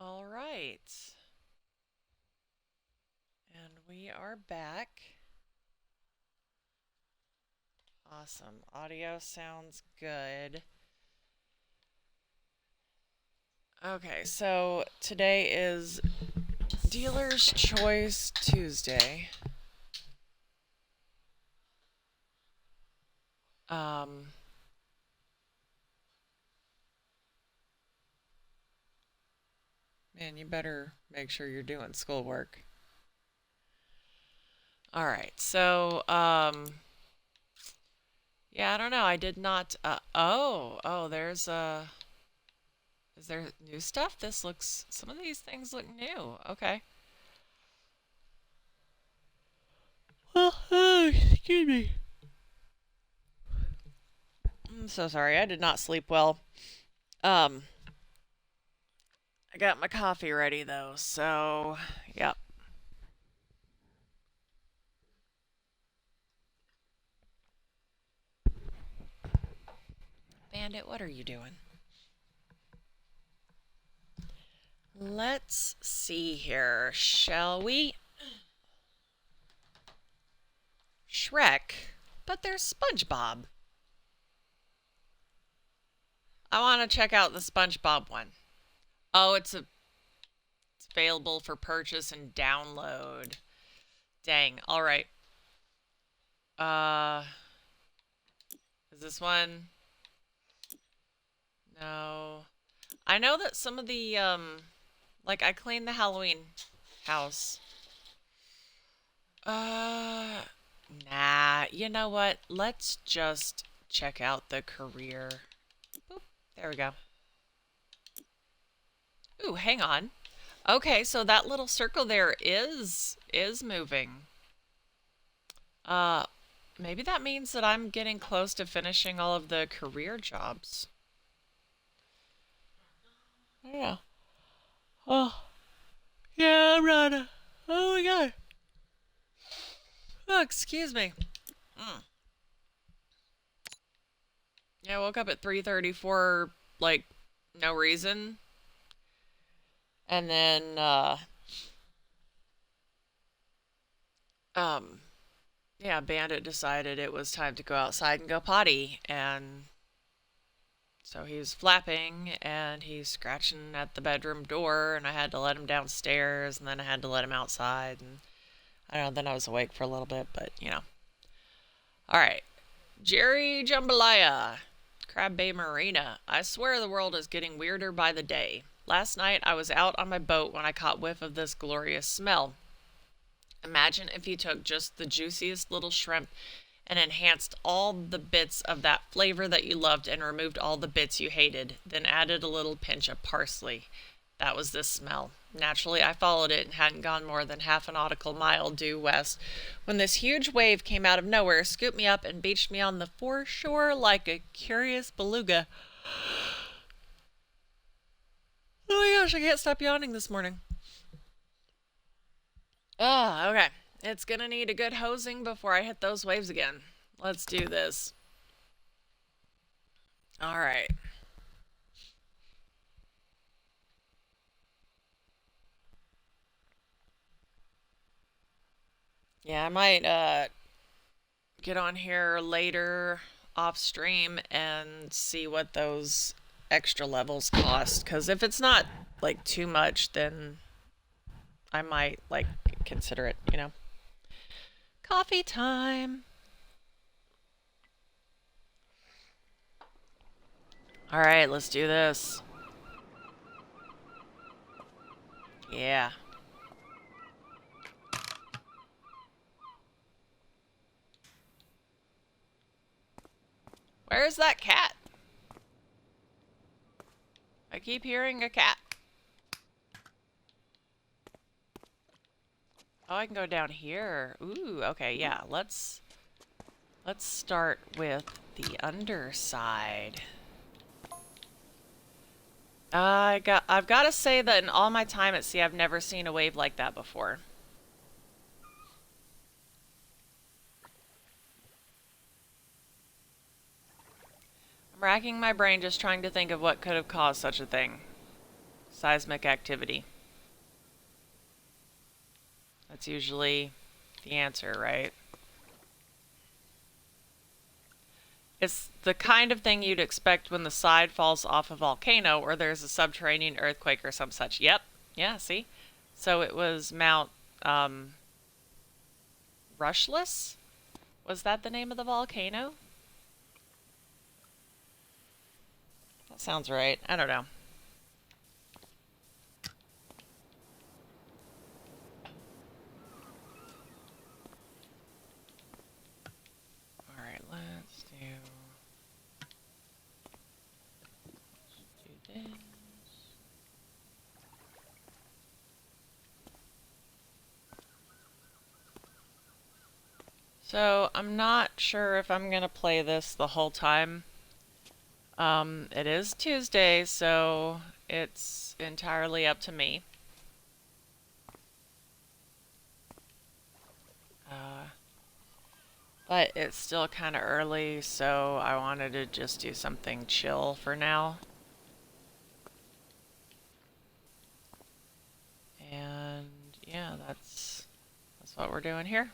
All right. And we are back. Awesome. Audio sounds good. Okay, so today is Dealer's Choice Tuesday. Um, Man, you better make sure you're doing schoolwork. All right, yeah, I don't know. I did not, there's, is there new stuff? Some of these things look new. Okay. Excuse me. I'm so sorry. I did not sleep well. Um, I got my coffee ready though, so yep. Bandit, what are you doing? Let's see here, shall we? Shrek, but there's SpongeBob. I want to check out the SpongeBob one. Oh, it's available for purchase and download. Dang. All right. Uh, is this one? No. I know that some of the like I cleaned the Halloween house. Uh, nah. You know what? Let's just check out the career. Boop. There we go. Ooh, hang on. Okay, so that little circle there is moving. Uh, Maybe that means that I'm getting close to finishing all of the career jobs. Yeah. Oh, yeah, I'm right. Oh my god. Oh, excuse me. Mm. Yeah, I woke up at 3:30 for like no reason. And then um yeah, Bandit decided it was time to go outside and go potty, and so he was flapping and he's scratching at the bedroom door, and I had to let him downstairs, and then I had to let him outside, and I don't know, then I was awake for a little bit, but you know. All right. Jerry Jambalaya, Crab Bay Marina. I swear the world is getting weirder by the day. Last night I was out on my boat when I caught whiff of this glorious smell. Imagine if you took just the juiciest little shrimp and enhanced all the bits of that flavor that you loved and removed all the bits you hated, then added a little pinch of parsley. That was this smell. Naturally, I followed it and hadn't gone more than half a nautical mile due west when this huge wave came out of nowhere, scooped me up, and beached me on the foreshore like a curious beluga. Oh my gosh, I can't stop yawning this morning. Oh, okay. It's gonna need a good hosing before I hit those waves again. Let's do this. All right. Yeah, I might get on here later off stream and see what those extra levels cost, cuz if it's not like too much, then I might like consider it, you know. Coffee time. All right, let's do this. Yeah. Where's that cat? I keep hearing a cat. Oh, I can go down here. Ooh, okay, yeah. Let's start with the underside. I've got to say that in all my time at sea, I've never seen a wave like that before. I'm racking my brain just trying to think of what could have caused such a thing. seismic activity. That's usually the answer, right? It's the kind of thing you'd expect when the side falls off a volcano or there's a subterranean earthquake or some such. Yep. Yeah, see? So it was Mount Rushless? Was that the name of the volcano? That sounds right. I don't know. Alright, let's do this. So, I'm not sure if I'm gonna play this the whole time. It is Tuesday, so it's entirely up to me. Uh, but it's still kind of early, so I wanted to just do something chill for now. And yeah, that's what we're doing here.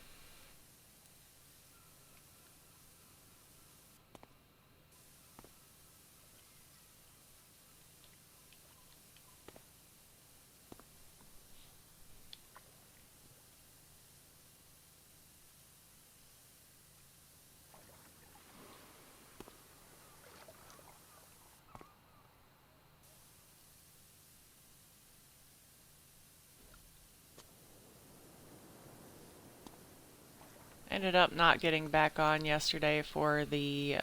Ended up not getting back on yesterday for the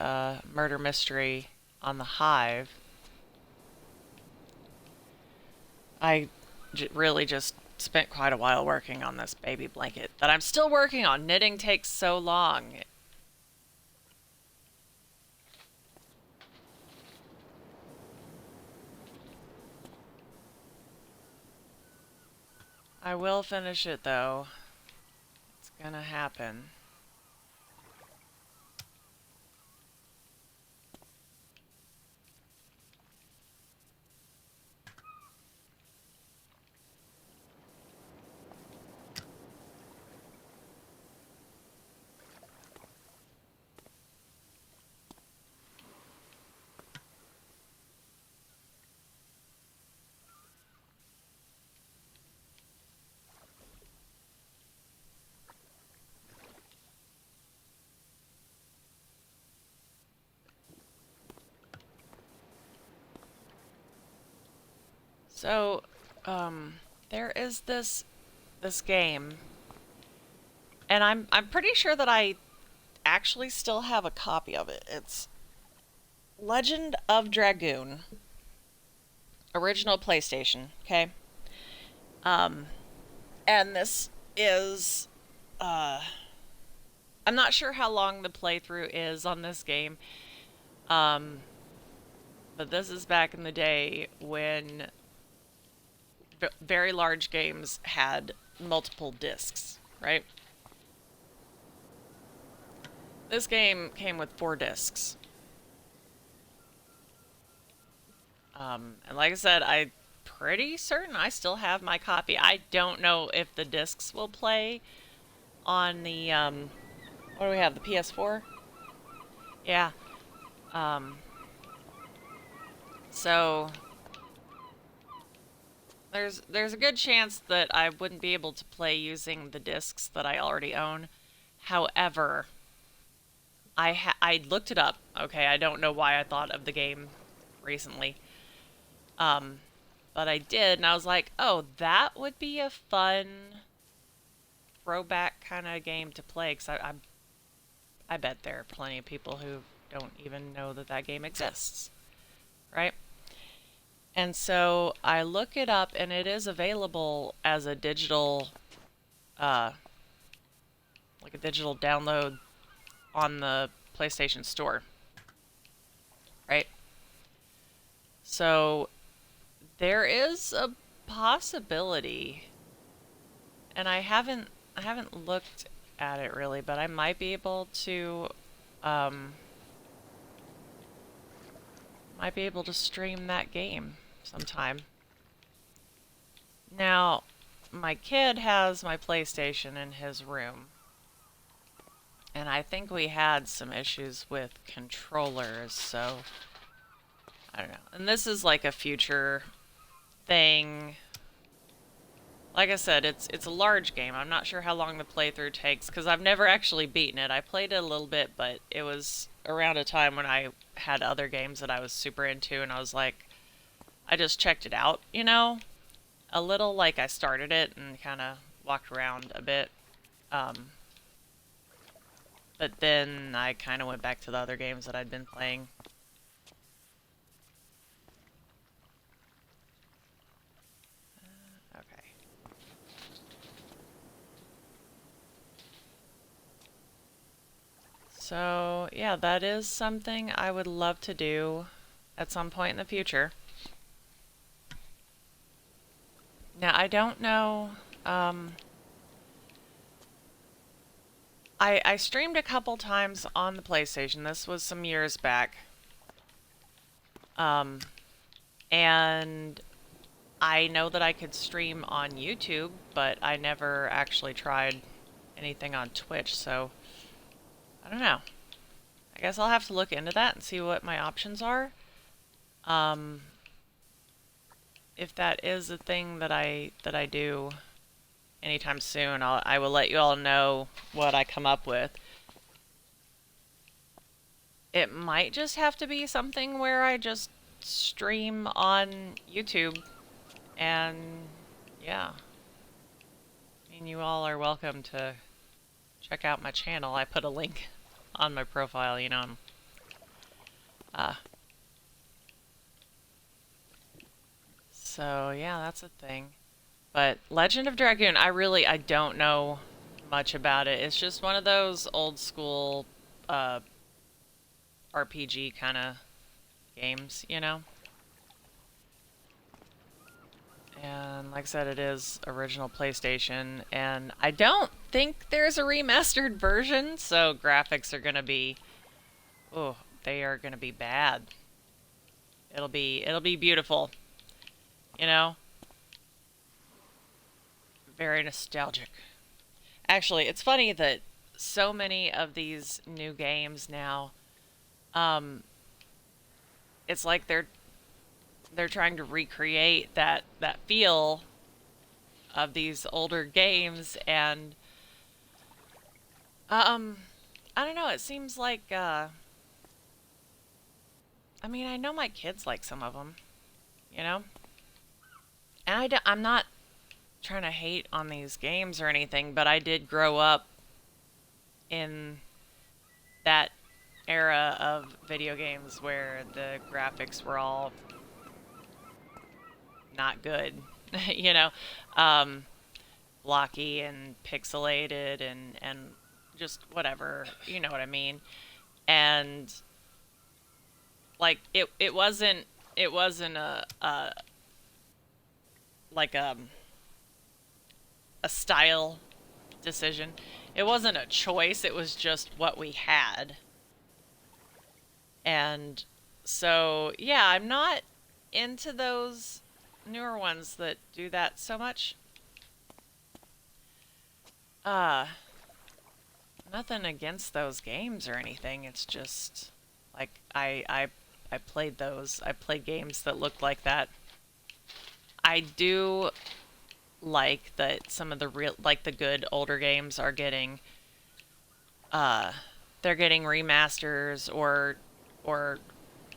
murder mystery on the Hive. I really just spent quite a while working on this baby blanket that I'm still working on. Knitting takes so long. I will finish it though. It's gonna happen. So, there is this game, and I'm pretty sure that I actually still have a copy of it. It's Legend of Dragoon, original PlayStation. Okay, um, and this is I'm not sure how long the playthrough is on this game, um, but this is back in the day when very large games had multiple discs, right? This game came with 4 discs. And like I said, I'm pretty certain I still have my copy. I don't know if the discs will play on the, what do we have, the PS4? Yeah. Um, so there's a good chance that I wouldn't be able to play using the discs that I already own. However, I looked it up. Okay, I don't know why I thought of the game recently. Um, but I did, and I was like, oh, that would be a fun throwback kind of game to play. Because I bet there are plenty of people who don't even know that that game exists, right? And so I look it up, and it is available as a digital, uh, like a digital download on the PlayStation Store, right? So there is a possibility, and I haven't looked at it really, but I might be able to um, stream that game sometime. Now, my kid has my PlayStation in his room, and I think we had some issues with controllers, so I don't know. And this is like a future thing. Like I said, it's a large game. I'm not sure how long the playthrough takes because I've never actually beaten it. I played it a little bit, but it was around a time when I had other games that I was super into, and I was like, I just checked it out, you know? A little like I started it and kind of walked around a bit. Um, but then I kind of went back to the other games that I'd been playing. Okay. So, yeah, that is something I would love to do at some point in the future. Now, I don't know. Um, I streamed a couple times on the PlayStation. This was some years back. Um, and I know that I could stream on YouTube, but I never actually tried anything on Twitch, so I don't know. I guess I'll have to look into that and see what my options are. Um, if that is a thing that I do anytime soon, I will let you all know what I come up with. It might just have to be something where I just stream on YouTube and yeah. I mean, you all are welcome to check out my channel. I put a link on my profile, you know. Uh, so yeah, that's a thing. But Legend of Dragoon, I don't know much about it. It's just one of those old school uh, RPG kind of games, you know? And like I said, it is original PlayStation, and I don't think there's a remastered version, so graphics are gonna be, oh, they are gonna be bad. It'll be beautiful, you know? Very nostalgic. Actually, it's funny that so many of these new games now, um, it's like they're trying to recreate that feel of these older games, and um, I don't know. It seems like I mean, I know my kids like some of them, you know, and I'm not trying to hate on these games or anything, but I did grow up in that era of video games where the graphics were all not good, you know, um, blocky and pixelated and just whatever, you know what I mean. And like it wasn't a like a style decision. It wasn't a choice. It was just what we had. And so yeah, I'm not into those newer ones that do that so much. Uh, Nothing against those games or anything. It's just like I played those. I played games that looked like that. I do like that some of the real like the good older games are getting uh they're getting remasters or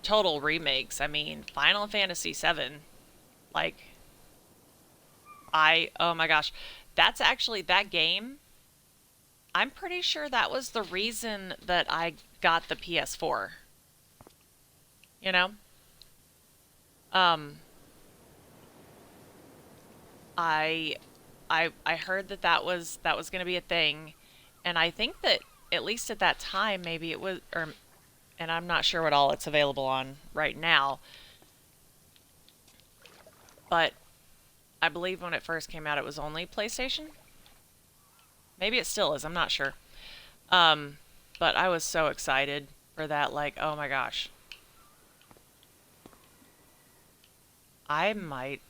total remakes. I mean, Final Fantasy VII, like I oh my gosh, that's actually that game. I'm pretty sure that was the reason that I got the PS4. You know, um, I I heard that that was going to be a thing, and I think that at least at that time maybe it was, or and I'm not sure what all it's available on right now, but I believe when it first came out it was only PlayStation. Maybe it still is. I'm not sure. Um, but I was so excited for that. Like, oh my gosh, I might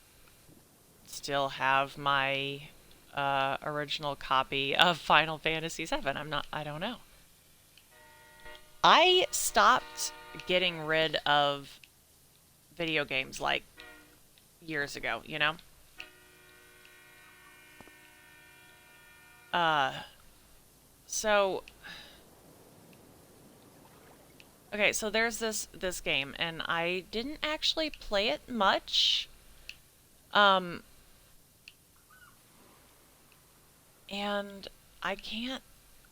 still have my original copy of Final Fantasy VII. I don't know. I stopped getting rid of video games like years ago, you know? Uh, so okay, so there's this game, and I didn't actually play it much. Um, and I can't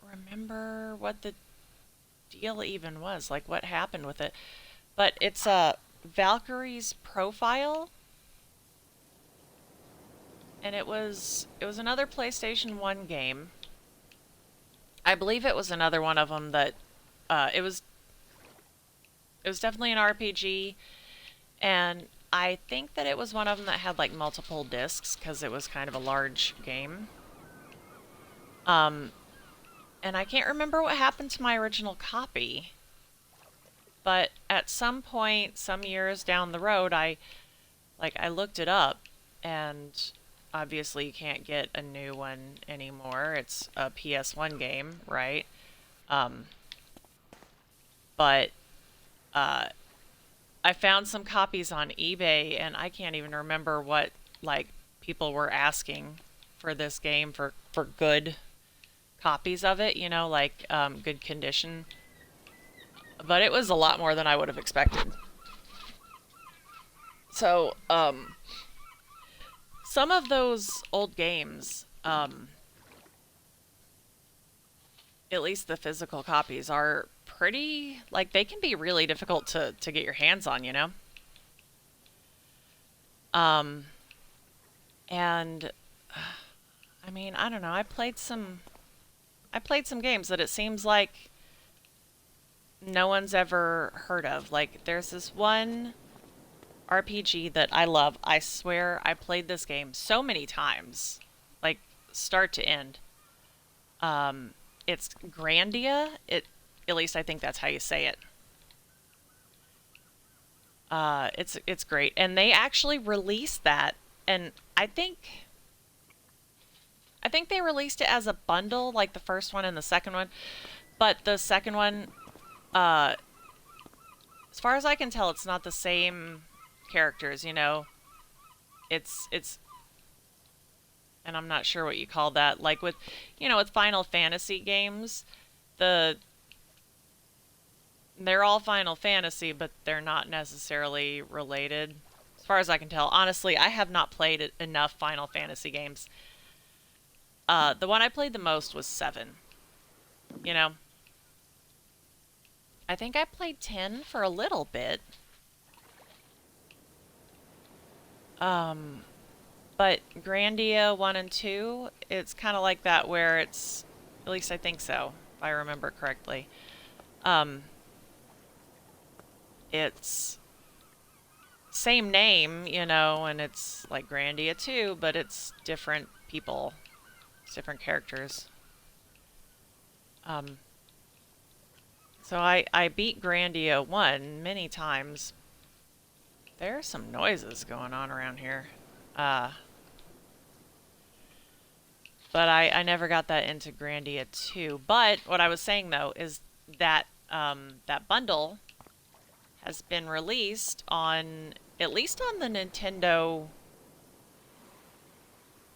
remember what the deal even was, like what happened with it. But it's Valkyrie's Profile, and it was another PlayStation 1 game. I believe it was another one of them that it was definitely an RPG, and I think that it was one of them that had like multiple discs because it was kind of a large game. Um, and I can't remember what happened to my original copy, but at some point, some years down the road, I looked it up, and obviously you can't get a new one anymore. It's a PS1 game, right? Um, but uh, I found some copies on eBay, and I can't even remember what like people were asking for this game for good copies of it, like good condition. But it was a lot more than I would have expected. So, some of those old games, at least the physical copies, are pretty, like, they can be really difficult to get your hands on, you know? Um, and, I mean, I don't know, I played some games that it seems like no one's ever heard of. Like, there's this one RPG that I love. I swear I played this game so many times, like start to end. Um, it's Grandia. At least I think that's how you say it. It's great, and they actually released that, and I think they released it as a bundle, like the first one and the second one. But the second one, uh, as far as I can tell, it's not the same characters. It's and I'm not sure what you call that. Like with Final Fantasy games, the they're all Final Fantasy, but they're not necessarily related. As far as I can tell, honestly, I have not played enough Final Fantasy games. The one I played the most was 7. You know, I think I played 10 for a little bit. Um, but Grandia 1 and 2, it's kind of like that where at least I think so, if I remember correctly. Um, it's same name, and it's like Grandia 2, but it's different people, it's different characters. Um, so I beat Grandia 1 many times. There are some noises going on around here. Uh, but I never got that into Grandia 2. But what I was saying though is that that bundle has been released on at least on the Nintendo,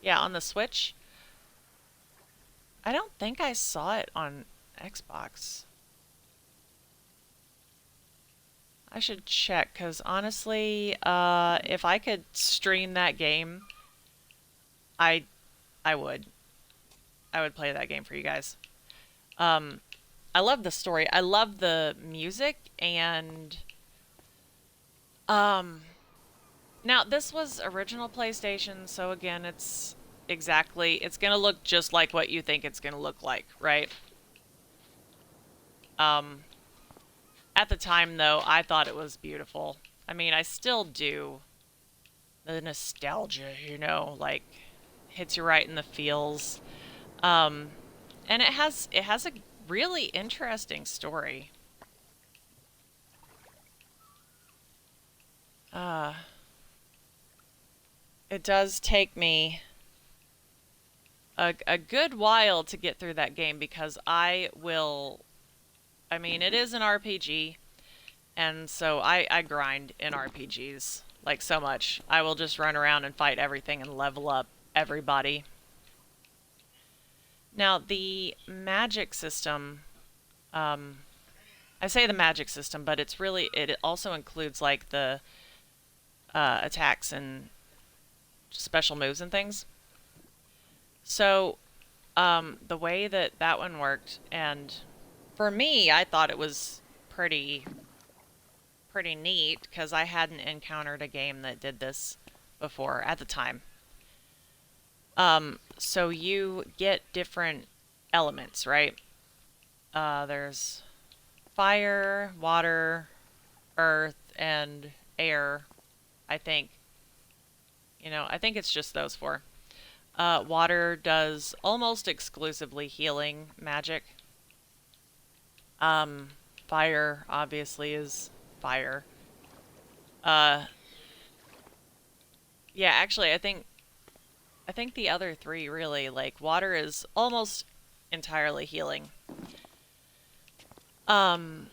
yeah, on the Switch. I don't think I saw it on Xbox. I should check because honestly, if I could stream that game, I I would. I would play that game for you guys. Um, I love the story. I love the music, and um, now this was original PlayStation, so again, it's gonna look just like what you think it's gonna look like, right? Um, at the time though, I thought it was beautiful. I mean, I still do. The nostalgia, like hits you right in the feels. Um, and it has a really interesting story. Uh, it does take me a good while to get through that game because I mean, it is an RPG, and so I grind in RPGs like so much. I will just run around and fight everything and level up everybody. Now, the magic system, um, I say the magic system, but it also includes like the attacks and special moves and things. So, the way that that one worked, and for me, I thought it was pretty neat because I hadn't encountered a game that did this before at the time. So you get different elements, right? There's fire, water, earth, and air. I think. I think it's just those four. Water does almost exclusively healing magic. Um, Fire obviously is fire. Uh, yeah, actually, I think the other three really like water is almost entirely healing. Um,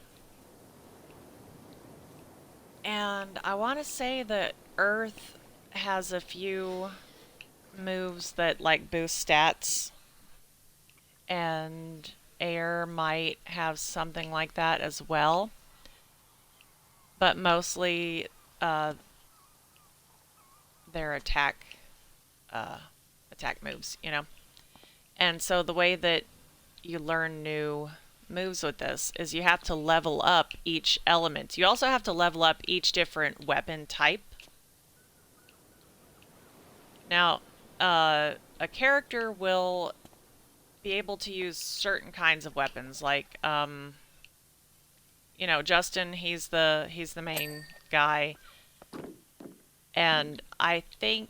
and I want to say that Earth has a few moves that like boost stats, and air might have something like that as well, but mostly uh, their uh, attack moves. And so the way that you learn new moves with this is you have to level up each element. You also have to level up each different weapon type. Now, a character will be able to use certain kinds of weapons, like Justin. He's the main guy, and I think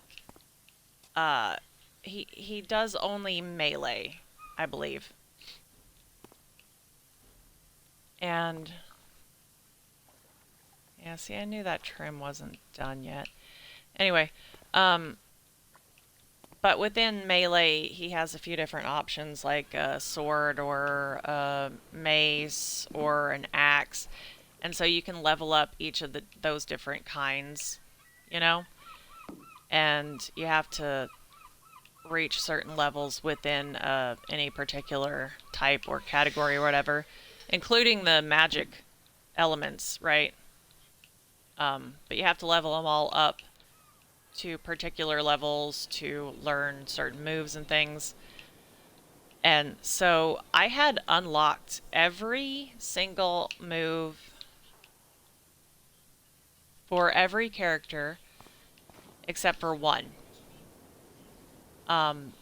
he does only melee, I believe. And yeah, see, I knew that trim wasn't done yet. Anyway, um, but within melee, he has a few different options like a sword or a mace or an axe. And so you can level up each of those different kinds, you know? And you have to reach certain levels within any particular type or category or whatever, including the magic elements, right? But you have to level them all up to particular levels to learn certain moves and things. And so I had unlocked every single move for every character except for one. Um,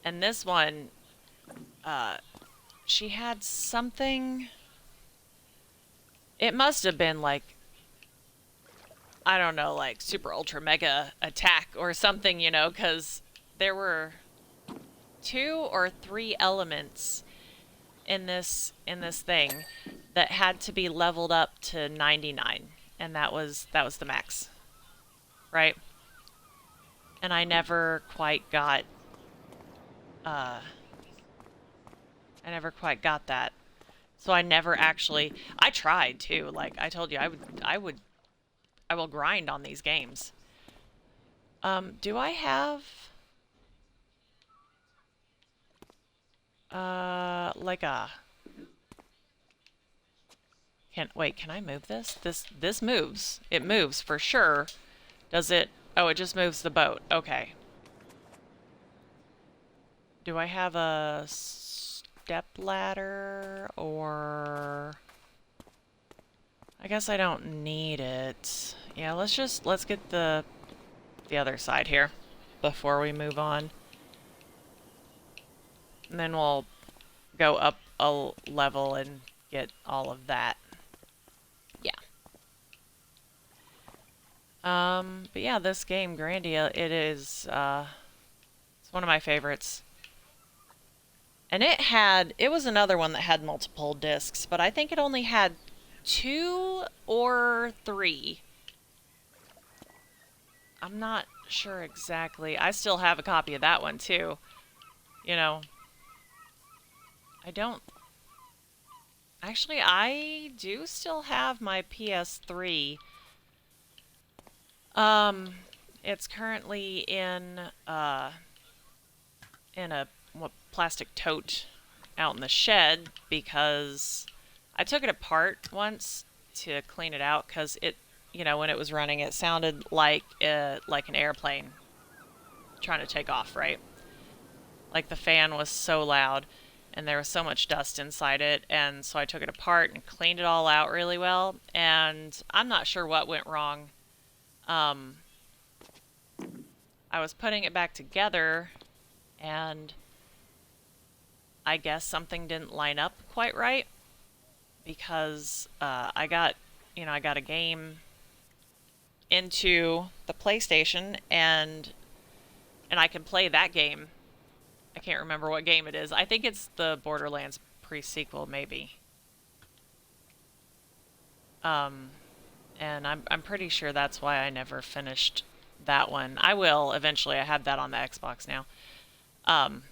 and this one, uh, she had something. It must have been like, I don't know, like super ultra mega attack or something, because there were two or three elements in this thing that had to be leveled up to 99, and that was the max, right? And uh I never quite got that. So I tried too. Like I told you I will grind on these games. Do I have like a can I move this? This moves. It moves for sure. Does it? Oh, it just moves the boat. Okay. Do I have a step ladder or I guess I don't need it. Yeah, let's get the other side here before we move on. And then we'll go up a level and get all of that. Yeah. But yeah, this game, Grandia, it's one of my favorites. And it was another one that had multiple discs, but I think it only had 2 or 3. I'm not sure exactly. I still have a copy of that one too. You know, I don't. Actually, I do still have my PS3. Um, it's currently in a plastic tote out in the shed because I took it apart once to clean it out because when it was running, it sounded like an airplane trying to take off, right? Like the fan was so loud and there was so much dust inside it, and so I took it apart and cleaned it all out really well, and I'm not sure what went wrong. Um, I was putting it back together, and I guess something didn't line up quite right because I got a game into the PlayStation, and I can play that game. I can't remember what game it is. I think it's the Borderlands pre-sequel, maybe. Um, and I'm pretty sure that's why I never finished that one. I will eventually. I have that on the Xbox now. Um,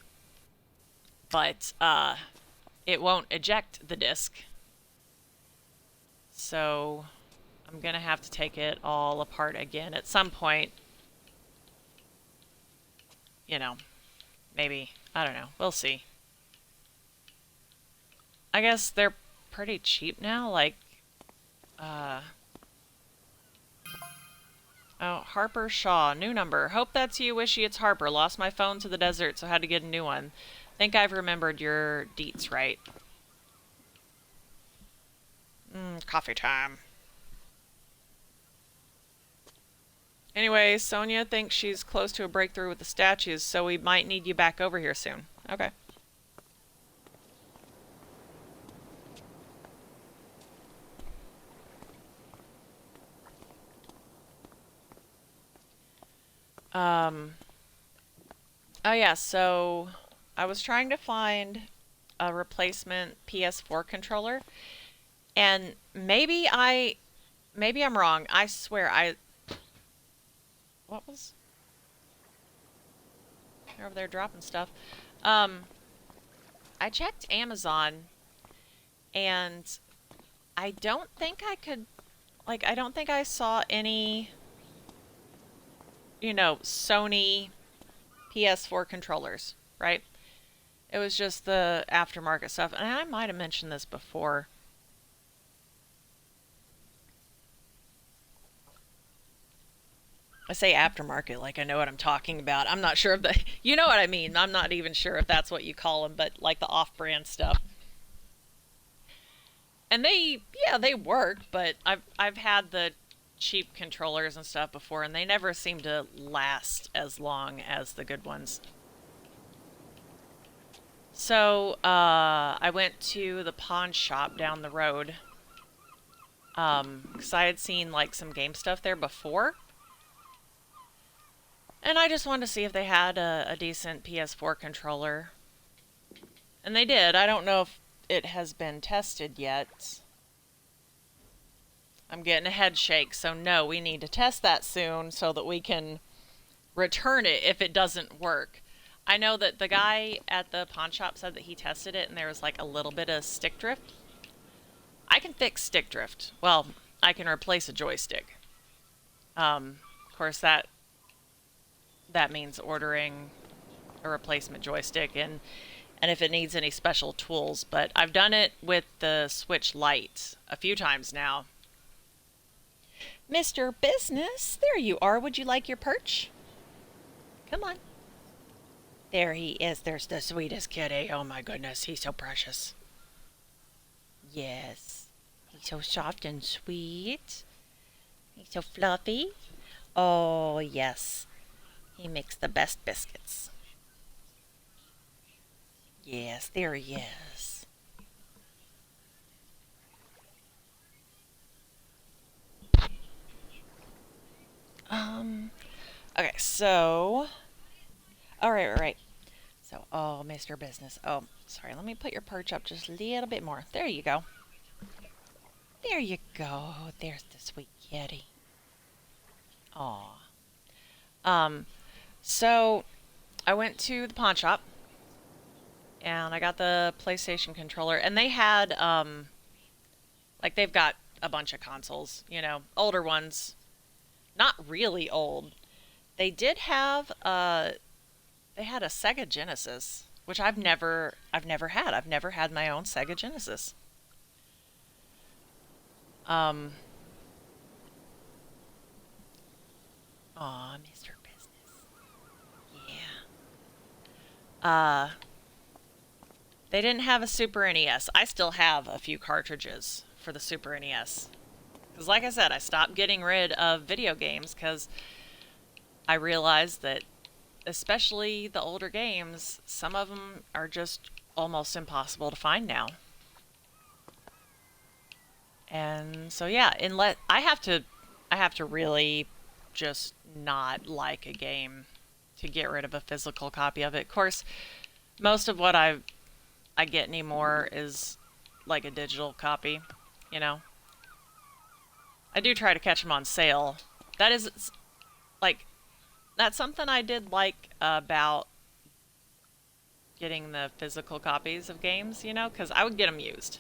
but it won't eject the disc, so I'm gonna have to take it all apart again at some point. You know, maybe. I don't know. We'll see. I guess they're pretty cheap now. Like, uh, oh, Harper Shaw, new number. Hope that's you. Wishy, it's Harper. Lost my phone to the desert, so had to get a new one. Think I've remembered your deets right. Coffee time. Anyway, Sonia thinks she's close to a breakthrough with the statues, so we might need you back over here soon. Okay. Um, oh yeah, so I was trying to find a replacement PS4 controller, and maybe I'm wrong. I swear what was they're over there dropping stuff. Um, I checked Amazon, and I don't think I could, I don't think I saw any, Sony PS4 controllers, right? It was just the aftermarket stuff. And I might have mentioned this before. I say aftermarket like I know what I'm talking about. I'm not sure if the, you know what I mean. I'm not even sure if that's what you call them, but like the off-brand stuff. And they work, but I've had the cheap controllers and stuff before, and they never seem to last as long as the good ones. So, I went to the pawn shop down the road, 'cause I had seen like some game stuff there before, and I just wanted to see if they had a decent PS4 controller, and they did. I don't know if it has been tested yet. I'm getting a head shake, so no, we need to test that soon so that we can return it if it doesn't work. I know that the guy at the pawn shop said that he tested it and there was like a little bit of stick drift. I can fix stick drift. Well, I can replace a joystick. Of course, that means ordering a replacement joystick and if it needs any special tools. But I've done it with the Switch Lite a few times now. Mr. Business, there you are. Would you like your perch? Come on. There he is. There's the sweetest kitty. Oh my goodness, he's so precious. Yes. He's so soft and sweet. He's so fluffy. Oh, yes. He makes the best biscuits. Yes, there he is. Okay, so. All right. So, oh, Mr. Business. Oh, sorry. Let me put your perch up just a little bit more. There you go. There you go. There's the sweet kitty. Aw. Um, so I went to the pawn shop and I got the PlayStation controller, and they had like they've got a bunch of consoles, older ones, not really old. They did have they had a Sega Genesis, which I've never had. I've never had my own Sega Genesis. Um, Aw, Mr. Business. Yeah. They didn't have a Super NES. I still have a few cartridges for the Super NES. Because, like I said, I stopped getting rid of video games because I realized that, especially the older games, some of them are just almost impossible to find now. And so, yeah, unless I have to really just not like a game to get rid of a physical copy of it. Of course, most of what I get anymore is like a digital copy, you know. I do try to catch them on sale. That is like that's something I did like about getting the physical copies of games, because I would get them used.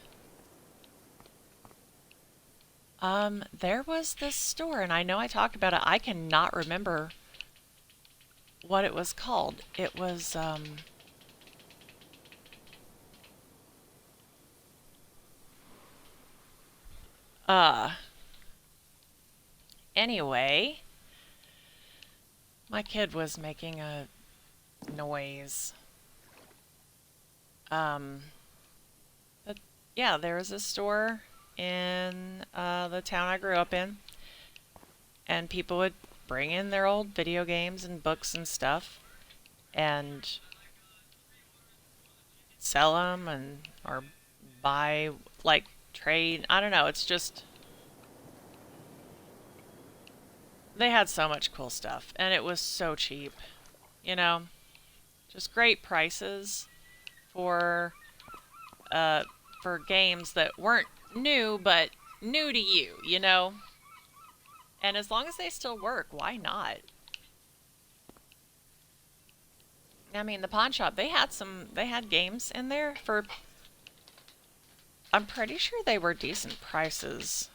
There was this store, and I know I talked about it. I cannot remember what it was called. It was uh anyway, my kid was making a noise. Um, but yeah, there was a store in the town I grew up in, and people would bring in their old video games and books and stuff, and sell them and or buy like trade. I don't know. It's just they had so much cool stuff, and it was so cheap. You know, just great prices for uh for games that weren't new but new to you. And as long as they still work, why not? I mean, the pawn shop, they had games in there for, I'm pretty sure they were decent prices.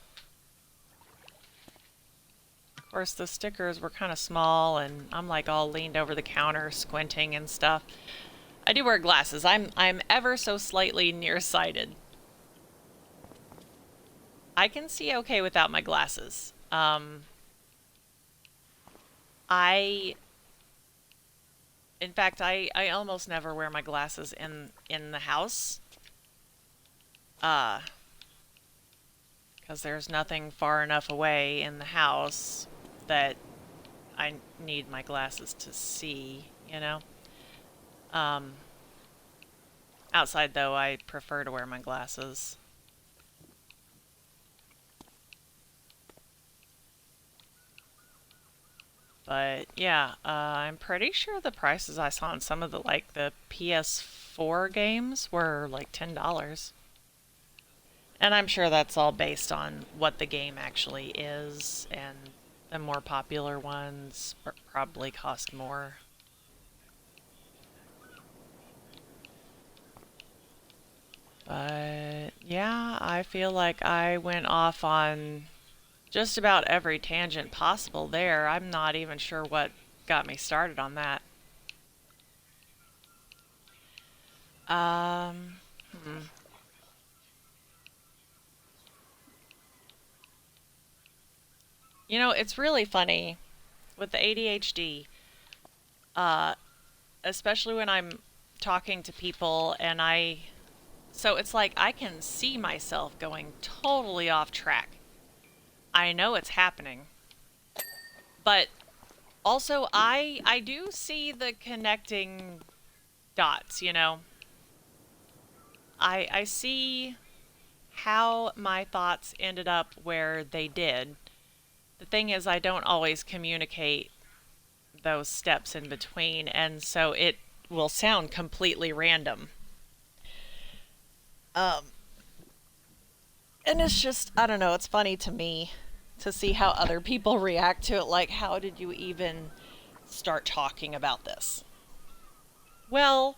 Of course, the stickers were kind of small, and I'm like all leaned over the counter, squinting and stuff. I do wear glasses. I'm ever so slightly nearsighted. I can see okay without my glasses. I in fact I almost never wear my glasses in the house. Uh, because there's nothing far enough away in the house that I need my glasses to see. Um, Outside though, I prefer to wear my glasses. But yeah, I'm pretty sure the prices I saw on some of the PS4 games were like $10. And I'm sure that's all based on what the game actually is, and the more popular ones probably cost more. But yeah, I feel like I went off on just about every tangent possible there. I'm not even sure what got me started on that. Um, hmm. It's really funny with the ADHD, uh, especially when I'm talking to people so it's like I can see myself going totally off track. I know it's happening, but also I do see the connecting dots. I see how my thoughts ended up where they did. The thing is, I don't always communicate those steps in between, and so it will sound completely random. Um, and it's just, I don't know, it's funny to me to see how other people react to it. Like, how did you even start talking about this? Well,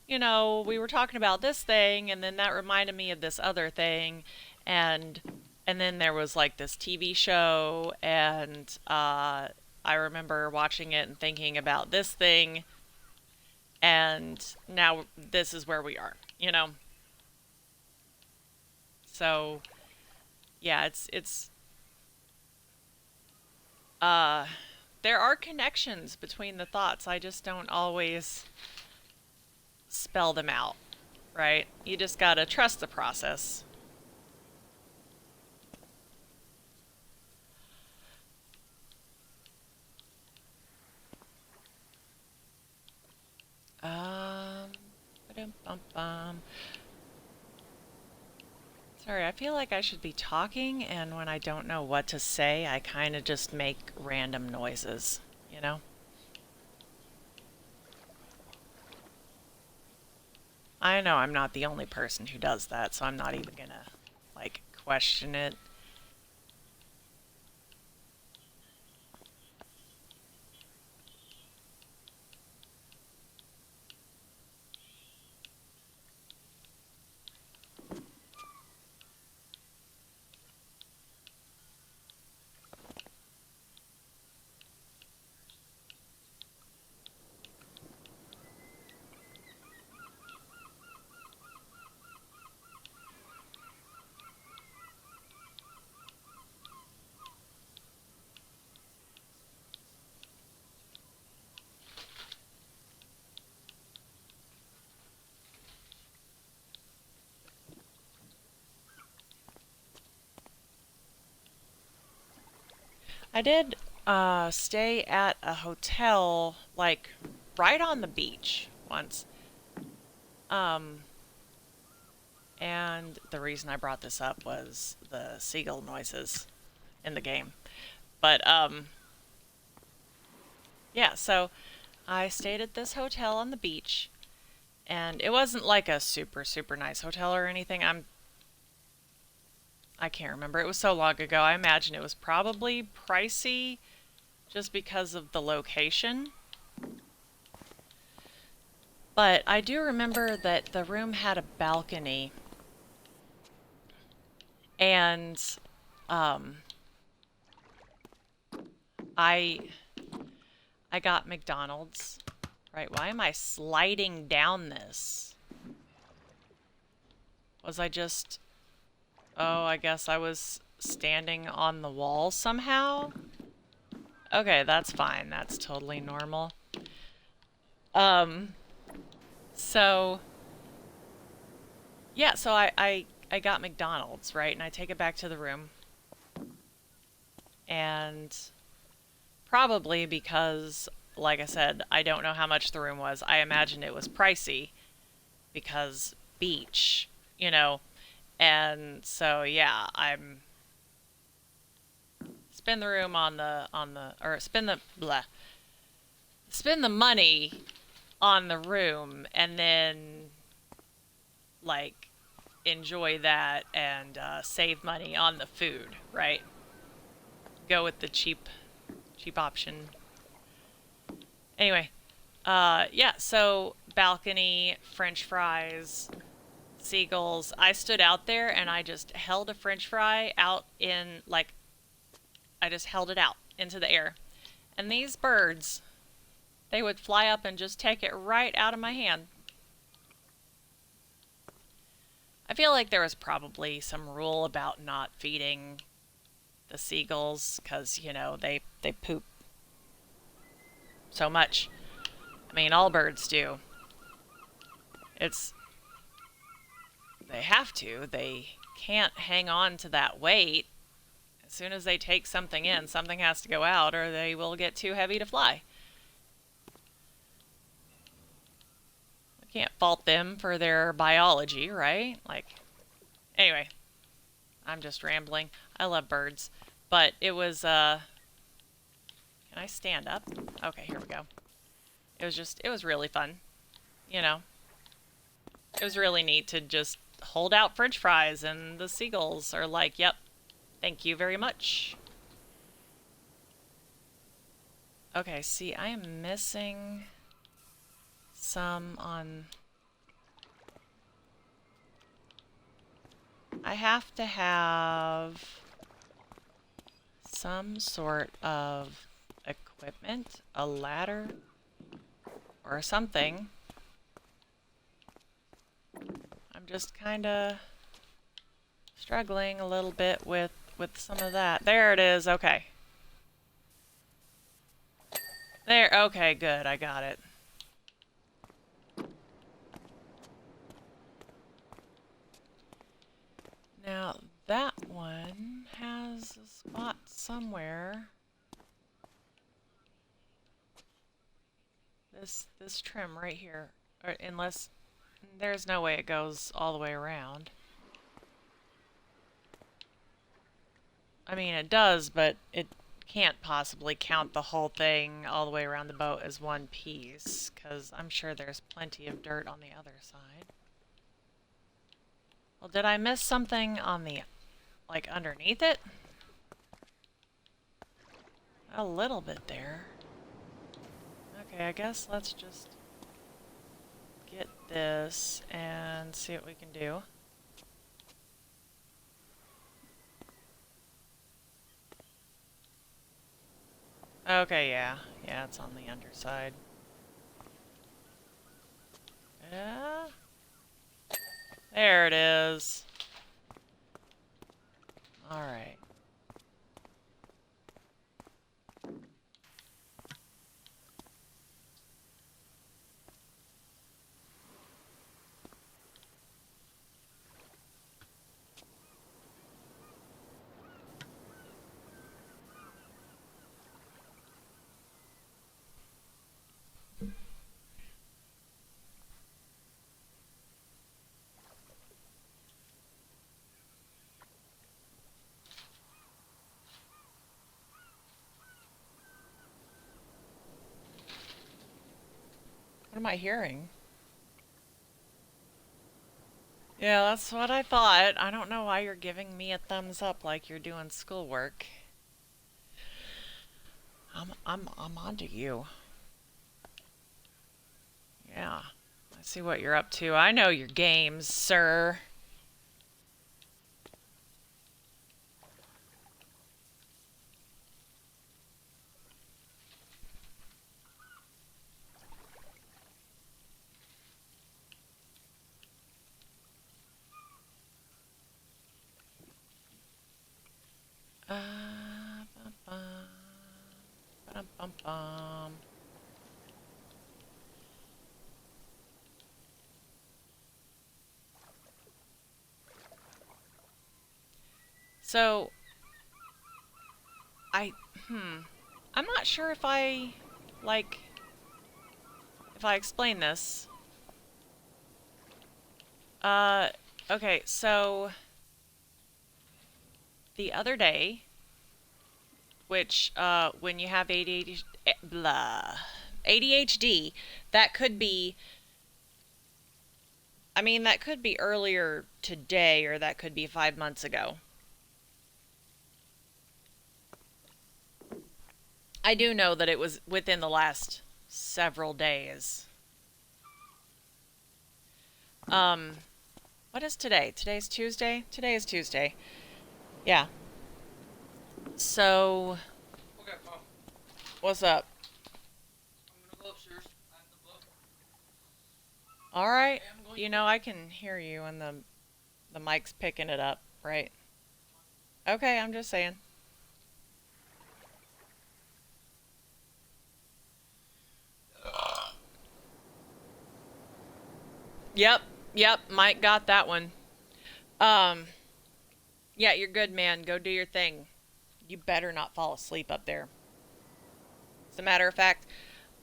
we were talking about this thing, and then that reminded me of this other thing, and then there was like this TV show, and I remember watching it and thinking about this thing, and now this is where we are. So yeah, it's uh, there are connections between the thoughts. I just don't always spell them out, right? You just gotta trust the process. Um, ba-dum-bum-bum. Sorry, I feel like I should be talking, and when I don't know what to say, I kind of just make random noises, you know? I know I'm not the only person who does that, so I'm not even gonna, like, question it. I did stay at a hotel, like, right on the beach once. Um, and the reason I brought this up was the seagull noises in the game. But, yeah, so I stayed at this hotel on the beach, and it wasn't like a super, super nice hotel or anything. I can't remember. It was so long ago. I imagine it was probably pricey just because of the location. But I do remember that the room had a balcony, and um, I I got McDonald's. Right, why am I sliding down this? Was I just... Oh, I guess I was standing on the wall somehow? Okay, that's fine. That's totally normal. Um, so... Yeah, so I got McDonald's, right? And I take it back to the room. And probably because, like I said, I don't know how much the room was. I imagine it was pricey because beach, you know. And so yeah, I'm spend the room or spend the money on the room, and then like enjoy that and save money on the food, right? Go with the cheap option. Anyway, yeah, so balcony, French fries, seagulls. I stood out there and I just held a French fry out in, like, I just held it out into the air. And these birds, they would fly up and just take it right out of my hand. I feel like there was probably some rule about not feeding the seagulls because, they poop so much. I mean, all birds do. It's They have to. They can't hang on to that weight. As soon as they take something in, something has to go out or they will get too heavy to fly. We can't fault them for their biology, right? Anyway, I'm just rambling. I love birds. But it was, can I stand up? Okay, here we go. It was really fun. You know, it was really neat to just hold out French fries, and the seagulls are like, yep, thank you very much. Okay, see, I am missing some on... I have to have some sort of equipment, a ladder, or something. I'm just kind of struggling a little bit with some of that. There it is. Okay. There. Okay, good. I got it. Now, that one has a spot somewhere. This trim right here. Or unless there's no way it goes all the way around. I mean, it does, but it can't possibly count the whole thing all the way around the boat as one piece, because I'm sure there's plenty of dirt on the other side. Well, did I miss something on the, like, underneath it? A little bit there. Okay, I guess let's just get this and see what we can do. Okay, yeah. Yeah, it's on the underside. Yeah. There it is. Alright. What am I hearing? Yeah, that's what I thought. I don't know why you're giving me a thumbs up like you're doing schoolwork. I'm on to you. Yeah. I see what you're up to. I know your games, sir. Bum, bum, ba-dum, bum, bum. So, I, I'm not sure if I, like, if I explain this. Uh, okay, so the other day, which, when you have ADHD, ADHD, that could be, I mean, that could be earlier today or that could be 5 months ago. I do know that it was within the last several days. Um, what is today? Today's Tuesday? Today is Tuesday. Yeah. So, Okay, Mom. what's up? I'm gonna go upstairs. I have the book. All right. Hey, I'm going You to know, I can hear you and the mic's picking it up, right? Okay, I'm just saying. Yep. Yep, Mike got that one. Um, yeah, you're good, man. Go do your thing. You better not fall asleep up there. As a matter of fact,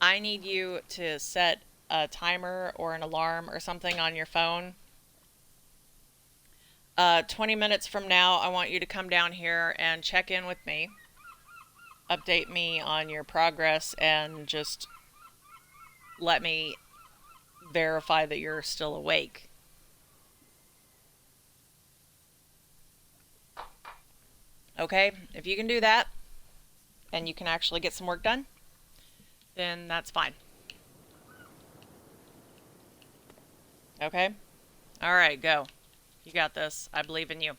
I need you to set a timer or an alarm or something on your phone. 20 minutes from now, I want you to come down here and check in with me. Update me on your progress and just let me verify that you're still awake. Okay? If you can do that and you can actually get some work done, then that's fine. Okay? Alright, go. You got this. I believe in you.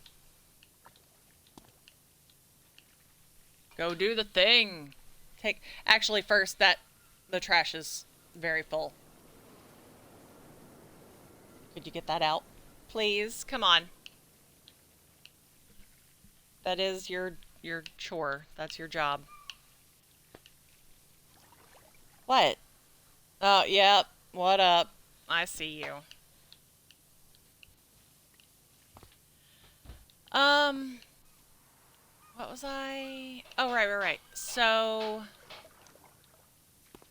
Go do the thing. Actually, first, the trash is very full. Could you get that out? Please, come on. That is your chore. That's your job. What? Oh, yep. What up? I see you. Um, what was I? Oh, right. So,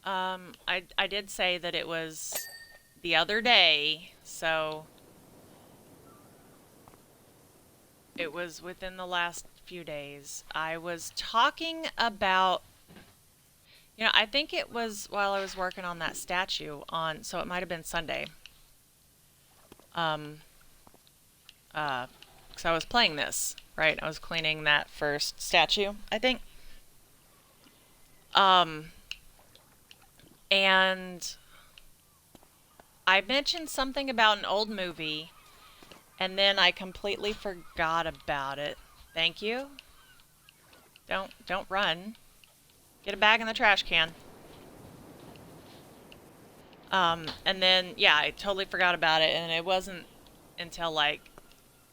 I did say that it was the other day, so it was within the last few days. I was talking about, I think it was while I was working on that statue so it might have been Sunday. Um, because I was playing this, right? I was cleaning that first statue, I think. Um, and I mentioned something about an old movie, and then I completely forgot about it. Thank you. Don't run. Get a bag in the trash can. And then yeah, I totally forgot about it, and it wasn't until like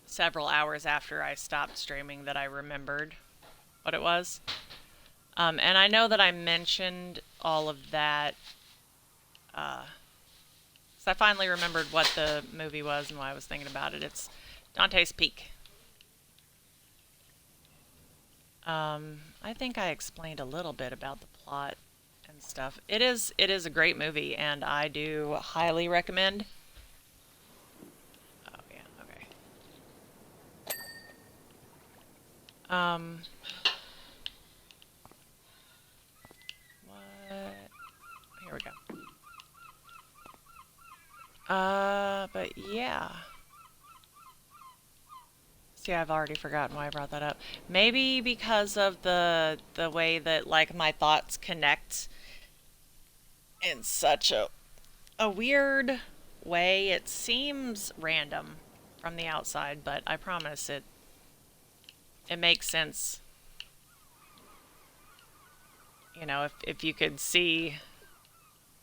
several hours after I stopped streaming that I remembered what it was. And I know that I mentioned all of that. So I finally remembered what the movie was and why I was thinking about it. It's Dante's Peak. I think I explained a little bit about the plot and stuff. It is a great movie, and I do highly recommend. Oh yeah, okay. Um, what? Here we go. But yeah. See, I've already forgotten why I brought that up. Maybe because of the way that like my thoughts connect in such a weird way. It seems random from the outside, but I promise it makes sense. If you could see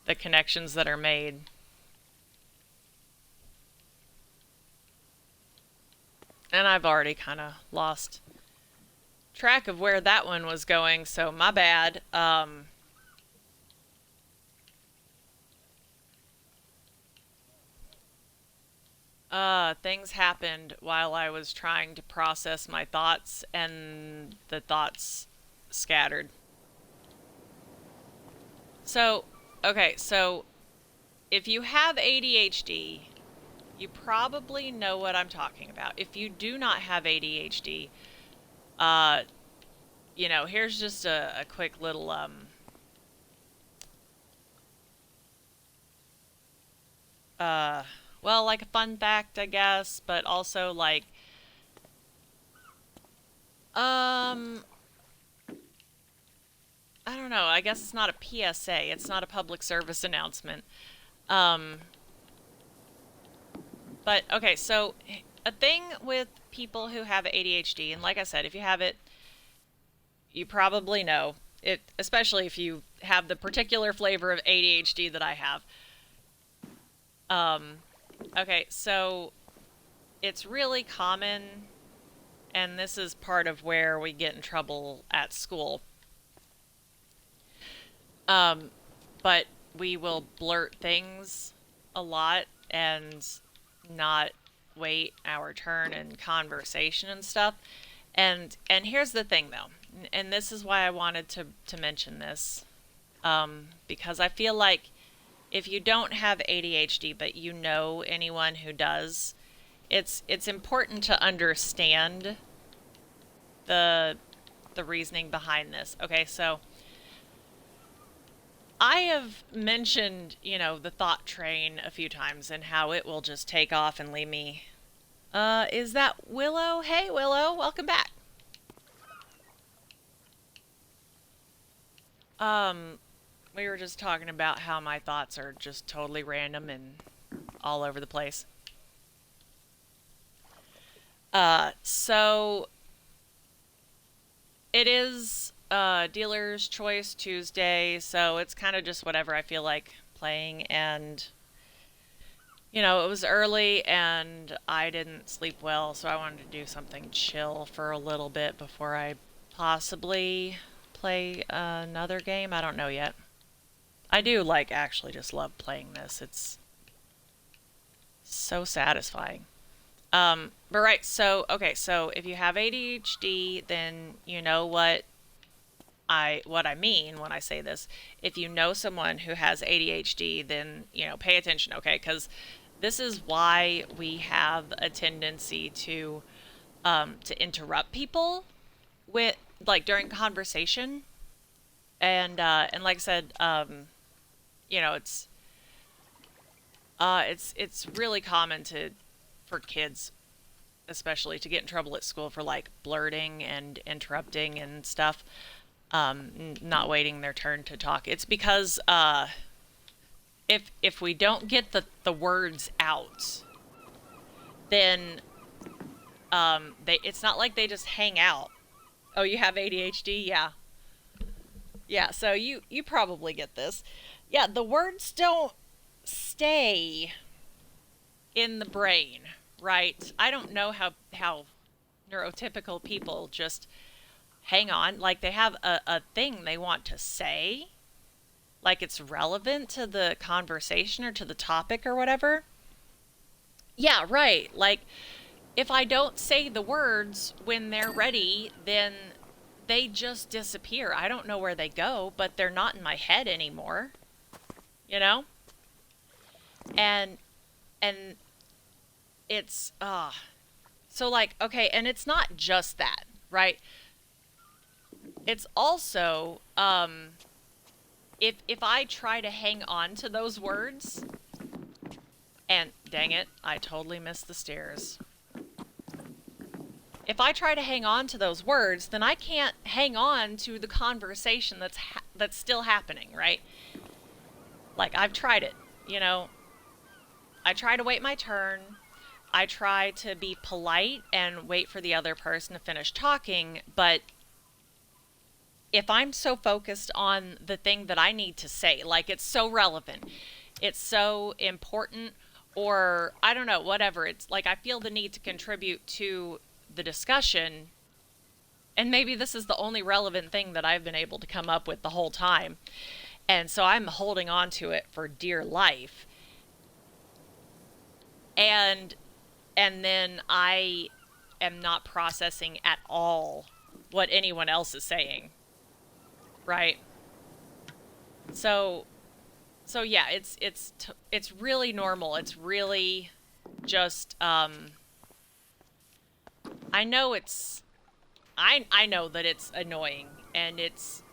the connections that are made. And I've already kind of lost track of where that one was going, so my bad. Things happened while I was trying to process my thoughts, and the thoughts scattered. So, okay, so if you have ADHD, you probably know what I'm talking about. If you do not have ADHD, uh, here's just a quick little, uh, well, like a fun fact, I guess, but also like, um, I don't know. I guess it's not a PSA. It's not a public service announcement. Um, but okay, so a thing with people who have ADHD, and like I said, if you have it, you probably know it, especially if you have the particular flavor of ADHD that I have. Um, okay, so it's really common, and this is part of where we get in trouble at school. Um, but we will blurt things a lot and not wait our turn in conversation and stuff. And here's the thing though, and this is why I wanted to mention this, because I feel like if you don't have ADHD but you know anyone who does, it's important to understand the the reasoning behind this. Okay, so I have mentioned, the thought train a few times and how it will just take off and leave me. Is that Willow? Hey, Willow, welcome back. Um, We were just talking about how my thoughts are just totally random and all over the place. So it is Dealer's Choice Tuesday, so it's kind of just whatever I feel like playing. And, it was early and I didn't sleep well, so I wanted to do something chill for a little bit before I possibly play another game. I don't know yet. I do, like, actually just love playing this. It's so satisfying. But right, so okay, so if you have ADHD, then you know what I mean when I say this. If you know someone who has ADHD, then pay attention, okay? Because this is why we have a tendency to interrupt people with like during conversation, and like I said, you know, it's really common to for kids especially to get in trouble at school for like blurting and interrupting and stuff, not waiting their turn to talk. It's because if we don't get the words out, then they it's not like they just hang out. Oh, you have ADHD? Yeah. Yeah, so you probably get this. Yeah, the words don't stay in the brain, right? I don't know how neurotypical people just hang on, like they have a thing they want to say, like it's relevant to the conversation or to the topic or whatever. Yeah, right. Like if I don't say the words when they're ready, then they just disappear. I don't know where they go, but they're not in my head anymore, you know? And and it's so like okay, and it's not just that, right? It's also if I try to hang on to those words, and dang it, I totally missed the stairs. If I try to hang on to those words, then I can't hang on to the conversation that's still happening, right? Like I've tried it, you know. I try to wait my turn. I try to be polite and wait for the other person to finish talking, but if I'm so focused on the thing that I need to say, like it's so relevant, it's so important, or I don't know, whatever, it's like I feel the need to contribute to the discussion, and maybe this is the only relevant thing that I've been able to come up with the whole time. And so I'm holding on to it for dear life. And then I am not processing at all what anyone else is saying, right? So yeah, it's really normal. It's really just I know I know that it's annoying and it's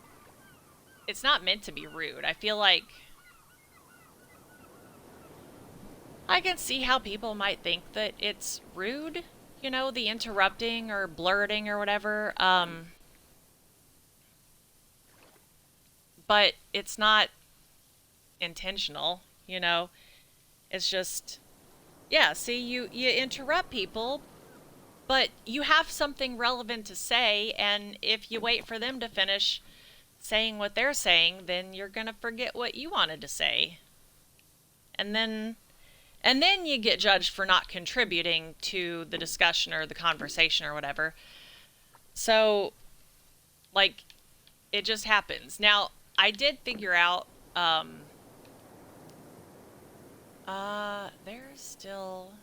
not meant to be rude. I feel like I can see how people might think that it's rude, the interrupting or blurting or whatever. But it's not intentional, you know. It's just yeah, see you interrupt people, but you have something relevant to say, and if you wait for them to finish saying what they're saying, then you're going to forget what you wanted to say. And then you get judged for not contributing to the discussion or the conversation or whatever. So, like, it just happens. Now, I did figure out, there's still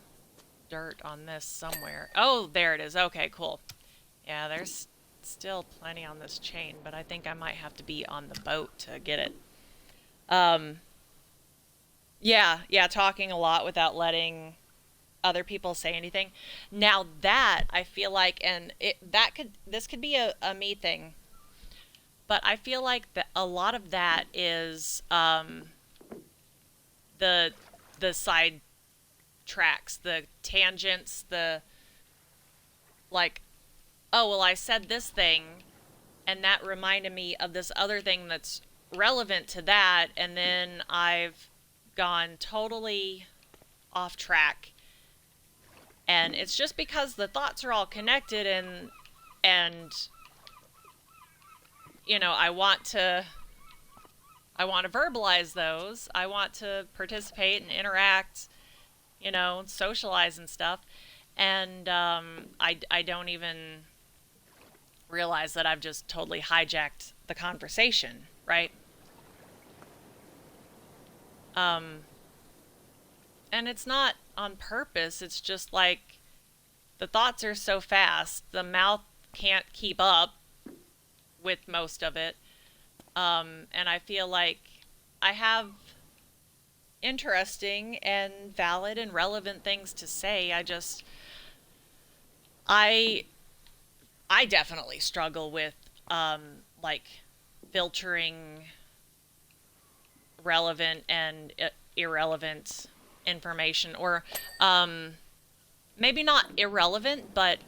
dirt on this somewhere. Oh, there it is. Okay, cool. Yeah, there's still plenty on this chain, but I think I might have to be on the boat to get it. Um, yeah, talking a lot without letting other people say anything. Now that I feel like, and this could be a me thing, but I feel like that a lot of that is the side tracks, the tangents, the like, oh well, I said this thing, and that reminded me of this other thing that's relevant to that, and then I've gone totally off track. And it's just because the thoughts are all connected, and I want to verbalize those. I want to participate and interact, socialize and stuff. And I don't even realize that I've just totally hijacked the conversation, right? Um, and it's not on purpose. It's just like the thoughts are so fast, the mouth can't keep up with most of it. And I feel like I have interesting and valid and relevant things to say. I I definitely struggle with like filtering relevant and irrelevant information, or um, maybe not irrelevant, but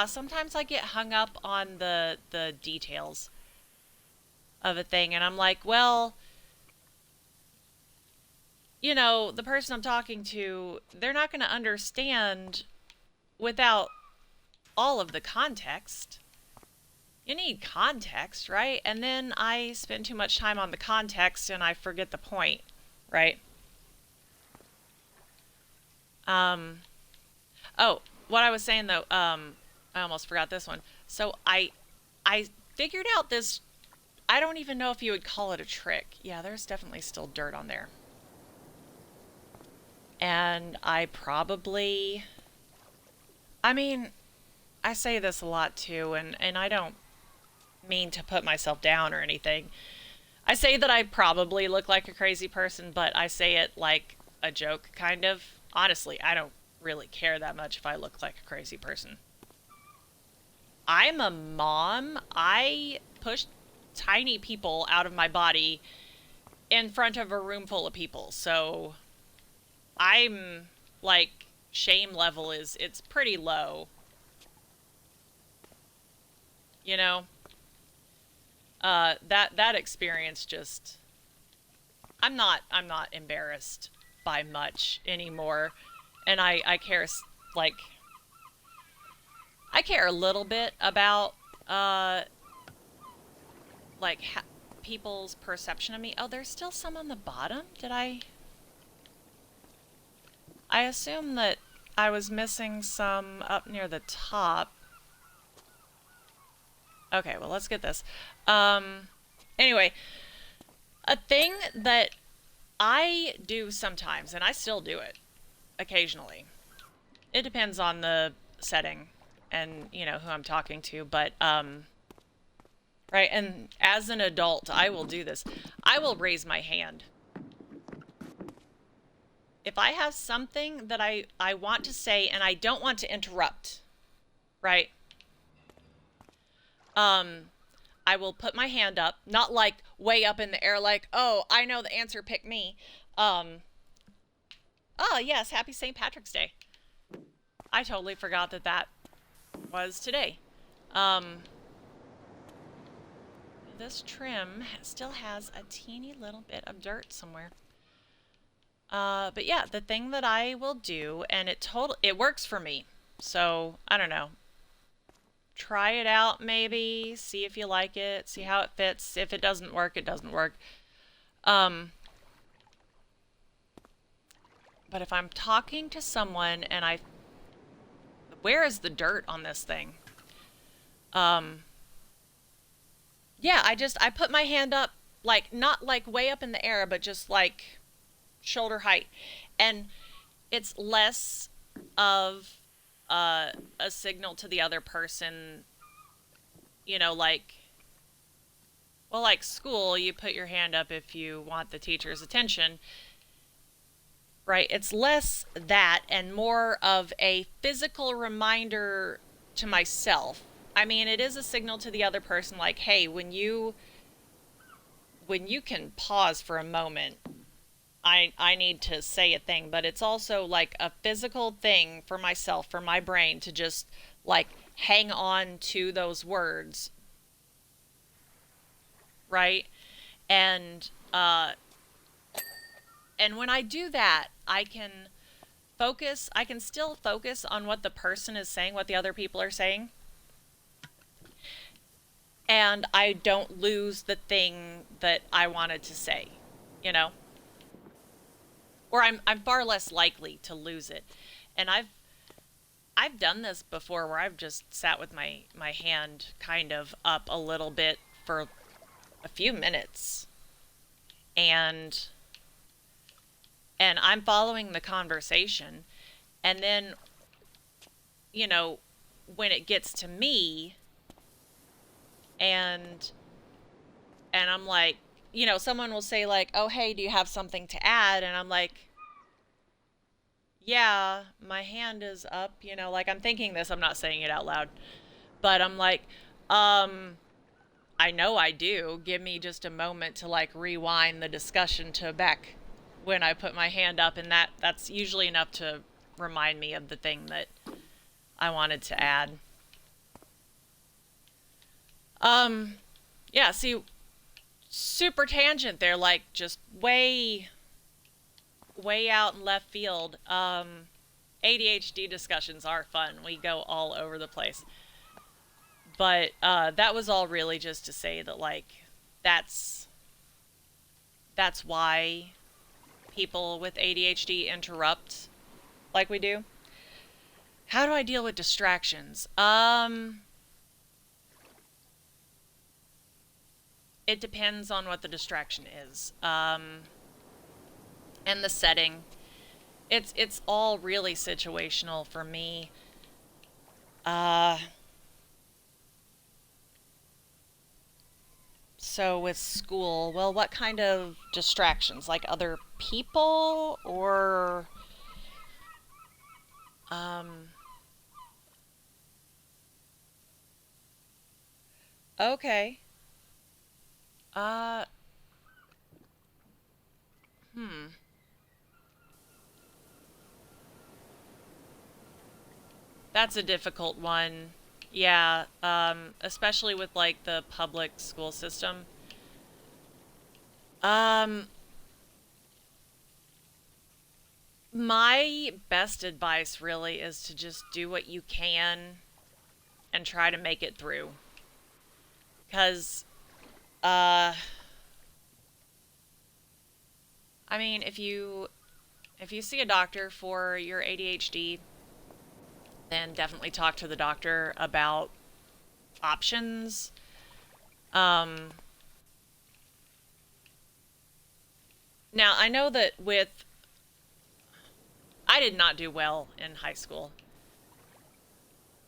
sometimes I get hung up on the details of a thing, and I'm like, well, the person I'm talking to, they're not going to understand without all of the context. You need context, right? And then I spend too much time on the context and I forget the point, right? Um, oh, what I was saying though, I almost forgot this one. So I figured out this. I don't even know if you would call it a trick. Yeah, there's definitely still dirt on there. And I mean, I say this a lot too, and I don't mean to put myself down or anything. I say that I probably look like a crazy person, but I say it like a joke, kind of. Honestly, I don't really care that much if I look like a crazy person. I'm a mom. I push tiny people out of my body in front of a room full of people. So I'm like, shame level is it's pretty low, you know? That experience just I'm not embarrassed by much anymore. And I care like I care a little bit about uh like people's perception of me. Oh, there's still some on the bottom. I assume that I was missing some up near the top. Okay, well, let's get this. Um anyway, a thing that I do sometimes, and I still do it occasionally. It depends on the setting and, who I'm talking to, but right, and as an adult, I will do this. I will raise my hand. If I have something that I want to say and I don't want to interrupt, right? Um I will put my hand up, not like way up in the air like, "Oh, I know the answer, pick me." Um oh, yes, happy St. Patrick's Day. I totally forgot that was today. Um this trim still has a teeny little bit of dirt somewhere. But yeah, the thing that I will do, and it works for me. So I don't know. Try it out, maybe. See if you like it. See how it fits. If it doesn't work, it doesn't work. Um, but if I'm talking to someone and where is the dirt on this thing? Um, yeah, I put my hand up, like not like way up in the air, but just like shoulder height, and it's less of a signal to the other person, like, well, like school, you put your hand up if you want the teacher's attention, right? It's less that and more of a physical reminder to myself. I mean, it is a signal to the other person, like, hey, when you can pause for a moment, I need to say a thing, but it's also like a physical thing for myself, for my brain to just like hang on to those words right? And and when I do that, I can still focus on what the person is saying, what the other people are saying, and I don't lose the thing that I wanted to say, you know? Or I'm far less likely to lose it. And I've done this before where I've just sat with my hand kind of up a little bit for a few minutes and I'm following the conversation, and then, you know, when it gets to me and I'm like, someone will say like, "Oh, hey, do you have something to add?" And I'm like, "Yeah, my hand is up." Like I'm thinking this, I'm not saying it out loud, but I'm like, um, I know I do. Give me just a moment to like rewind the discussion to back when I put my hand up, and that's usually enough to remind me of the thing that I wanted to add. Um, yeah, see, super tangent there, like just way out in left field. ADHD discussions are fun. We go all over the place. But that was all really just to say that like that's that's why people with ADHD interrupt like we do. How do I deal with distractions? It depends on what the distraction is. And the setting. It's all really situational for me. Uh so with school, well, what kind of distractions? Like other people or um okay. Uh hmm. That's a difficult one. Yeah, especially with like the public school system. Um, my best advice really is to just do what you can and try to make it through. Cause, uh, I mean, if you see a doctor for your ADHD, then definitely talk to the doctor about options. Um, Now I know that I did not do well in high school.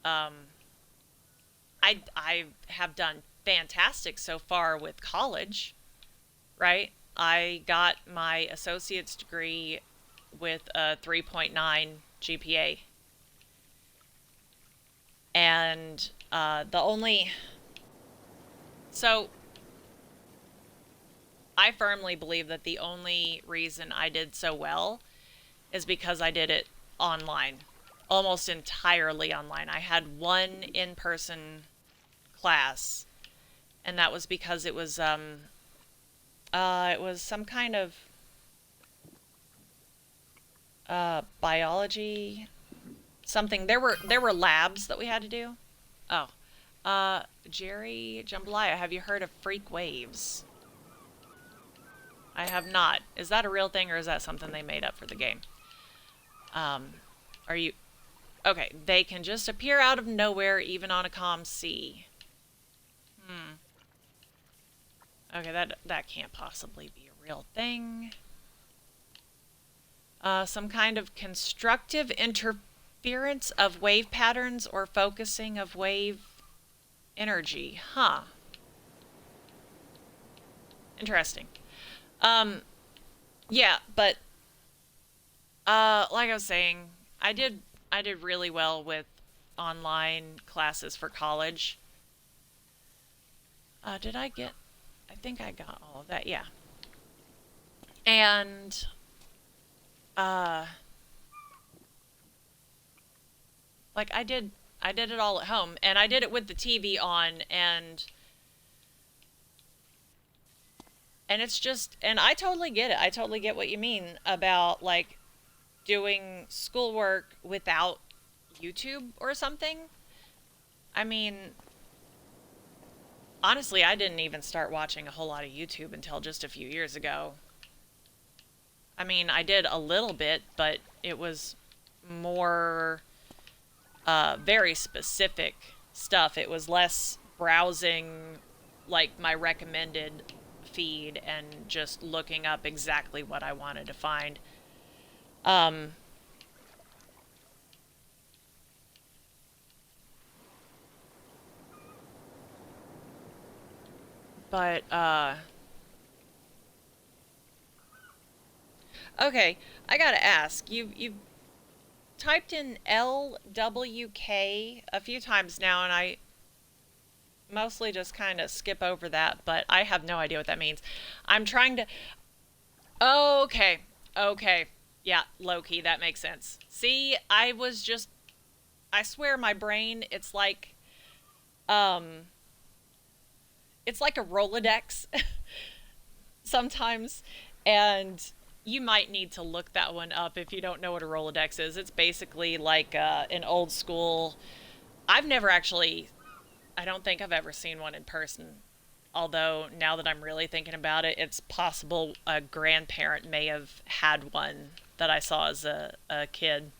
Um, I have done fantastic so far with college, right? I got my associate's degree with a 3.9 GPA. And the only. So I firmly believe that the only reason I did so well is because I did it online, almost entirely online. I had one in person class, and that was because it was some kind of biology something. There were labs that we had to do. Oh, Jerry Jambalaya, have you heard of freak waves? I have not. Is that a real thing or is that something they made up for the game? Um, are you okay? They can just appear out of nowhere, even on a calm sea. Hmm. Okay, that can't possibly be a real thing. Some kind of constructive interference of wave patterns or focusing of wave energy. Huh. Interesting. Um, yeah, but like I was saying, I did really well with online classes for college. Did I get? I think I got all of that. Yeah, and uh, like I did it all at home, and I did it with the TV on, and And it's just, and I totally get it. I totally get what you mean about like doing schoolwork without YouTube or something. I mean, honestly, I didn't even start watching a whole lot of YouTube until just a few years ago. I mean, I did a little bit, but it was more very specific stuff. It was less browsing like my recommended feed and just looking up exactly what I wanted to find. Um, but okay, I gotta ask. You've typed in LWK a few times now, and I mostly just kind of skip over that, but I have no idea what that means. I'm trying to. Oh, okay, okay, yeah, low key, that makes sense. See, I was just. I swear, my brain. Um, it's like a Rolodex sometimes, and you might need to look that one up if you don't know what a Rolodex is. It's basically like an old school. I've never actually. I don't think I've ever seen one in person. Although now that I'm really thinking about it, it's possible a grandparent may have had one that I saw as a kid.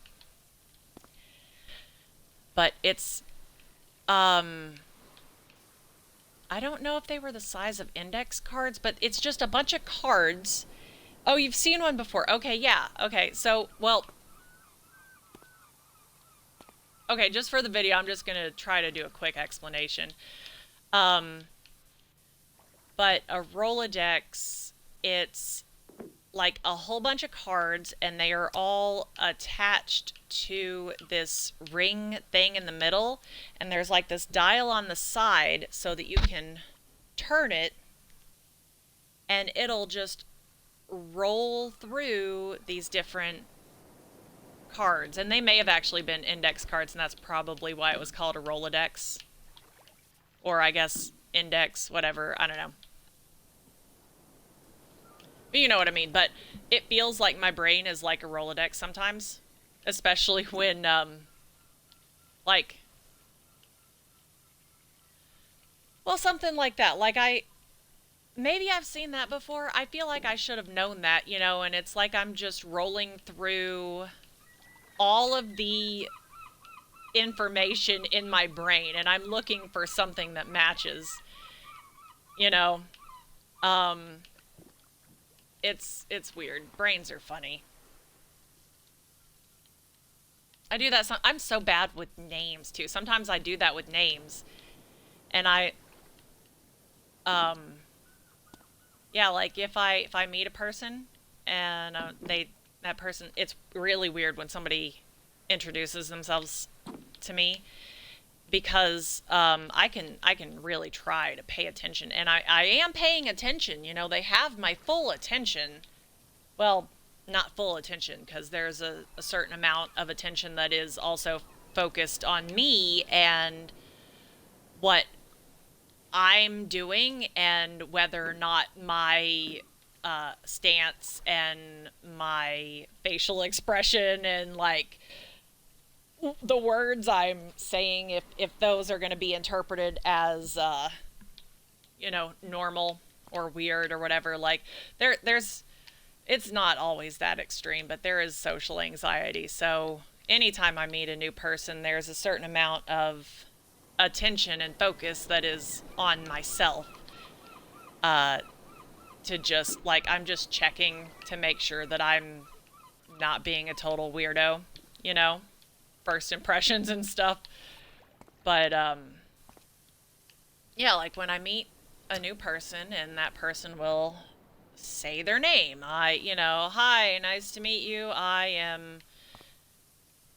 But it's um I don't know if they were the size of index cards, but it's just a bunch of cards. Oh, you've seen one before. Okay, yeah. Okay. So, well, okay, just for the video, I'm just going to try to do a quick explanation. Um but a Rolodex, it's like a whole bunch of cards and they are all attached to this ring thing in the middle, and there's like this dial on the side so that you can turn it and it'll just roll through these different cards, and they may have actually been index cards, and that's probably why it was called a Rolodex, or I guess index, whatever, I don't know. You know what I mean, but it feels like my brain is like a Rolodex sometimes, especially when like, well, something like that. Like maybe I've seen that before. I feel like I should have known that, and it's like I'm just rolling through all of the information in my brain and I'm looking for something that matches, you know. Um it's weird. Brains are funny. I do that I'm so bad with names too. Sometimes I do that with names. And I um yeah, like if I meet a person and they that person, it's really weird when somebody introduces themselves to me, because I can really try to pay attention, and I am paying attention. They have my full attention. Well, not full attention, because there's a certain amount of attention that is also focused on me and what I'm doing, and whether or not my stance and my facial expression and like the words I'm saying, if those are going to be interpreted as normal or weird or whatever. Like there's it's not always that extreme, but there is social anxiety. So anytime I meet a new person, there's a certain amount of attention and focus that is on myself, uh, to just like I'm just checking to make sure that I'm not being a total weirdo, you know, first impressions and stuff. But yeah, like when I meet a new person and that person will say their name. Hi, nice to meet you. I am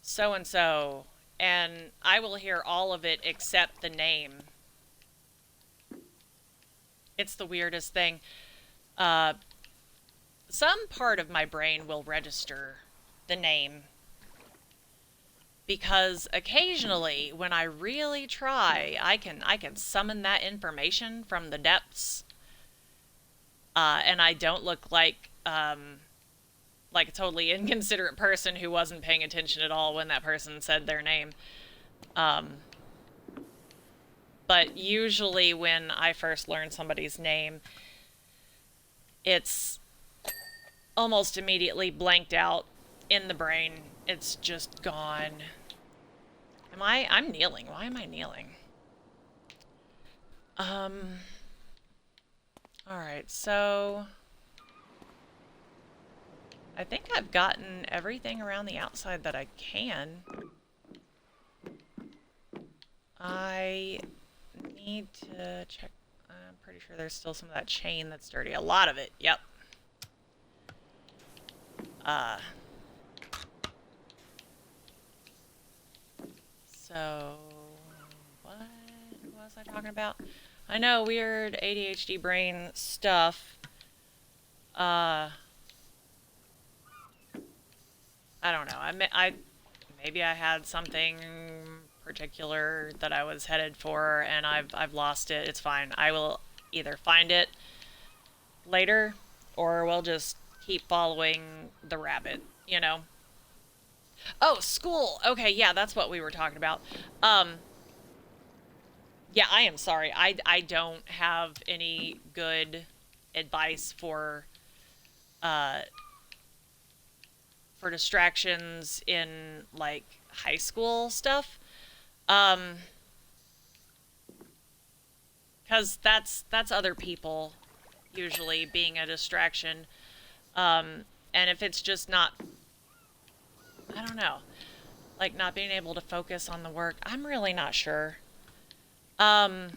so and so. And I will hear all of it except the name. It's the weirdest thing. Uh, some part of my brain will register the name, because occasionally when I really try, I can summon that information from the depths. And I don't look like a totally inconsiderate person who wasn't paying attention at all when that person said their name. Um, but usually when I first learn somebody's name, it's almost immediately blanked out in the brain. It's just gone. I'm kneeling. Why am I kneeling? Um, all right, so I think I've gotten everything around the outside that I can. I need to check. I'm pretty sure there's still some of that chain that's dirty. A lot of it. Yep. Uh, so what was I talking about? I know, weird ADHD brain stuff. Uh, I don't know. I maybe I had something particular that I was headed for, and I've lost it. It's fine. I will either find it later, or we'll just keep following the rabbit. You know. Oh, school. Okay, yeah, that's what we were talking about. Um, yeah, I am sorry. I don't have any good advice uh for distractions in like high school stuff. Um, cuz that's other people usually being a distraction. And if it's just not, I don't know, like not being able to focus on the work, I'm really not sure. Um,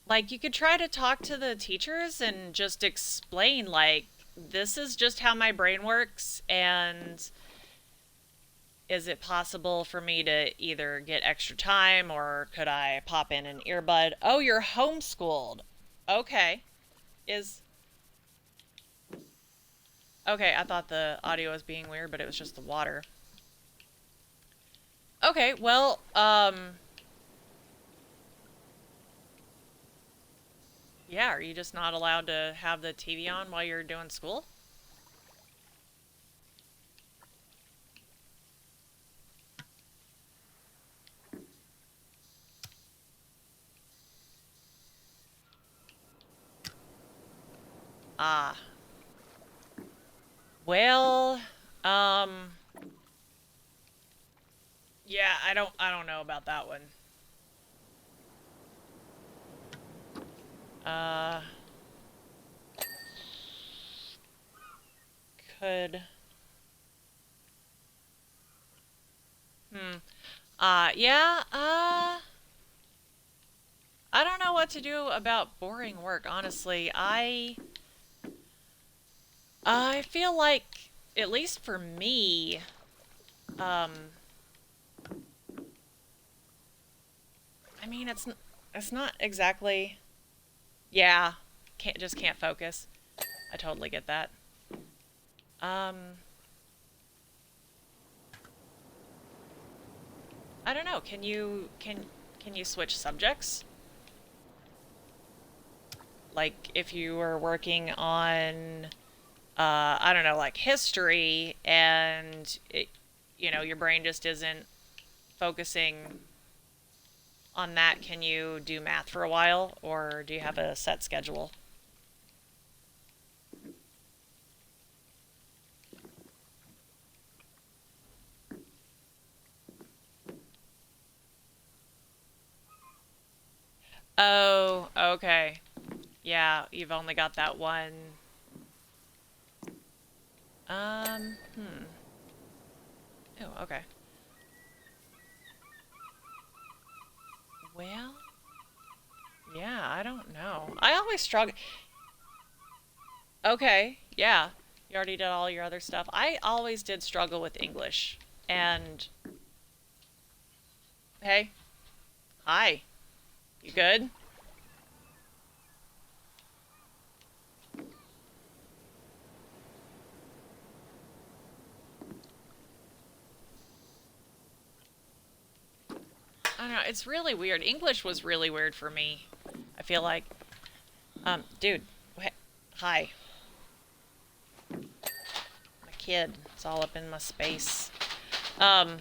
like you could try to talk to the teachers and just explain like this is just how my brain works, and is it possible for me to either get extra time or could I pop in an earbud? Oh, you're homeschooled. Okay. Is Okay, I thought the audio was being weird, but it was just the water. Okay, well, yeah, are you just not allowed to have the TV on while you're doing school? Ah, well, um, yeah, I don't know about that one. Uh, could, hmm, yeah, I don't know what to do about boring work, honestly. I feel like, at least for me, um, I mean, it's not exactly, yeah, can't focus. I totally get that. Um, I don't know. Can you switch subjects? Like if you were working on I don't know, like history, and your brain just isn't focusing on that, can you do math for a while, or do you have a set schedule? Oh, okay. Yeah, you've only got that one. Hmm. Oh, okay. Well, yeah, I don't know. I always struggle. Okay, yeah. You already did all your other stuff. I always did struggle with English. And hey, hi. You good? I don't know. It's really weird. English was really weird for me. I feel like, dude, Hi. My kid. It's all up in my space. Um,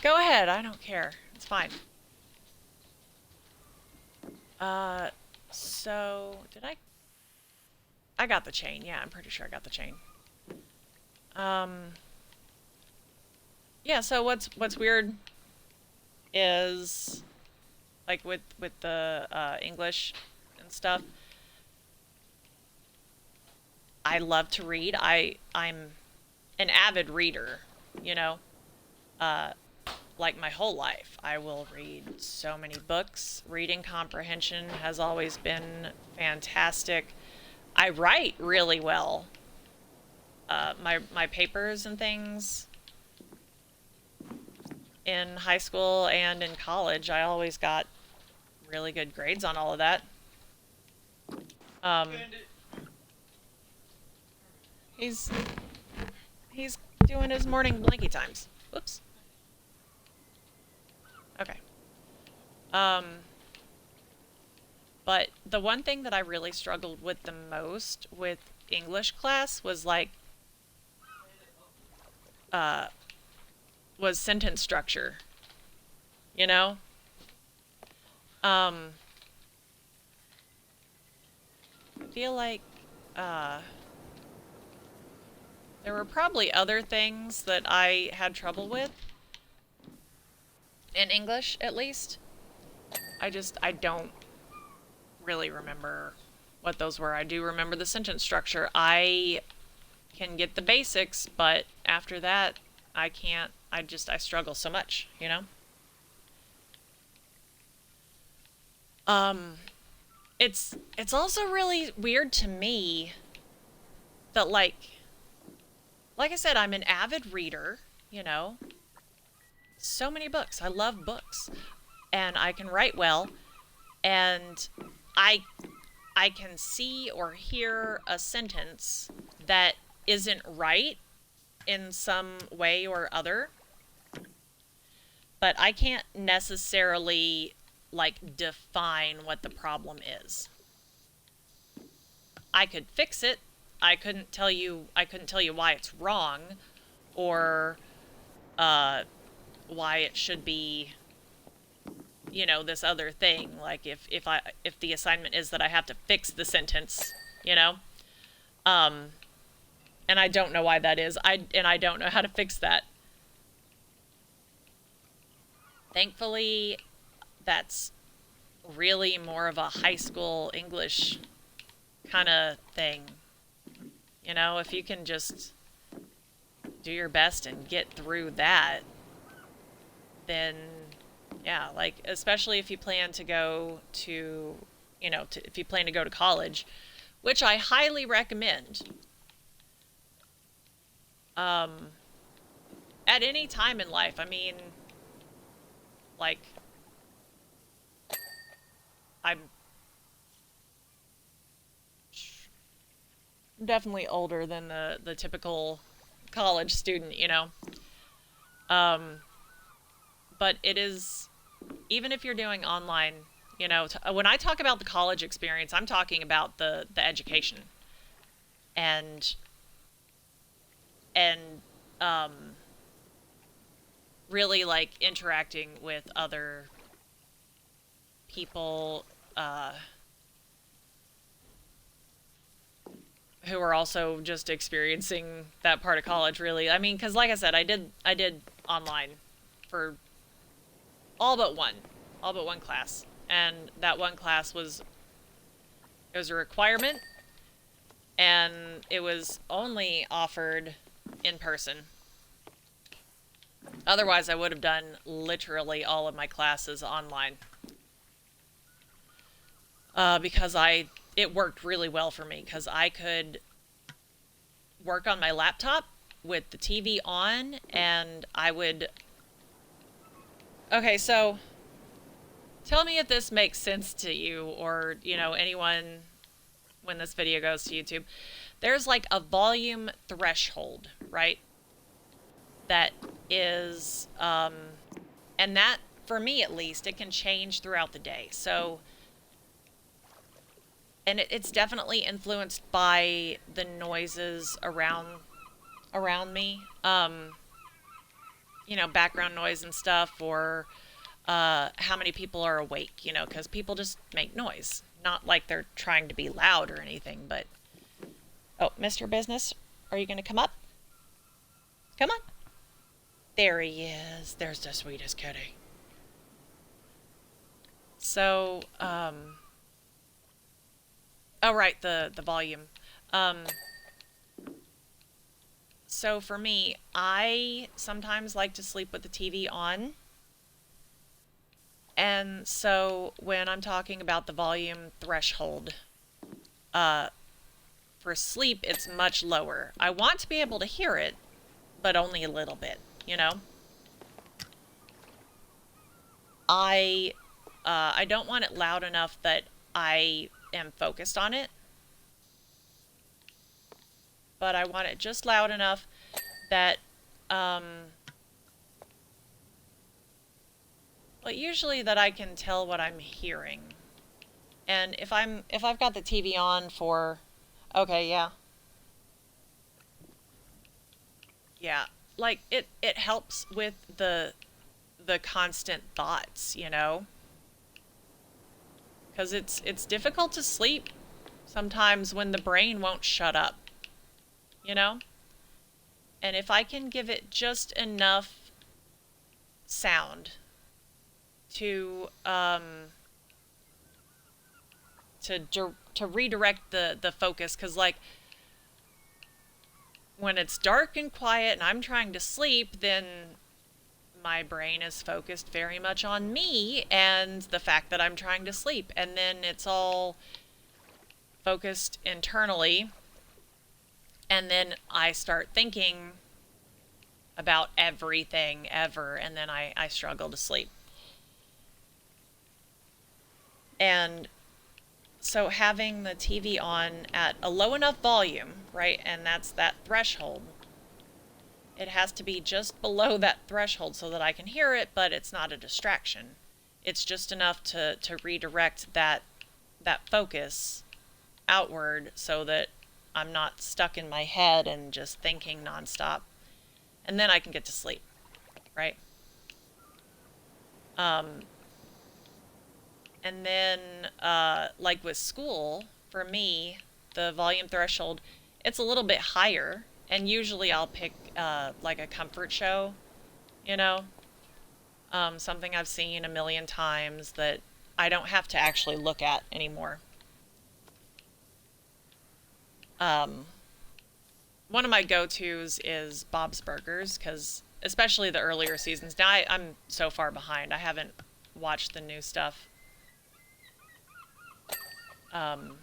Go ahead. I don't care. It's fine. Uh, did I got the chain. Yeah, I'm pretty sure I got the chain. Um, yeah, so what's weird is like with the English and stuff. I love to read. I'm an avid reader, you know. Uh, like my whole life, I will read so many books. Reading comprehension has always been fantastic. I write really well. My papers and things in high school and in college, I always got really good grades on all of that. Um, Bandit. he's he's doing his morning blankie times. Whoops. Okay. Um, but the one thing that I really struggled with the most with English class was like uh was sentence structure, you know? Um, I feel like uh there were probably other things that I had trouble with in English at least. I don't really remember what those were. I do remember the sentence structure. I can get the basics, but after that, I can't. I struggle so much, you know? Um it's also really weird to me that like I said, I'm an avid reader, you know. So many books. I love books and I can write well and I I can see or hear a sentence that isn't right in some way or other, but I can't necessarily like define what the problem is. I could fix it. I couldn't tell you why it's wrong or uh why it should be, you know, this other thing. Like if the assignment is that I have to fix the sentence, you know? Um and I don't know why that is. I don't know how to fix that. Thankfully, that's really more of a high school English kind of thing. You know, if you can just do your best and get through that, then yeah, like especially if you plan to go to, you know, if you plan to go to college, which I highly recommend. Um, at any time in life. I mean, like I'm definitely older than the typical college student, you know. Um, but it is even if you're doing online, you know, when I talk about the college experience, I'm talking about the education and and um, really like interacting with other people who are also just experiencing that part of college. Really, I mean, because like I said, I did online for all but one, all but one class, and that one class was it was a requirement, and it was only offered in person. Otherwise, I would have done literally all of my classes online because I it worked really well for me because I could work on my laptop with the TV on, and I would. Okay, so tell me if this makes sense to you or, you know, anyone when this video goes to YouTube. There's like a volume threshold, right? That is, and that, for me at least, it can change throughout the day. So and it's definitely influenced by the noises around me. Background noise and stuff, or how many people are awake. Because people just make noise, not like they're trying to be loud or anything. But oh, Mr. Business, are you gonna come up? Come on. There he is. There's the sweetest kitty. So, oh right, the volume. Um, so for me, I sometimes like to sleep with the TV on. And so when I'm talking about the volume threshold, uh, for sleep, it's much lower. I want to be able to hear it, but only a little bit, you know? I I don't want it loud enough that I am focused on it, but I want it just loud enough that um well, usually that I can tell what I'm hearing. And if I've got the TV on for okay, yeah. Yeah. Like it helps with the constant thoughts, cuz it's difficult to sleep sometimes when the brain won't shut up, you know? And if I can give it just enough sound to to redirect the focus, cuz like when it's dark and quiet and I'm trying to sleep, then my brain is focused very much on me and the fact that I'm trying to sleep. And then it's all focused internally. And then I start thinking about everything ever. And then I struggle to sleep. And so having the TV on at a low enough volume, right? And that's that threshold. It has to be just below that threshold so that I can hear it, but it's not a distraction. It's just enough to redirect that focus outward so that I'm not stuck in my head and just thinking nonstop. And then I can get to sleep, right? Um, and then, like with school, for me, the volume threshold, it's a little bit higher. And usually I'll pick like a comfort show, you know, something I've seen a million times that I don't have to actually look at anymore. Um, One of my go-tos is Bob's Burgers, because especially the earlier seasons. Now I'm so far behind. I haven't watched the new stuff. Um,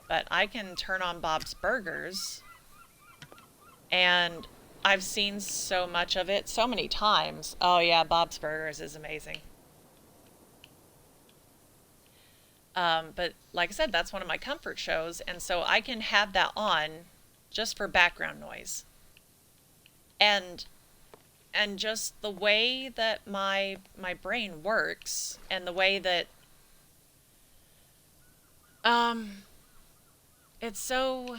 but I can turn on Bob's Burgers, and I've seen so much of it so many times. Oh yeah, Bob's Burgers is amazing. But like I said, that's one of my comfort shows, and so I can have that on just for background noise. And just the way that my brain works and the way that um it's so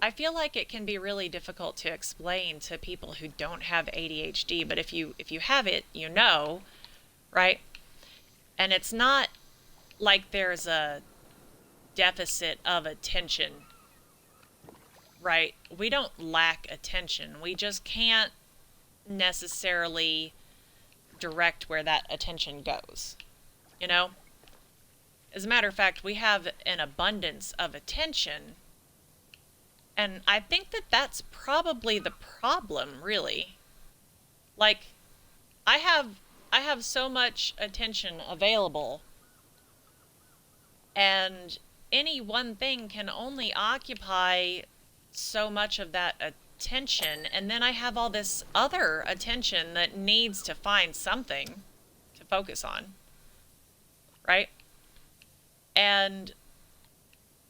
I feel like it can be really difficult to explain to people who don't have ADHD, but if you have it, right? And it's not like there's a deficit of attention, right? We don't lack attention. We just can't necessarily direct where that attention goes, you know? As a matter of fact, we have an abundance of attention, and I think that that's probably the problem, really. Like, I have I have so much attention available, and any one thing can only occupy so much of that attention, and then I have all this other attention that needs to find something to focus on, right? And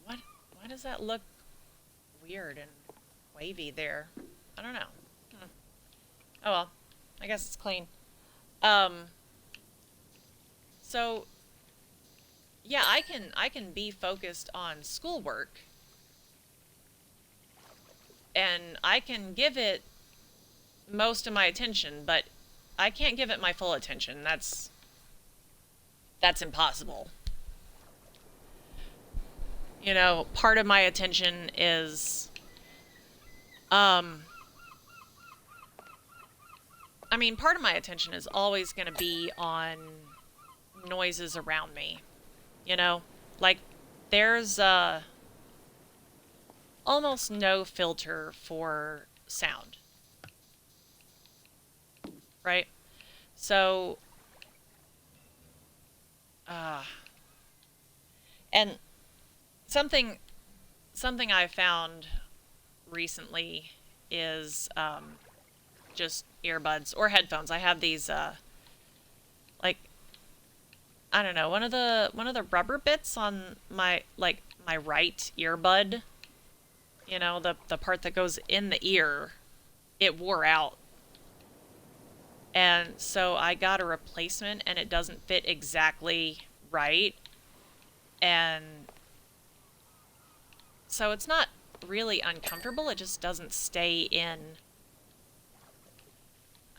what why does that look weird and wavy there? I don't know. Hmm. Oh well, I guess it's clean. Um, so yeah, I can be focused on schoolwork and I can give it most of my attention, but I can't give it my full attention. That's impossible. Part of my attention is um part of my attention is always going to be on noises around me, you know? Like there's almost no filter for sound, right? So uh and something something I found recently is just earbuds or headphones. I have these like I don't know, one of the rubber bits on my right earbud, the part that goes in the ear, it wore out. And so I got a replacement and it doesn't fit exactly right. And so it's not really uncomfortable, it just doesn't stay in.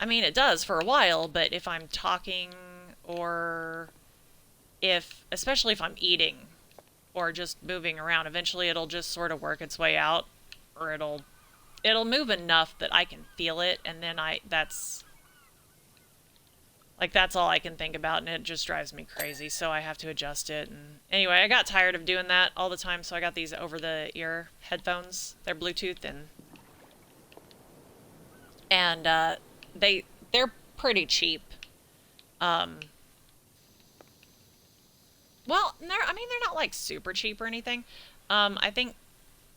It does for a while, but if I'm talking or especially if I'm eating or just moving around, eventually it'll just sort of work its way out, or it'll move enough that I can feel it, and then that's all I can think about, and it just drives me crazy. So I have to adjust it. And anyway, I got tired of doing that all the time, so I got these over the ear headphones. They're Bluetooth and they're pretty cheap. Um, well, they're not like super cheap or anything. I think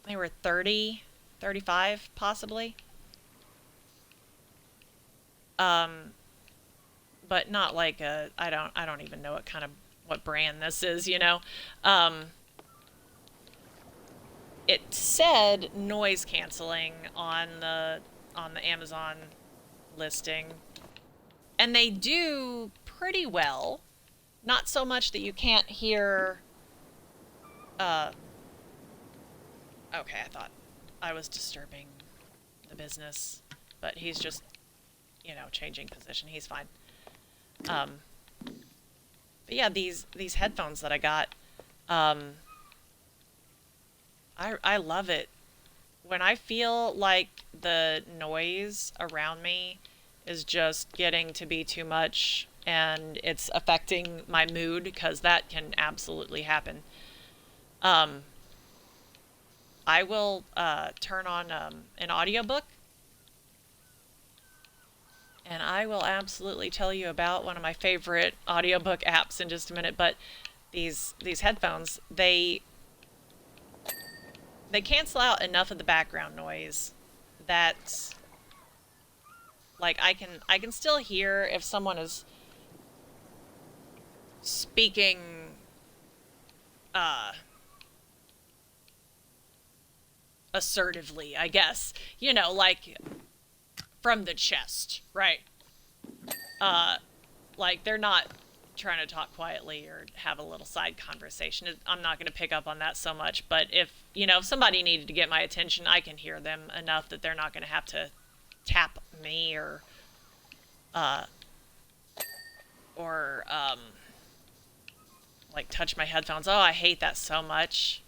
they were 30, 35 possibly. Um, but not like I don't even know what brand this is. Um, it said noise canceling on the Amazon listing, and they do pretty well. Not so much that you can't hear. Uh, okay, I thought I was disturbing the business, but he's just changing position. He's fine. Um, but yeah, these headphones that I got, um, I love it. When I feel like the noise around me is just getting to be too much and it's affecting my mood, because that can absolutely happen. Um, I will turn on an audiobook, and I will absolutely tell you about one of my favorite audiobook apps in just a minute. But these headphones, they cancel out enough of the background noise that like I can still hear if someone is speaking uh assertively, I guess. Like from the chest, right? Uh like they're not trying to talk quietly or have a little side conversation. I'm not going to pick up on that so much, but if somebody needed to get my attention, I can hear them enough that they're not going to have to tap me uh or like touch my headphones. Oh, I hate that so much.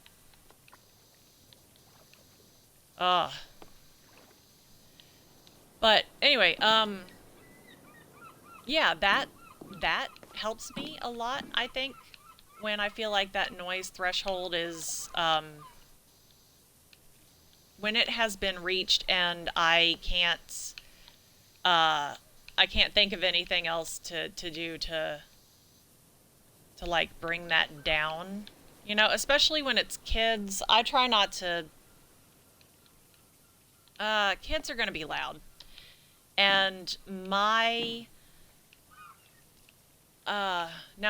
Oh. But anyway, yeah, that helps me a lot, I think, when I feel like that noise threshold is when it has been reached and uh I can't think of anything else to do to like bring that down. Especially when it's kids. I try not to kids are going to be loud. And now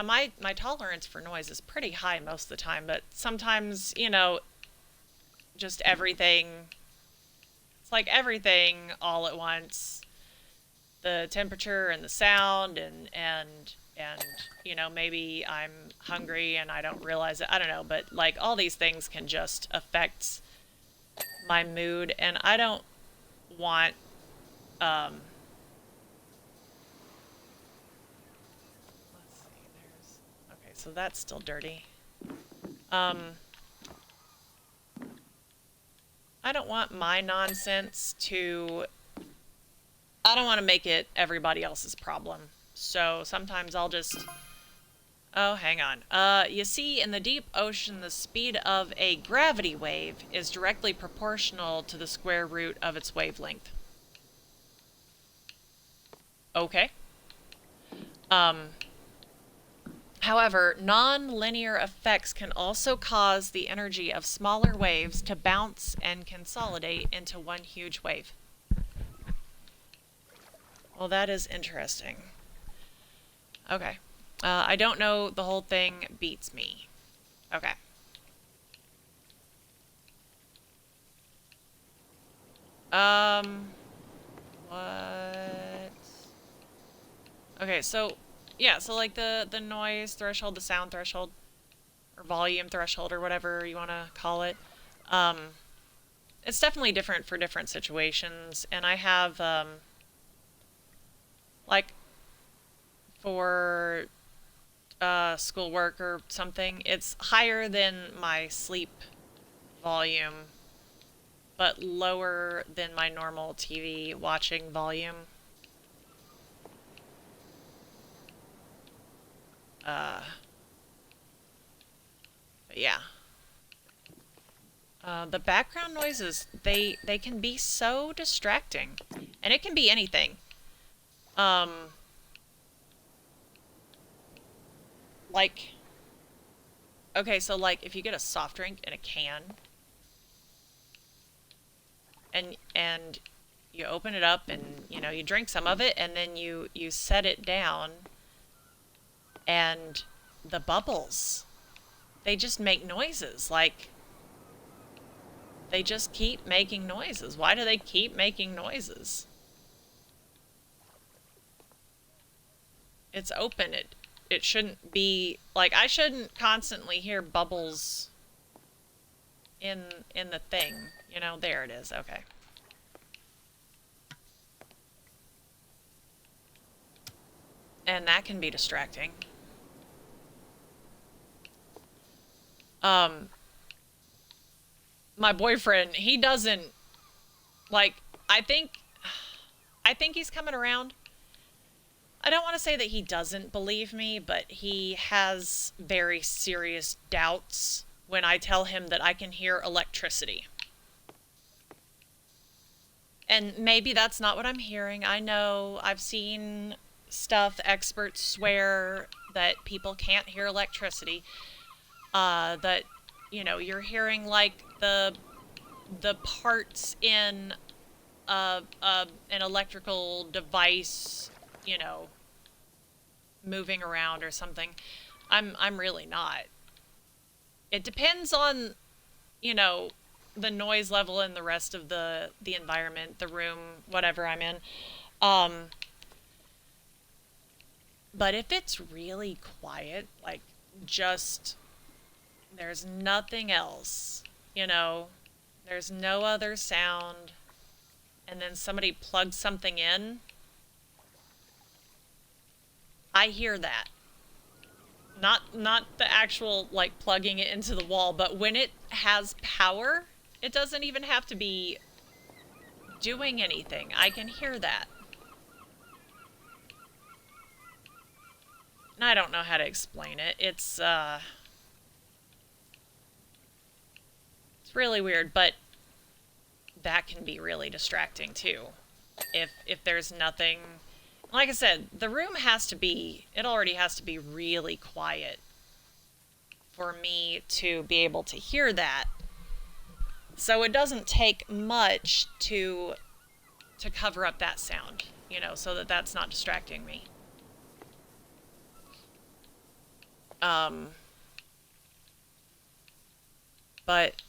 my tolerance for noise is pretty high most of the time, but sometimes, just everything, it's like everything all at once. The temperature and the sound and and maybe I'm hungry and I don't realize it. I don't know, but like all these things can just affect my mood, and I don't want um let's see, there's okay, so that's still dirty. Um I don't want my nonsense to I don't want to make it everybody else's problem. So sometimes I'll just oh, hang on. You see, in the deep ocean, the speed of a gravity wave is directly proportional to the square root of its wavelength. Okay. Um, However, non-linear effects can also cause the energy of smaller waves to bounce and consolidate into one huge wave. Well, that is interesting. Okay. I don't know, the whole thing beats me. Okay. Um, what? Okay, so yeah, so like the noise threshold, the sound threshold, or volume threshold, or whatever you want to call it. Um, it's definitely different for different situations, and I have like for schoolwork or something, it's higher than my sleep volume, but lower than my normal TV watching volume. Uh, but yeah. The background noises, they can be so distracting, and it can be anything. Um, like, okay, so like if you get a soft drink in a can, and you open it up, and you drink some of it, and then you set it down, and the bubbles, they just make noises. Like, they just keep making noises. Why do they keep making noises? It's open. It shouldn't be like, I shouldn't constantly hear bubbles in the thing. There it is. Okay. And that can be distracting. Um my boyfriend, he doesn't like I think he's coming around. I don't want to say that he doesn't believe me, but he has very serious doubts when I tell him that I can hear electricity. And maybe that's not what I'm hearing. I know I've seen stuff, experts swear that people can't hear electricity. That you're hearing like the parts in an electrical device, you know, moving around or something. I'm really not. It depends on, you know, the noise level and the rest of the environment, the room, whatever I'm in. Um, but if it's really quiet, like just there's nothing else, you know, there's no other sound, and then somebody plugs something in, I hear that. Not the actual like plugging it into the wall, but when it has power, it doesn't even have to be doing anything. I can hear that. And I don't know how to explain it. It's really weird, but that can be really distracting too. If there's nothing, like I said, the room has to be, it already has to be really quiet for me to be able to hear that. So it doesn't take much to cover up that sound, so that that's not distracting me. Um, but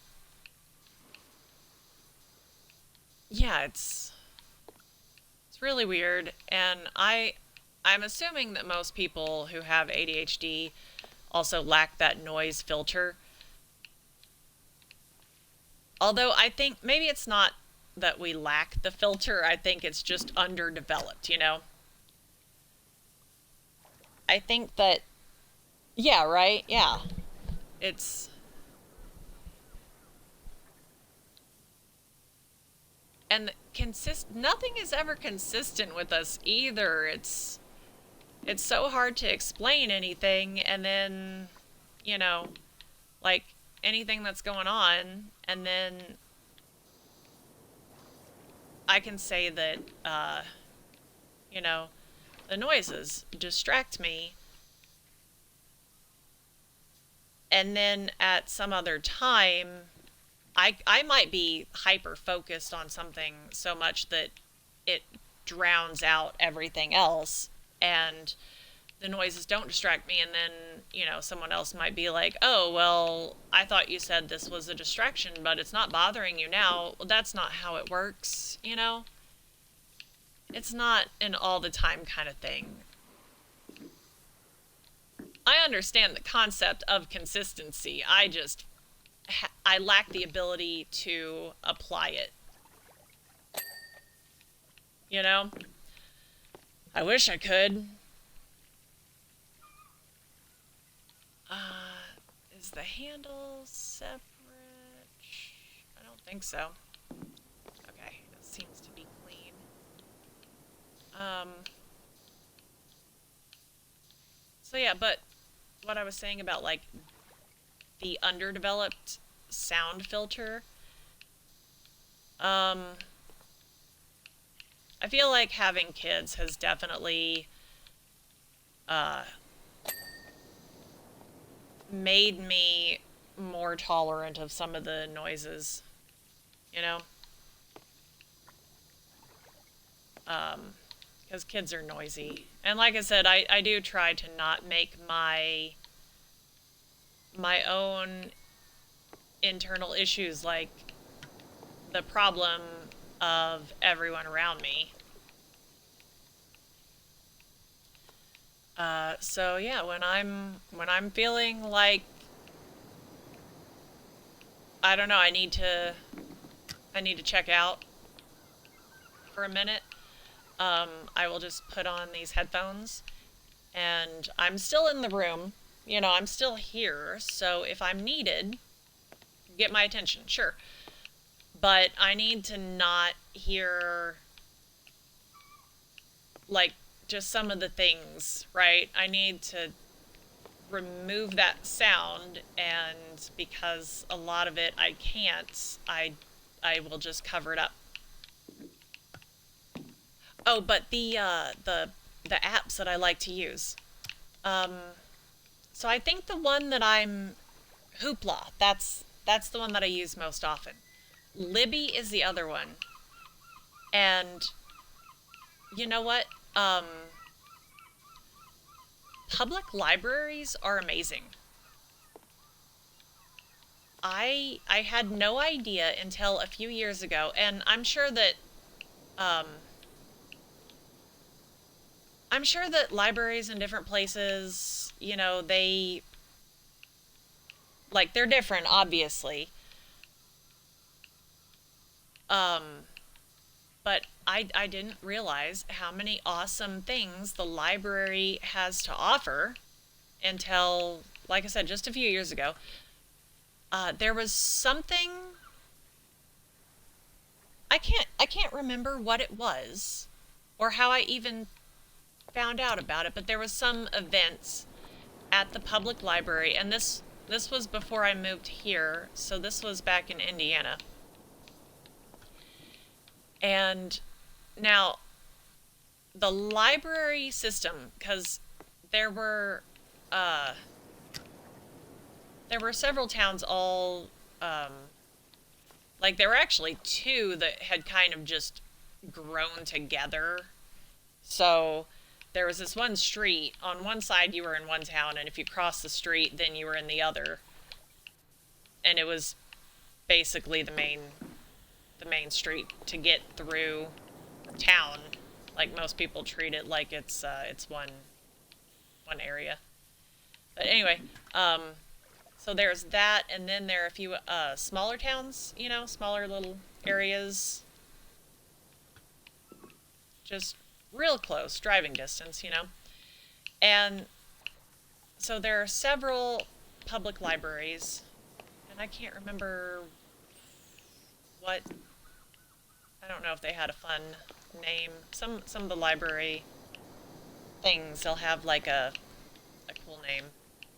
yeah, it's really weird, and I'm assuming that most people who have ADHD also lack that noise filter. Although I think maybe it's not that we lack the filter, I think it's just underdeveloped, you know? I think that, yeah, right? Yeah. It's, and nothing is ever consistent with us either. It's so hard to explain anything, and then, you know, like anything that's going on, and then I can say that, you know, the noises distract me, and then at some other time, I might be hyper focused on something so much that it drowns out everything else, and the noises don't distract me, and then, you know, someone else might be like, oh, well, I thought you said this was a distraction, but it's not bothering you now. Well, that's not how it works, you know? It's not an all the time kind of thing. I understand the concept of consistency. I lack the ability to apply it. You know? I wish I could. Is the handle separate? I don't think so. Okay, it seems to be clean. So yeah, but what I was saying about like the underdeveloped sound filter, I feel like having kids has definitely uh, made me more tolerant of some of the noises, you know? Because kids are noisy. And like I said, I do try to not make my own internal issues like the problem of everyone around me. So yeah, when I'm feeling like I don't know, I need to check out for a minute. I will just put on these headphones, and I'm still in the room. You know, I'm still here. So if I'm needed, get my attention, sure. But I need to not hear like just some of the things, right? I need to remove that sound, and because a lot of it I can't, I will just cover it up. Oh, but the apps that I like to use. Um, so I think the one that I'm Hoopla. That's the one that I use most often. Libby is the other one, and you know what? Um, Public libraries are amazing. I had no idea until a few years ago, and um, I'm sure that libraries in different places, you know, they're different, obviously. Um, but I didn't realize how many awesome things the library has to offer until, like I said, just a few years ago. There was something I can't remember what it was or how I even found out about it, but there was some events at the public library, and this was before I moved here, so this was back in Indiana. And now the library system, because there were uh, there were several towns all like there were actually two that had kind of just grown together. So there was this one street. On one side you were in one town, and if you crossed the street, then you were in the other. And it was basically the main street to get through town. Like most people treat it like it's one area. But anyway, so there's that, and then there are a few smaller towns, smaller little areas, just real close driving distance. And so there are several public libraries, and I can't remember what. I don't know if they had a fun name. Some of the library things they'll have like a cool name.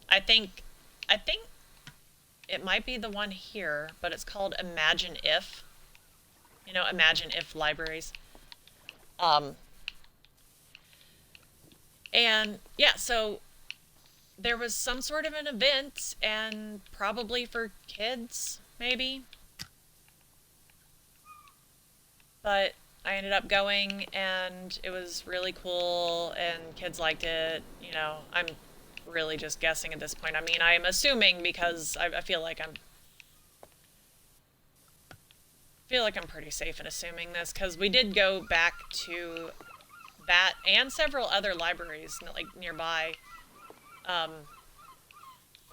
I think I think it might be the one here, but it's called Imagine If. Imagine If libraries. Um, and yeah, so there was some sort of an event, and probably for kids, maybe. But I ended up going, and it was really cool, and kids liked it. I'm really just guessing at this point. I mean, I'm assuming because I feel like I'm pretty safe in assuming this because we did go back to that and several other libraries like nearby um,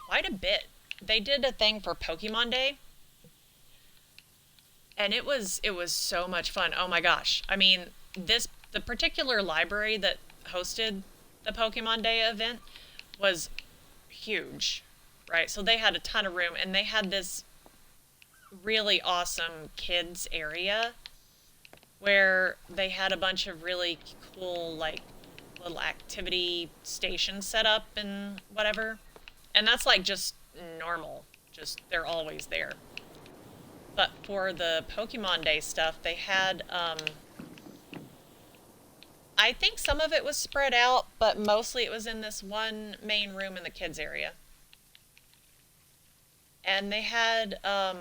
quite a bit. They did a thing for Pokemon Day, and it was so much fun. Oh my gosh! I mean, the particular library that hosted the Pokemon Day event was huge, right? So they had a ton of room, and they had this really awesome kids area where they had a bunch of really cool like little activity stations set up and whatever. And that's like just normal. Just they're always there. But for the Pokemon Day stuff, they had I think some of it was spread out, but mostly it was in this one main room in the kids area. And they had the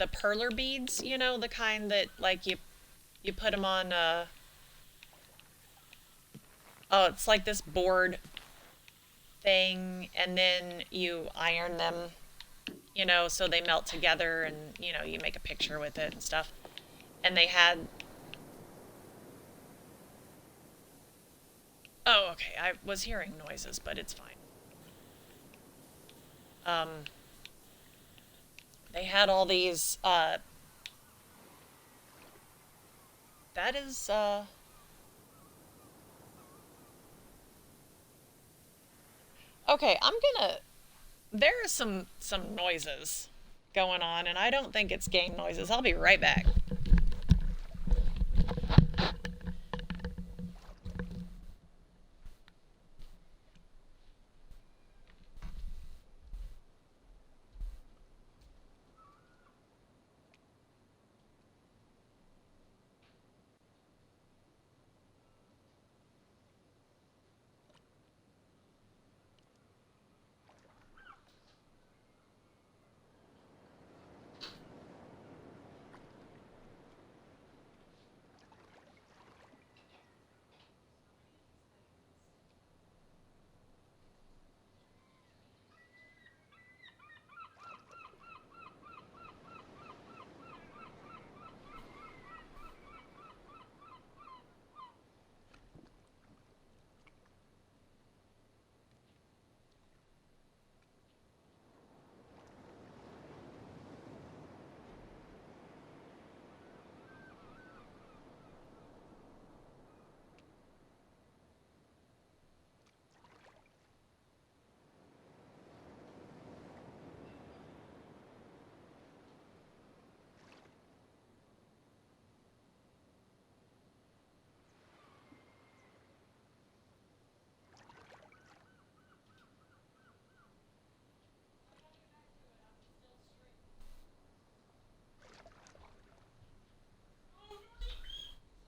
perler beads, the kind that like you put them on oh, it's like this board thing, and then you iron them, so they melt together, and you make a picture with it and stuff. And they had oh, okay, I was hearing noises, but it's fine. Um, they had all these that is okay, I'm gonna there are some noises going on, and I don't think it's game noises. I'll be right back.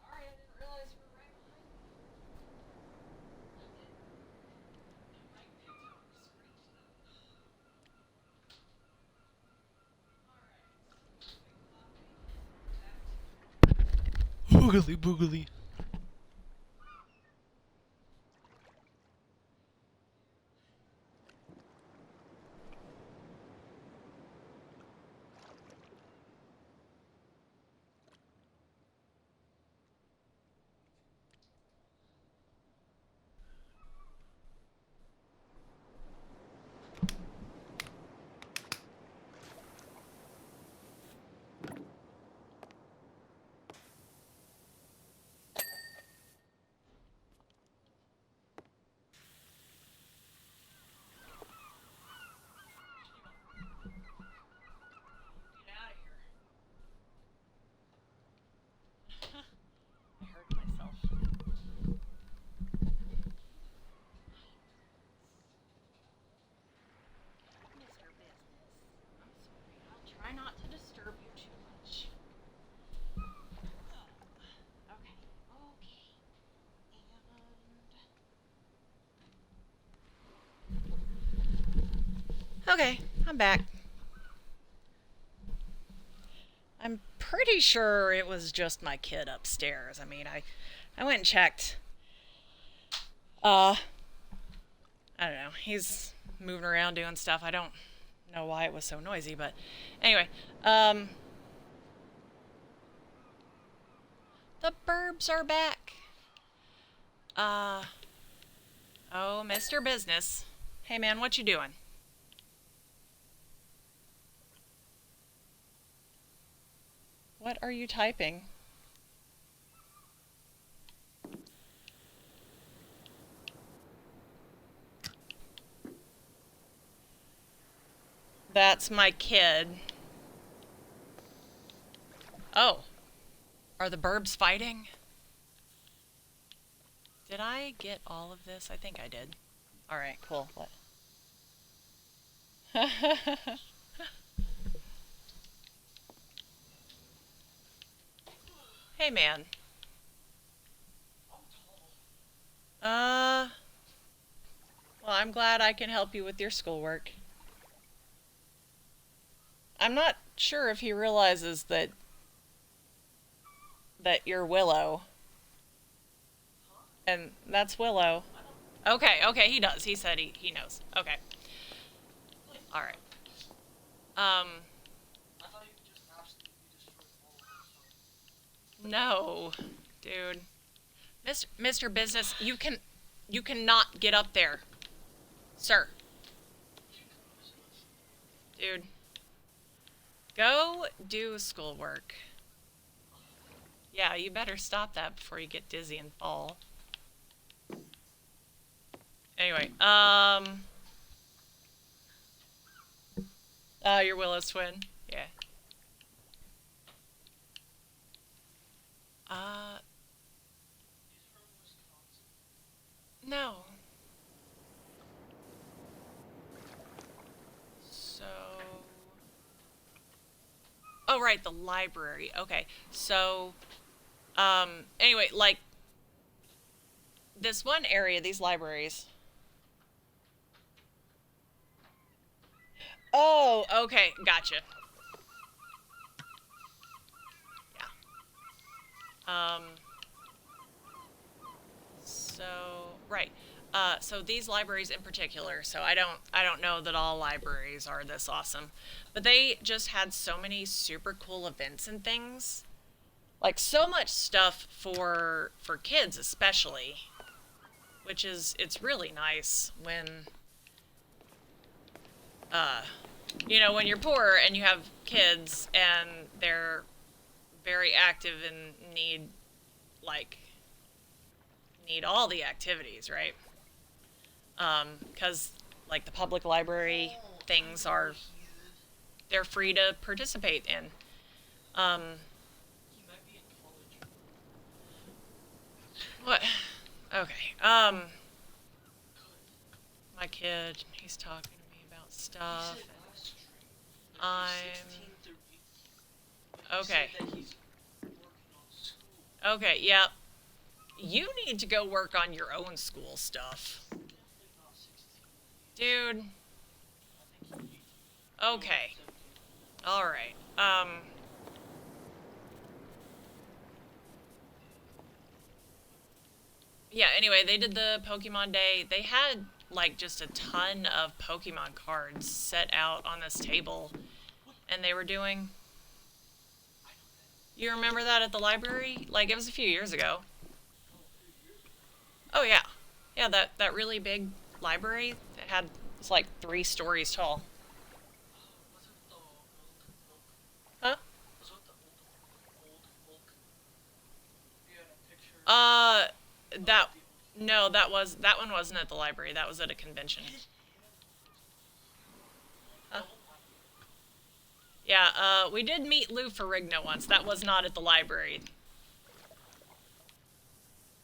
Sorry, I didn't realize you were right behind me. Boogly boogly. Okay, I'm back. I'm pretty sure it was just my kid upstairs. I mean, I went and checked. Uh, I don't know. He's moving around doing stuff. I don't know why it was so noisy, but anyway, um, the Burbs are back. Uh, oh, Mr. Business. Hey man, what you doing? What are you typing? That's my kid. Oh, are the Burbs fighting? Did I get all of this? I think I did. Alright, cool. What? Hey man. Uh, well, I'm glad I can help you with your schoolwork. I'm not sure if he realizes that you're Willow. And that's Willow. Okay, okay, he does. He said he knows. Okay. Alright. Um, I thought you could just absolutely destroy all of them. no. Dude. Mr. Business, you cannot get up there. Sir. Dude. Go do schoolwork. Yeah, you better stop that before you get dizzy and fall. Anyway, your Willow's twin. Yeah. He's from Wisconsin. No. So... Oh, right, the library. Okay, so... anyway, like... This one area, these libraries... Oh, okay, gotcha. Yeah. So, right. So these libraries in particular, so I don't know that all libraries are this awesome, but they just had so many super cool events and things. Like so much stuff for kids especially, which is it's really nice when when you're poor and you have kids and they're very active and like need all the activities, right? Because like the public library things are they're free to participate in. He might be in college. What? Okay. My kid, he's talking to me about stuff. He said last stream that I'm 16 through 18. okay. He said that he's working on school. Okay, yeah. You need to go work on your own school stuff. Definitely not 16. Dude. I think he's 18. Okay. 17. Alright. Yeah, anyway, they did the Pokemon Day. They had, like, just a ton of Pokemon cards set out on this table. And they were doing... You remember that at the library? Like, it was a few years ago. Oh, yeah. Yeah, that really big library that had... It's like 3 stories tall. Was it the milk? Huh? Was it the old milk? You had a picture. That... No, that one wasn't at the library. That was at a convention. Huh? Yeah, we did meet Lou Ferrigno once. That was not at the library.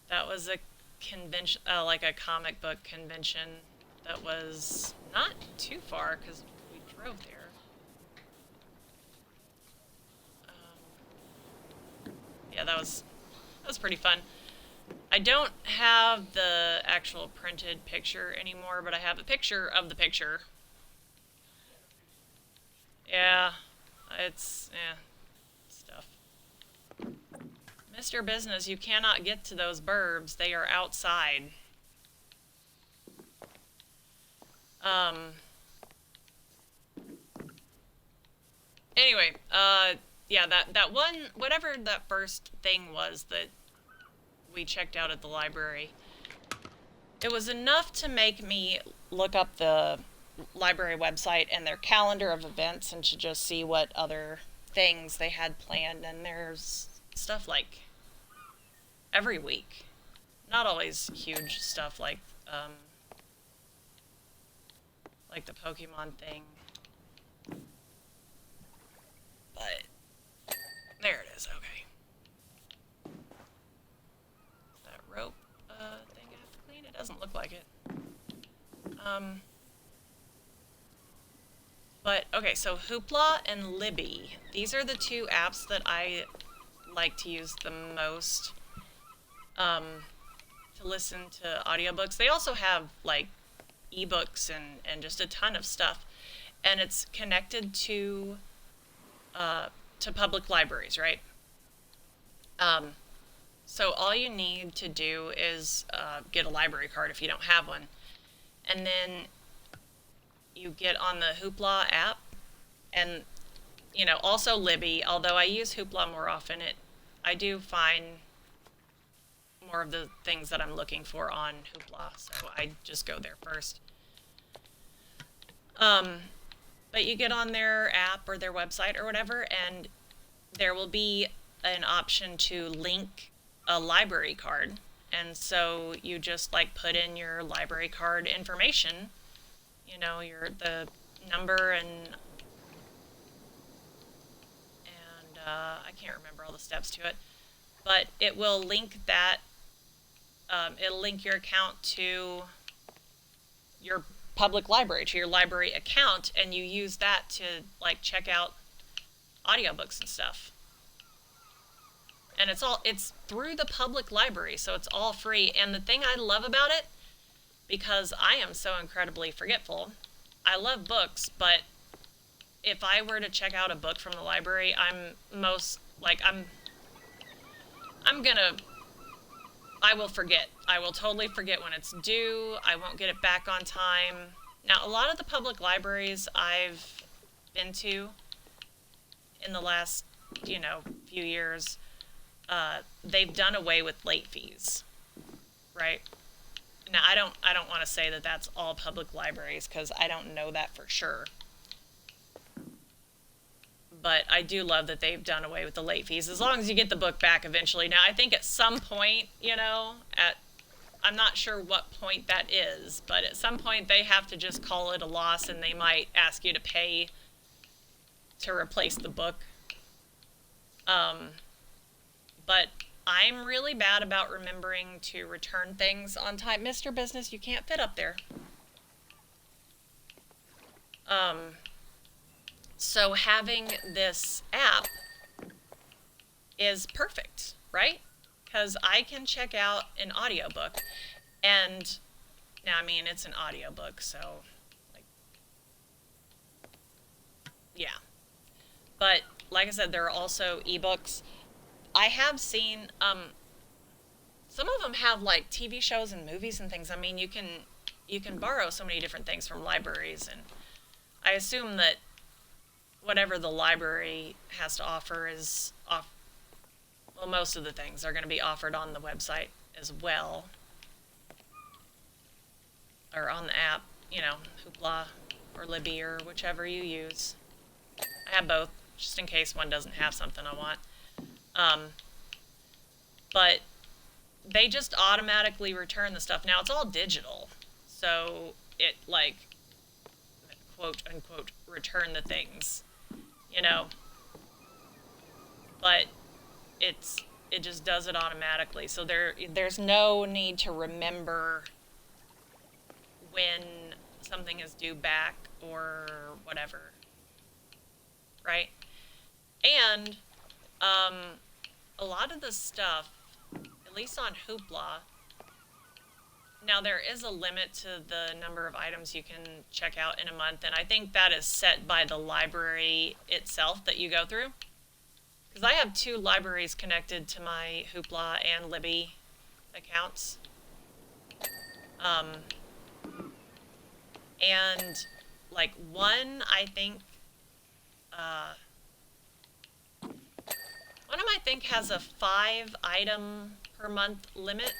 That was a convention, like a comic book convention that was not too far because we drove there. Yeah, that was pretty fun. I don't have the actual printed picture anymore, but I have a picture of the picture. Yeah, it's, stuff. Mr. Business, you cannot get to those burbs. They are outside. Um, anyway, yeah, that one, whatever that first thing was that we checked out at the library, it was enough to make me look up the library website and their calendar of events and to just see what other things they had planned. And there's stuff like every week. Not always huge stuff like the Pokemon thing. But there it is, okay. That rope thing I have to clean? It doesn't look like it. But okay, so Hoopla and Libby. These are the two apps that I like to use the most to listen to audiobooks. They also have like ebooks and just a ton of stuff. And it's connected to public libraries, right? So all you need to do is get a library card if you don't have one. And then you get on the Hoopla app, and also Libby. Although I use Hoopla more often, I do find more of the things that I'm looking for on Hoopla, so I just go there first. But you get on their app or their website or whatever, and there will be an option to link a library card. And so you just like put in your library card information, the number and I can't remember all the steps to it, but it will link that. It'll link your account to your public library, to your library account, and you use that to like check out audiobooks and stuff. And it's through the public library, so it's all free. And the thing I love about it, because I am so incredibly forgetful, I love books, but if I were to check out a book from the library, I will forget. I will totally forget when it's due. I won't get it back on time. Now, a lot of the public libraries I've been to in the last, few years, they've done away with late fees, right? Now, I don't want to say that that's all public libraries because I don't know that for sure. But I do love that they've done away with the late fees, as long as you get the book back eventually. Now, I think at some point, I'm not sure what point that is, but at some point they have to just call it a loss, and they might ask you to pay to replace the book. But I'm really bad about remembering to return things on time. Mr. Business, you can't fit up there. So having this app is perfect, right? Because I can check out an audiobook, and now, I mean, it's an audiobook, so, yeah. But, like I said, there are also ebooks. I have seen, some of them have, like, TV shows and movies and things. I mean, you can borrow so many different things from libraries, and I assume that whatever the library has to offer is well, most of the things are going to be offered on the website as well, or on the app, Hoopla or Libby or whichever you use. I have both, just in case one doesn't have something I want. But they just automatically return the stuff. Now, it's all digital, so it, like, quote unquote, return the things, but it just does it automatically. So there's no need to remember when something is due back or whatever, right? And a lot of the stuff, at least on Hoopla, Now there is a limit to the number of items you can check out in a month, and I think that is set by the library itself that you go through. Because I have 2 libraries connected to my Hoopla and Libby accounts. And like one, I think, one of them I think has a 5 item per month limit.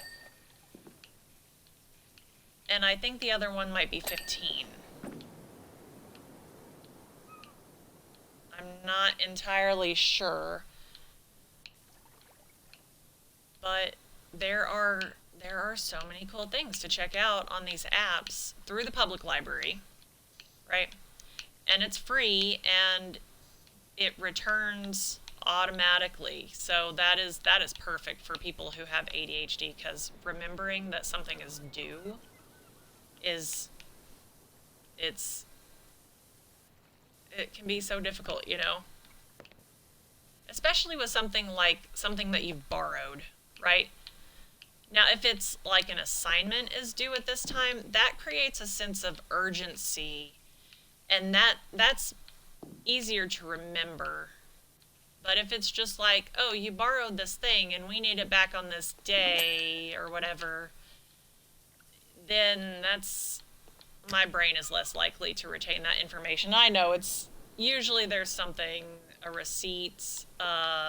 And I think the other one might be 15. I'm not entirely sure. But there are so many cool things to check out on these apps through the public library, right? And it's free and it returns automatically. So that is perfect for people who have ADHD, because remembering that something is due it can be so difficult, you know? Especially with something like something that you've borrowed, right? Now, if it's like an assignment is due at this time, that creates a sense of urgency, and that's easier to remember. But if it's just like, oh, you borrowed this thing and we need it back on this day or whatever, then my brain is less likely to retain that information. I know it's usually there's something, a receipt, that,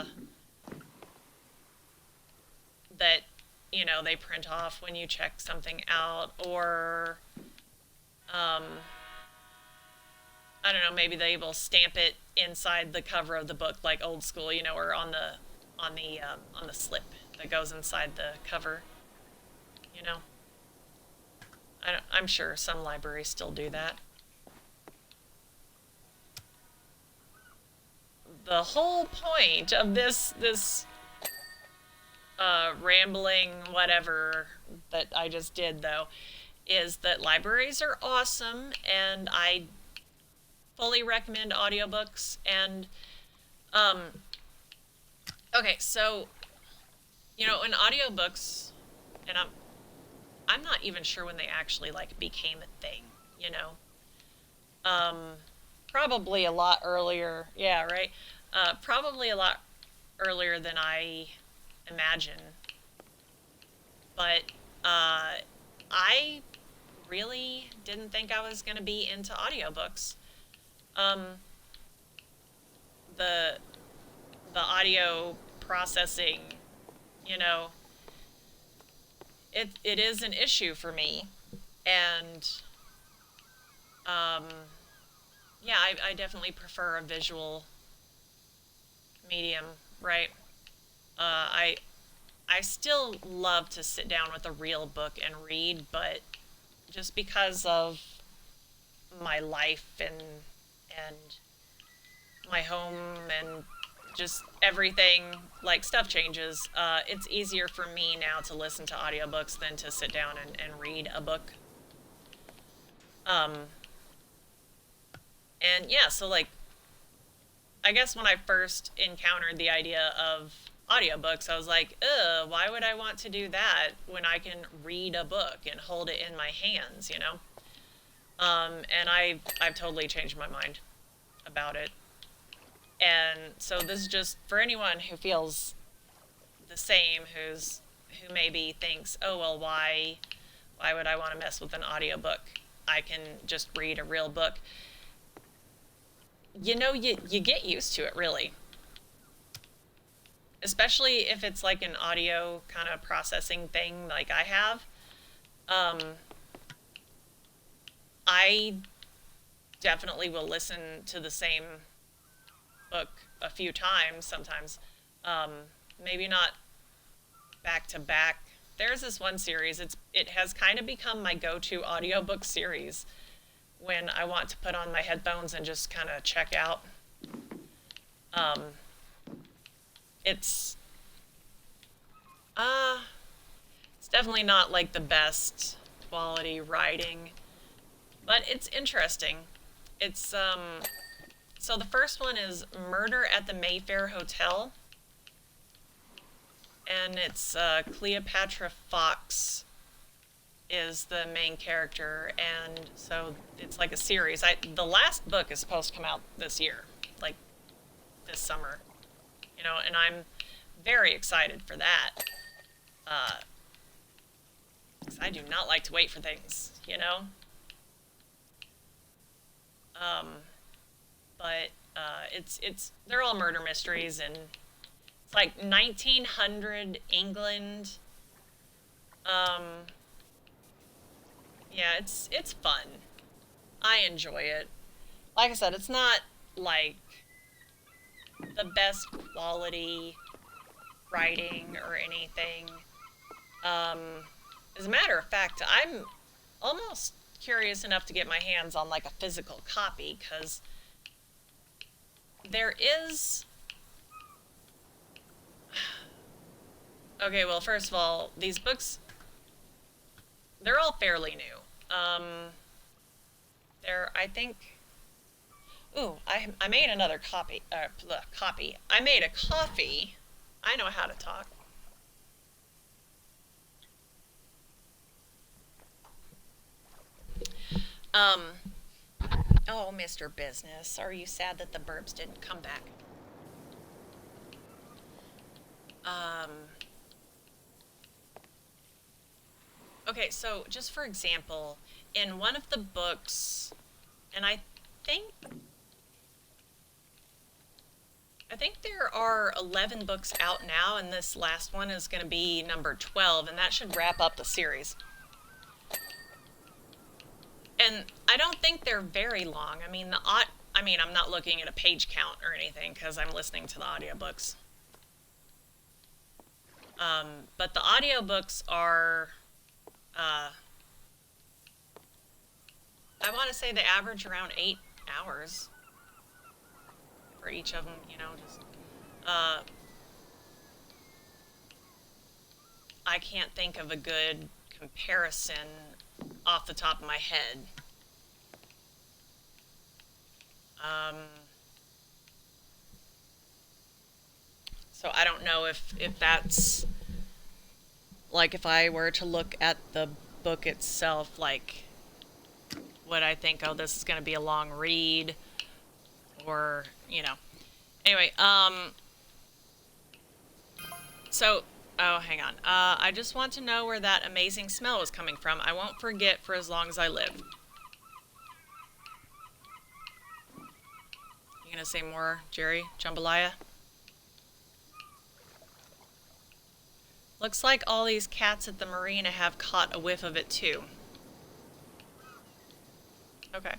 you know, they print off when you check something out, or I don't know, maybe they will stamp it inside the cover of the book, like old school, you know, or on the slip that goes inside the cover, you know. I'm sure some libraries still do that. The whole point of this rambling whatever that I just did, though, is that libraries are awesome, and I fully recommend audiobooks. And okay, so, you know, in audiobooks, and I'm not even sure when they actually like became a thing, you know. Probably a lot earlier. Yeah, right. Probably a lot earlier than I imagine. But I really didn't think I was going to be into audiobooks. The audio processing, you know, it is an issue for me, and yeah, I definitely prefer a visual medium, right? I still love to sit down with a real book and read, but just because of my life and my home and just everything, like stuff changes, it's easier for me now to listen to audiobooks than to sit down and read a book. And yeah, so like, I guess when I first encountered the idea of audiobooks, I was like, ugh, why would I want to do that when I can read a book and hold it in my hands, you know? And I've totally changed my mind about it. And so this is just for anyone who feels the same, who maybe thinks, oh, well, why would I want to mess with an audiobook? I can just read a real book. You know, you get used to it, really. Especially if it's like an audio kind of processing thing like I have. I definitely will listen to the same book a few times sometimes. Maybe not back to back. There's this one series, it has kind of become my go-to audiobook series when I want to put on my headphones and just kind of check out. It's definitely not like the best quality writing, but it's interesting. It's so the first one is Murder at the Mayfair Hotel, and it's Cleopatra Fox is the main character, and so it's like a series. The last book is supposed to come out this year, like this summer, and I'm very excited for that. 'Cause I do not like to wait for things. Um, but it's they're all murder mysteries, and it's like 1900 England. Um, yeah, it's fun. I enjoy it. Like I said, it's not like the best quality writing or anything. Um, as a matter of fact, I'm almost curious enough to get my hands on like a physical copy, because there is. Okay, well, first of all, these books, they're all fairly new. I think. Ooh, I made another copy. Copy. I made a coffee. I know how to talk. Um, oh, Mr. Business, are you sad that the burps didn't come back? Um, okay, so just for example, in one of the books, and think I think there are 11 books out now, and this last one is going to be number 12, and that should wrap up the series. And I don't think they're very long. I'm not looking at a page count or anything because I'm listening to the audiobooks. But the audiobooks are, I want to say they average around 8 hours for each of them, just, I can't think of a good comparison off the top of my head. So I don't know if that's, like, if I were to look at the book itself, like, would I think, oh, this is going to be a long read, or, Anyway, so, oh, hang on. I just want to know where that amazing smell is coming from. I won't forget for as long as I live. You gonna say more, Jerry? Jambalaya? Looks like all these cats at the marina have caught a whiff of it too. Okay.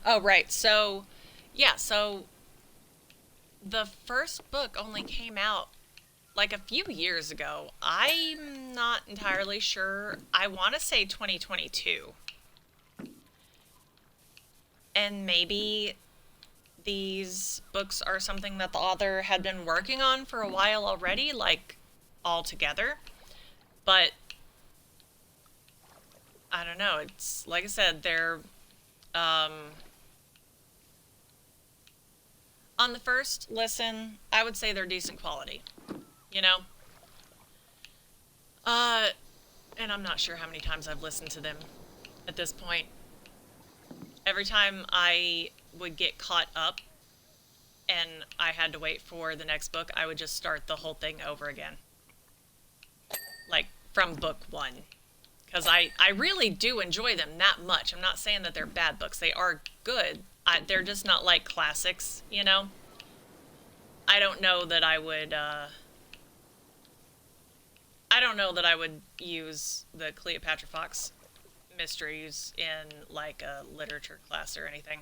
Oh, right. So, yeah, so the first book only came out like a few years ago. I'm not entirely sure. I want to say 2022. And maybe these books are something that the author had been working on for a while already, like all together. But I don't know. It's like I said, they're on the first listen, I would say they're decent quality. You know? Uh and I'm not sure how many times I've listened to them at this point. Every time I would get caught up and I had to wait for the next book, I would just start the whole thing over again. Like from book one. Because I really do enjoy them that much. I'm not saying that they're bad books. They are good. They're just not like classics, you know? I don't know that I would, I don't know that I would use the Cleopatra Fox mysteries in like a literature class or anything.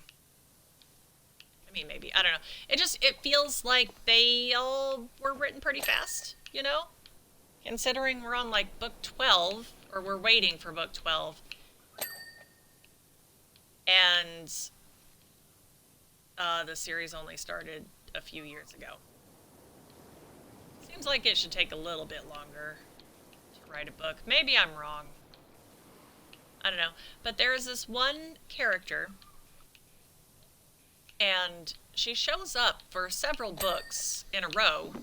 I mean, maybe. I don't know. It feels like they all were written pretty fast, you know? Considering we're on like book 12, or we're waiting for book 12. And the series only started a few years ago. Seems like it should take a little bit longer to write a book. Maybe I'm wrong. I don't know. But there is this one character, And she shows up for several books in a row.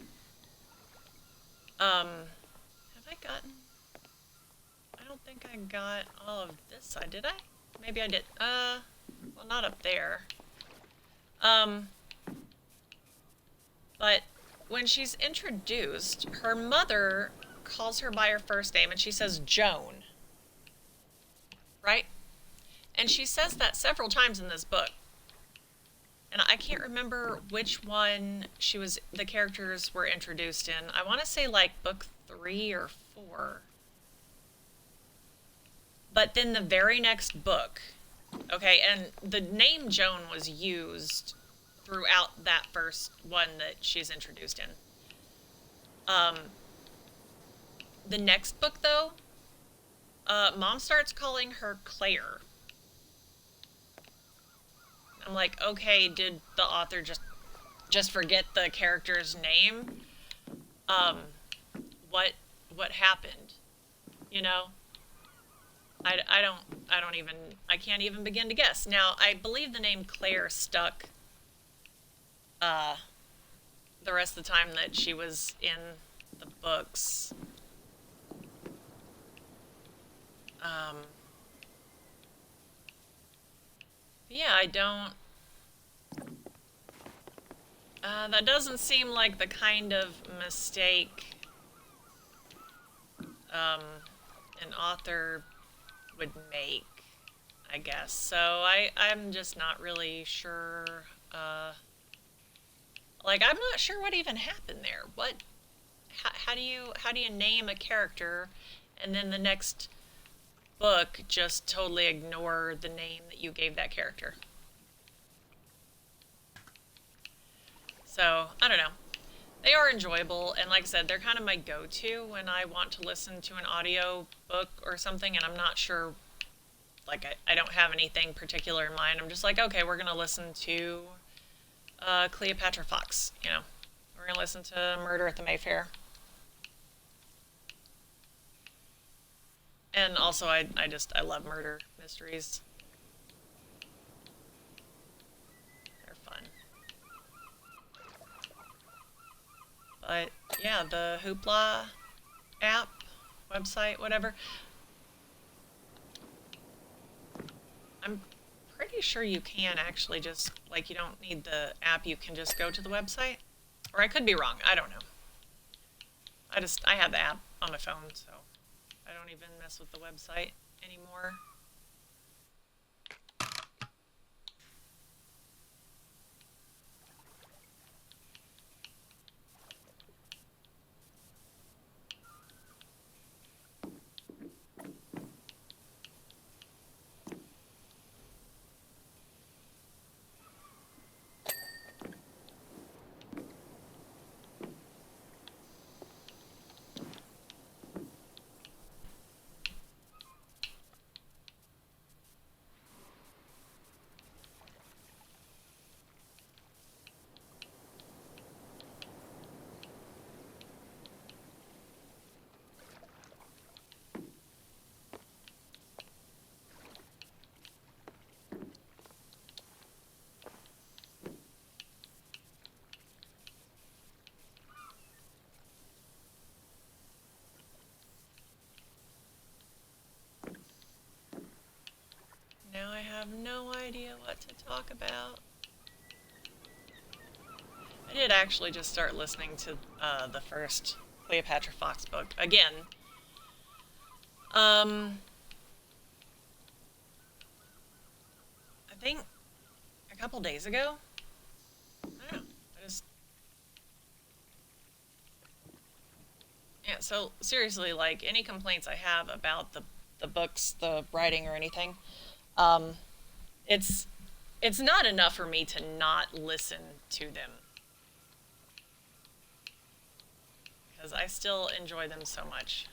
Have I gotten... I don't think I got all of this side, did I? Maybe I did. Well, not up there. But when she's introduced, her mother calls her by her first name and she says Joan. Right? And she says that several times in this book. And I can't remember which one the characters were introduced in. I want to say like book 3 or 4. But then the very next book, okay, and the name Joan was used throughout that first one that she's introduced in. The next book, though, Mom starts calling her Claire. I'm like, okay, did the author just forget the character's name? What happened? You know? I can't even begin to guess. Now, I believe the name Claire stuck the rest of the time that she was in the books. Yeah, I don't... that doesn't seem like the kind of mistake an author would make, I guess. So I'm just not really sure. Like, I'm not sure what even happened there. How do you name a character and then the next book just totally ignore the name that you gave that character? So, I don't know. They are enjoyable, and like I said, they're kind of my go-to when I want to listen to an audio book or something and I'm not sure, like I don't have anything particular in mind. I'm just like, okay, we're gonna listen to Cleopatra Fox, you know. We're gonna listen to Murder at the Mayfair. And also I love murder mysteries. They're fun. But yeah, the Hoopla app, website, whatever. I'm pretty sure you can actually just, like, you don't need the app, you can just go to the website. Or I could be wrong, I don't know. I have the app on my phone, so I don't even mess with the website anymore. Now I have no idea what to talk about. I did actually just start listening to the first Cleopatra Fox book again. I think a couple days ago. I don't know. Yeah, so seriously, like, any complaints I have about the books, the writing or anything, um, it's not enough for me to not listen to them. Because I still enjoy them so much.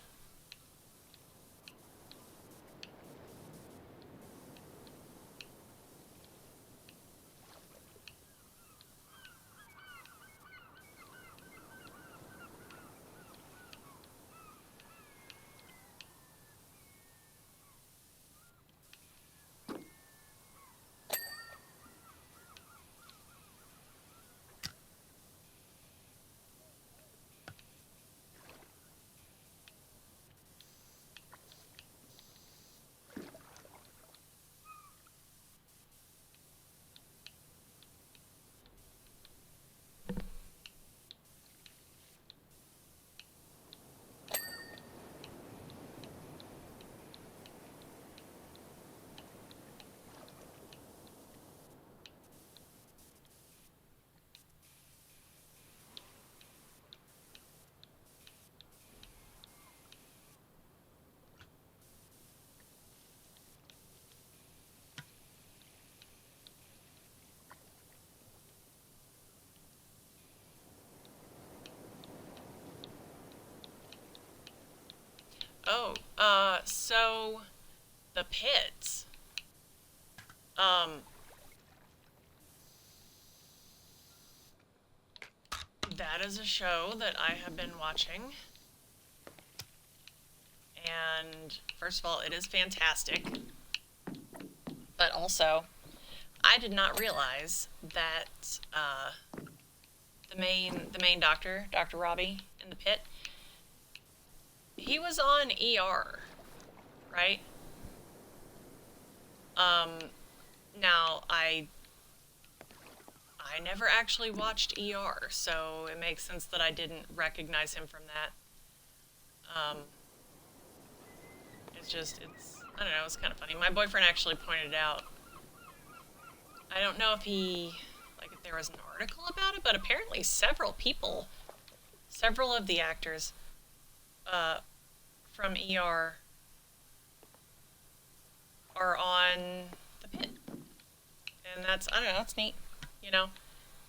So the Pit. Um, that is a show that I have been watching. And first of all, it is fantastic. But also, I did not realize that the main doctor, Dr. Robbie in the Pit, he was on ER, right? Now I never actually watched ER, so it makes sense that I didn't recognize him from that. Um, I don't know, it's kind of funny. My boyfriend actually pointed out, I don't know if if there was an article about it, but apparently several of the actors from ER are on the Pit. And that's, I don't know, that's neat. You know,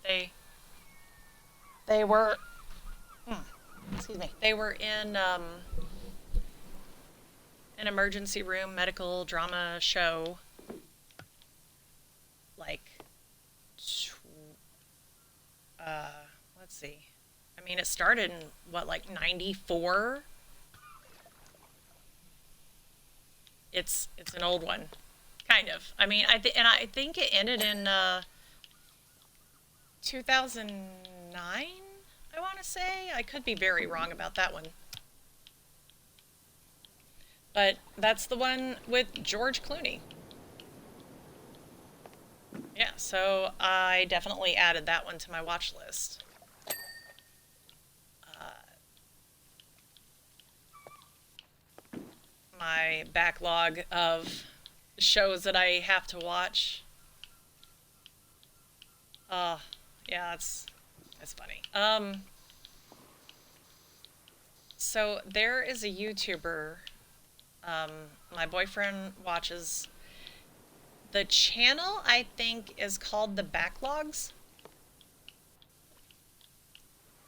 they, they were, excuse me, they were in an emergency room medical drama show, like, let's see. I mean, it started in what, like 94? It's an old one, kind of. I mean, I think it ended in 2009. I want to say. I could be very wrong about that one. But that's the one with George Clooney. Yeah, so I definitely added that one to my watch list. My backlog of shows that I have to watch. Yeah, that's funny. So there is a YouTuber my boyfriend watches. The channel, I think, is called The Backlogs.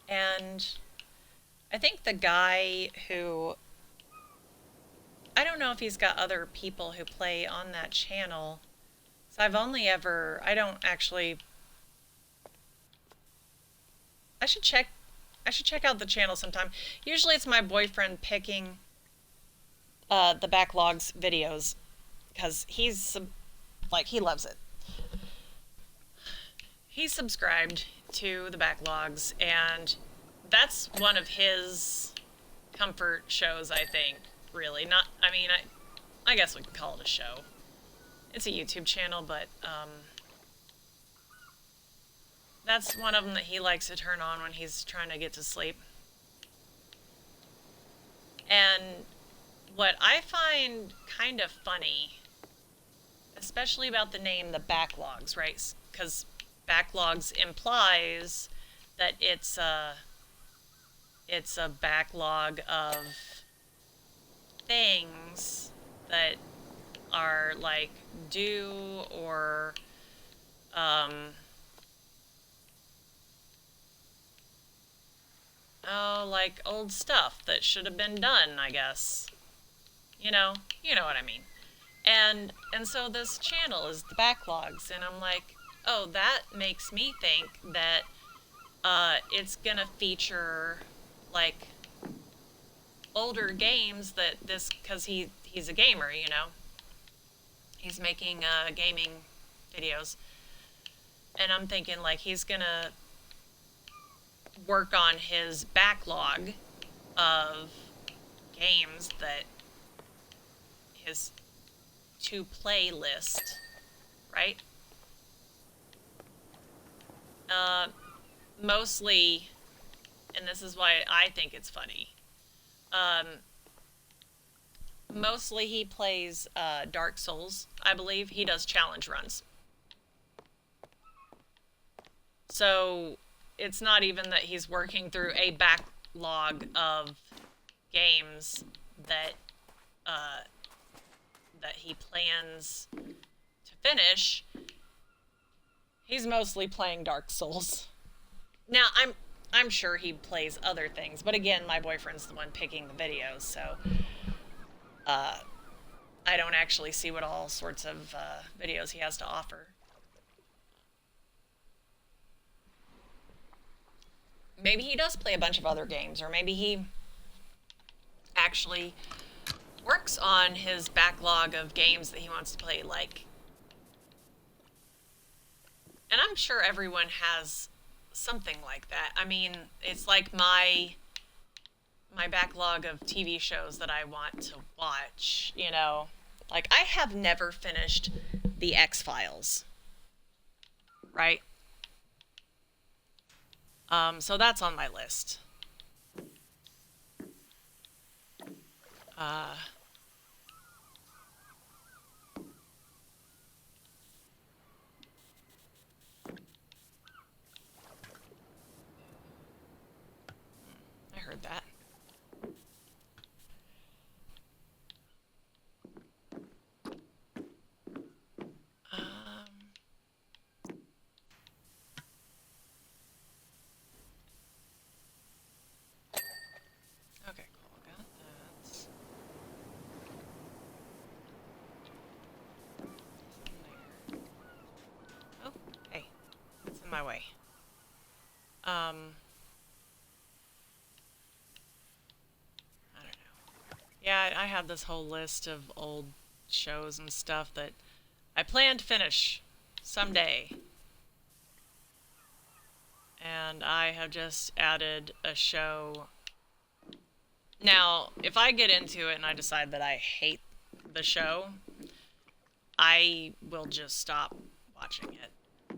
And I think the guy who, I don't know if he's got other people who play on that channel. So I don't actually, I should check out the channel sometime. Usually it's my boyfriend picking the Backlogs videos because he loves it. He's subscribed to the Backlogs, and that's one of his comfort shows, I think, really. Not, I mean, I guess we could call it a show. It's a YouTube channel, but that's one of them that he likes to turn on when he's trying to get to sleep. And what I find kind of funny, especially about the name, the Backlogs, right? Because Backlogs implies that it's a backlog of things that are like due or like old stuff that should have been done, I guess. You know what I mean. And so this channel is the Backlogs, and I'm like, oh, that makes me think that it's gonna feature like older games that because he's a gamer, he's making gaming videos, and I'm thinking like he's gonna work on his backlog of games that his to play list, right? Mostly, and this is why I think it's funny, mostly he plays Dark Souls. I believe he does challenge runs. So it's not even that he's working through a backlog of games that that he plans to finish. He's mostly playing Dark Souls. Now I'm sure he plays other things, but again, my boyfriend's the one picking the videos, so uh, I don't actually see what all sorts of videos he has to offer. Maybe he does play a bunch of other games, or maybe he actually works on his backlog of games that he wants to play, like, and I'm sure everyone has something like that. I mean, it's like my backlog of TV shows that I want to watch, you know. Like, I have never finished The X-Files, right? So that's on my list. Uh, I heard that. Um, okay, cool. Got that. In there. Oh, hey, it's in my way. I don't know. Yeah, I have this whole list of old shows and stuff that I plan to finish someday. And I have just added a show. Now, if I get into it and I decide that I hate the show, I will just stop watching it.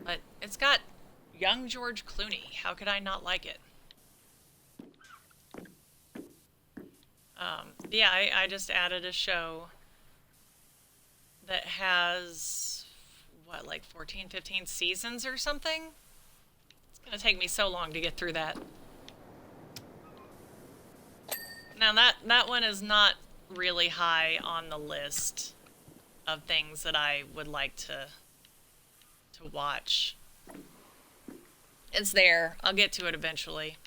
But it's got young George Clooney. How could I not like it? Yeah, I just added a show that has, what, like 14, 15 seasons or something? It's gonna take me so long to get through that. Now that one is not really high on the list of things that I would like to watch. It's there. I'll get to it eventually.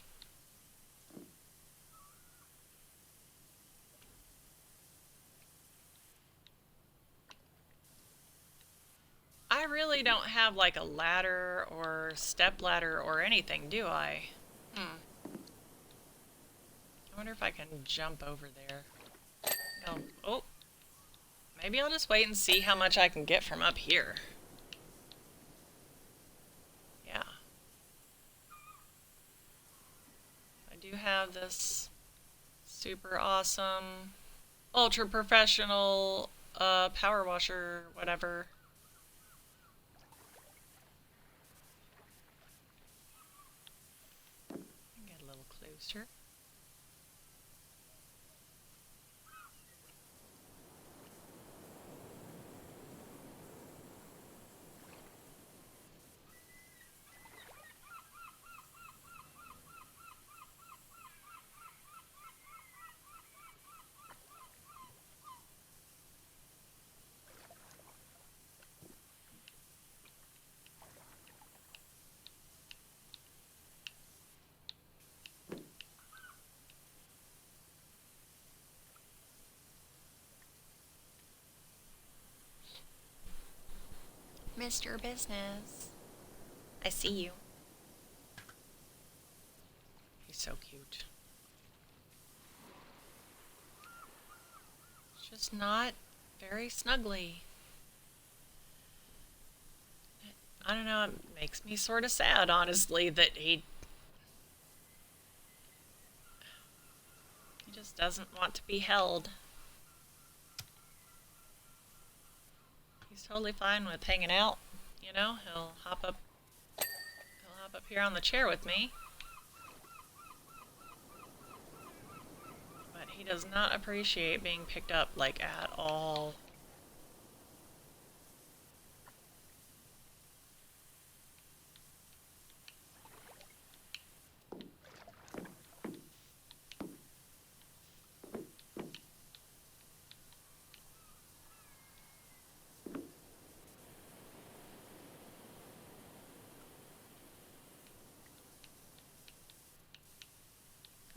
I really don't have like a ladder or step ladder or anything, do I? Hmm. I wonder if I can jump over there. No. Oh. Maybe I'll just wait and see how much I can get from up here. Yeah. I do have this super awesome, ultra professional, power washer, whatever. Get a little closer. Mr. Business. I see you. He's so cute. It's just not very snuggly. I don't know, it makes me sort of sad, honestly, that he just doesn't want to be held. He's totally fine with hanging out, you know? He'll hop up here on the chair with me. But he does not appreciate being picked up, like, at all.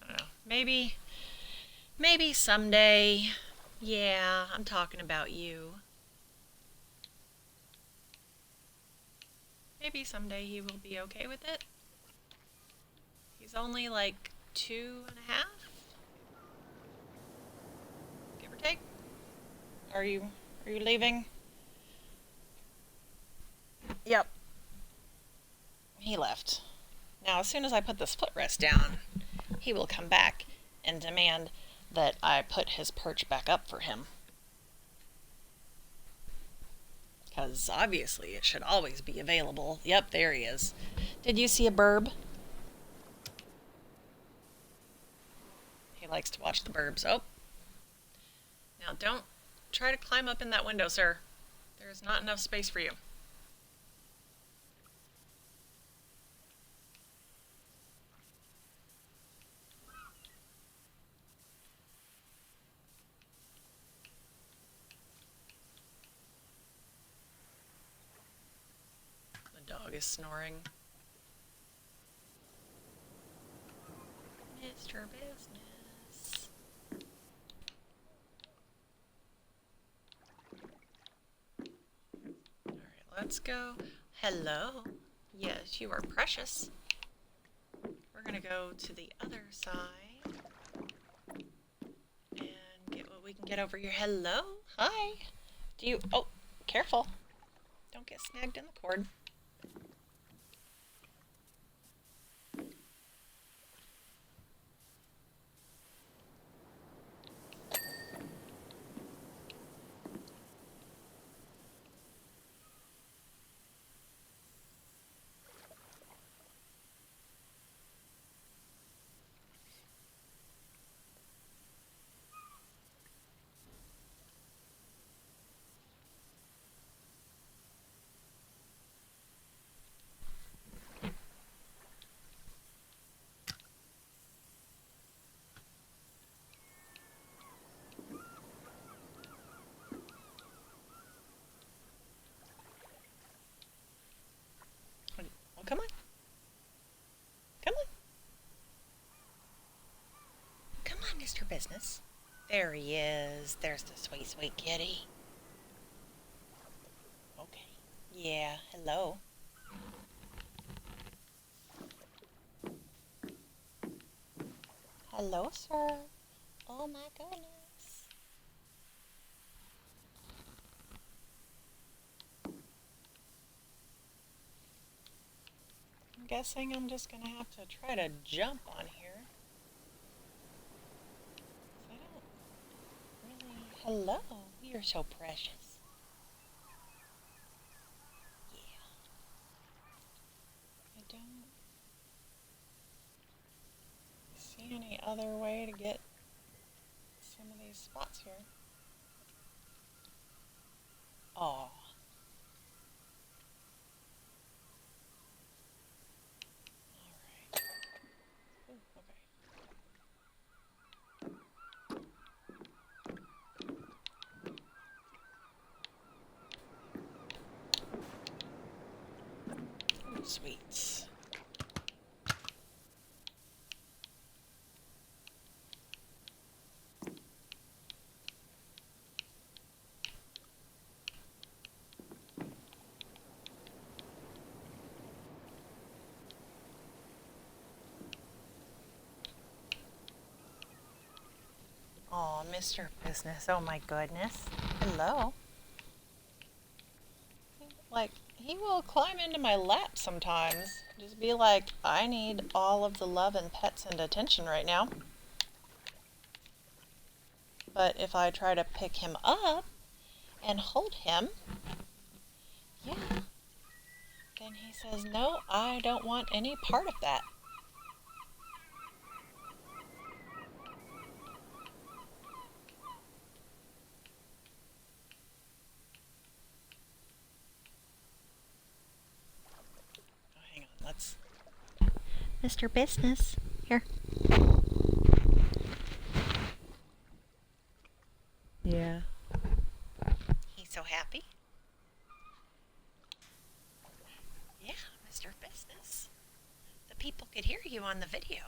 I don't know. Maybe Maybe someday. Yeah, I'm talking about you. Maybe someday he will be okay with it. He's only like 2.5, give or take. Are you leaving? Yep. He left. Now, as soon as I put this footrest down, he will come back and demand that I put his perch back up for him. Because obviously it should always be available. Yep, there he is. Did you see a burb? He likes to watch the burbs. Oh. Now don't try to climb up in that window, sir. There's not enough space for you. The dog is snoring. Mr. Business. Alright, let's go. Hello. Yes, you are precious. We're gonna go to the other side and get what we can get over here. Hello. Hi. Do you... Oh, careful. Don't get snagged in the cord. Well, come on. Come on. Come on, Mr. Business. There he is. There's the sweet, sweet kitty. Okay. Yeah, hello. Hello, sir. Oh my goodness. I'm guessing I'm just gonna have to try to jump on here. I don't really... Hello. You're so precious. Yeah. I don't see any other way to get some of these spots here. Oh. Alright. Okay. Ooh, sweets. Oh, Mr. Business. Oh my goodness. Hello. Like, he will climb into my lap sometimes. Just be like, I need all of the love and pets and attention right now. But if I try to pick him up and hold him, yeah, then he says, no, I don't want any part of that. Oh, hang on, let's... Mr. Business, here. Yeah. He's so happy. Yeah, Mr. Business. The people could hear you on the video.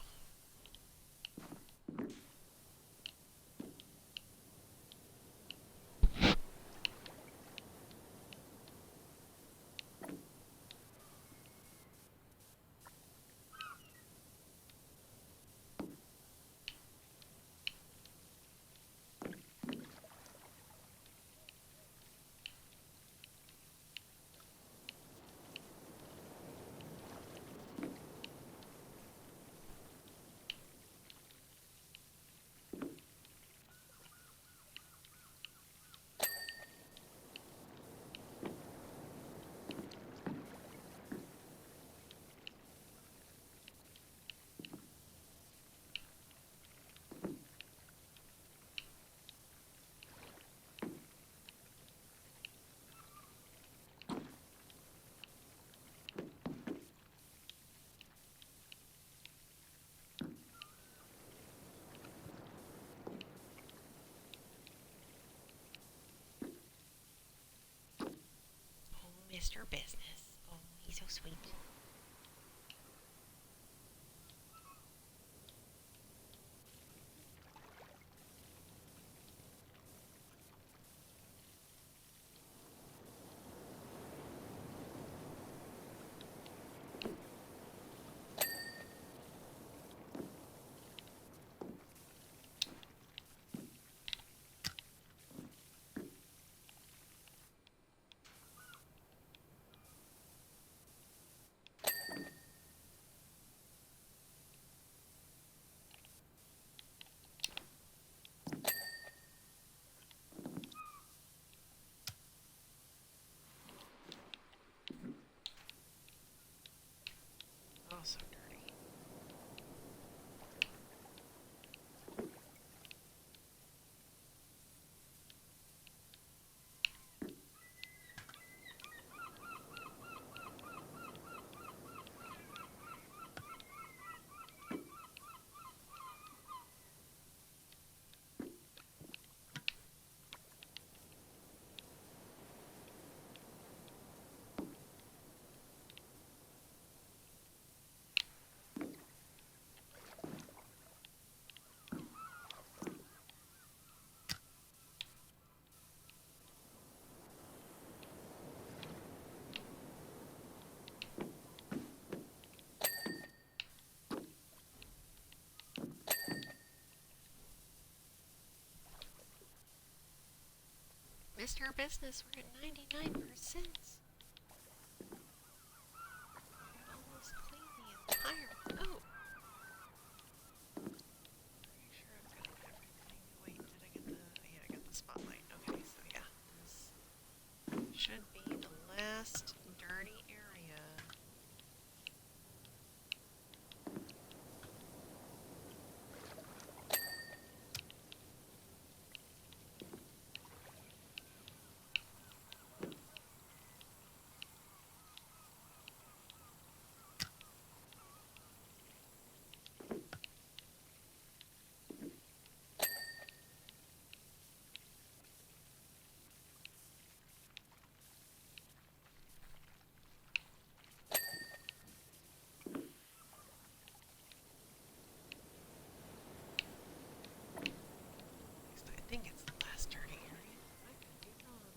Mr. Business. Oh, he's so sweet. Oh, so dirty. Mr. Business, we're at 99%. Almost clean the entire boat. Pretty sure I've got everything. Wait, did I get the... Yeah, I got the spotlight. Okay, so yeah, this should be the last dirty area. At least I think it's the last dirty area. I could be wrong.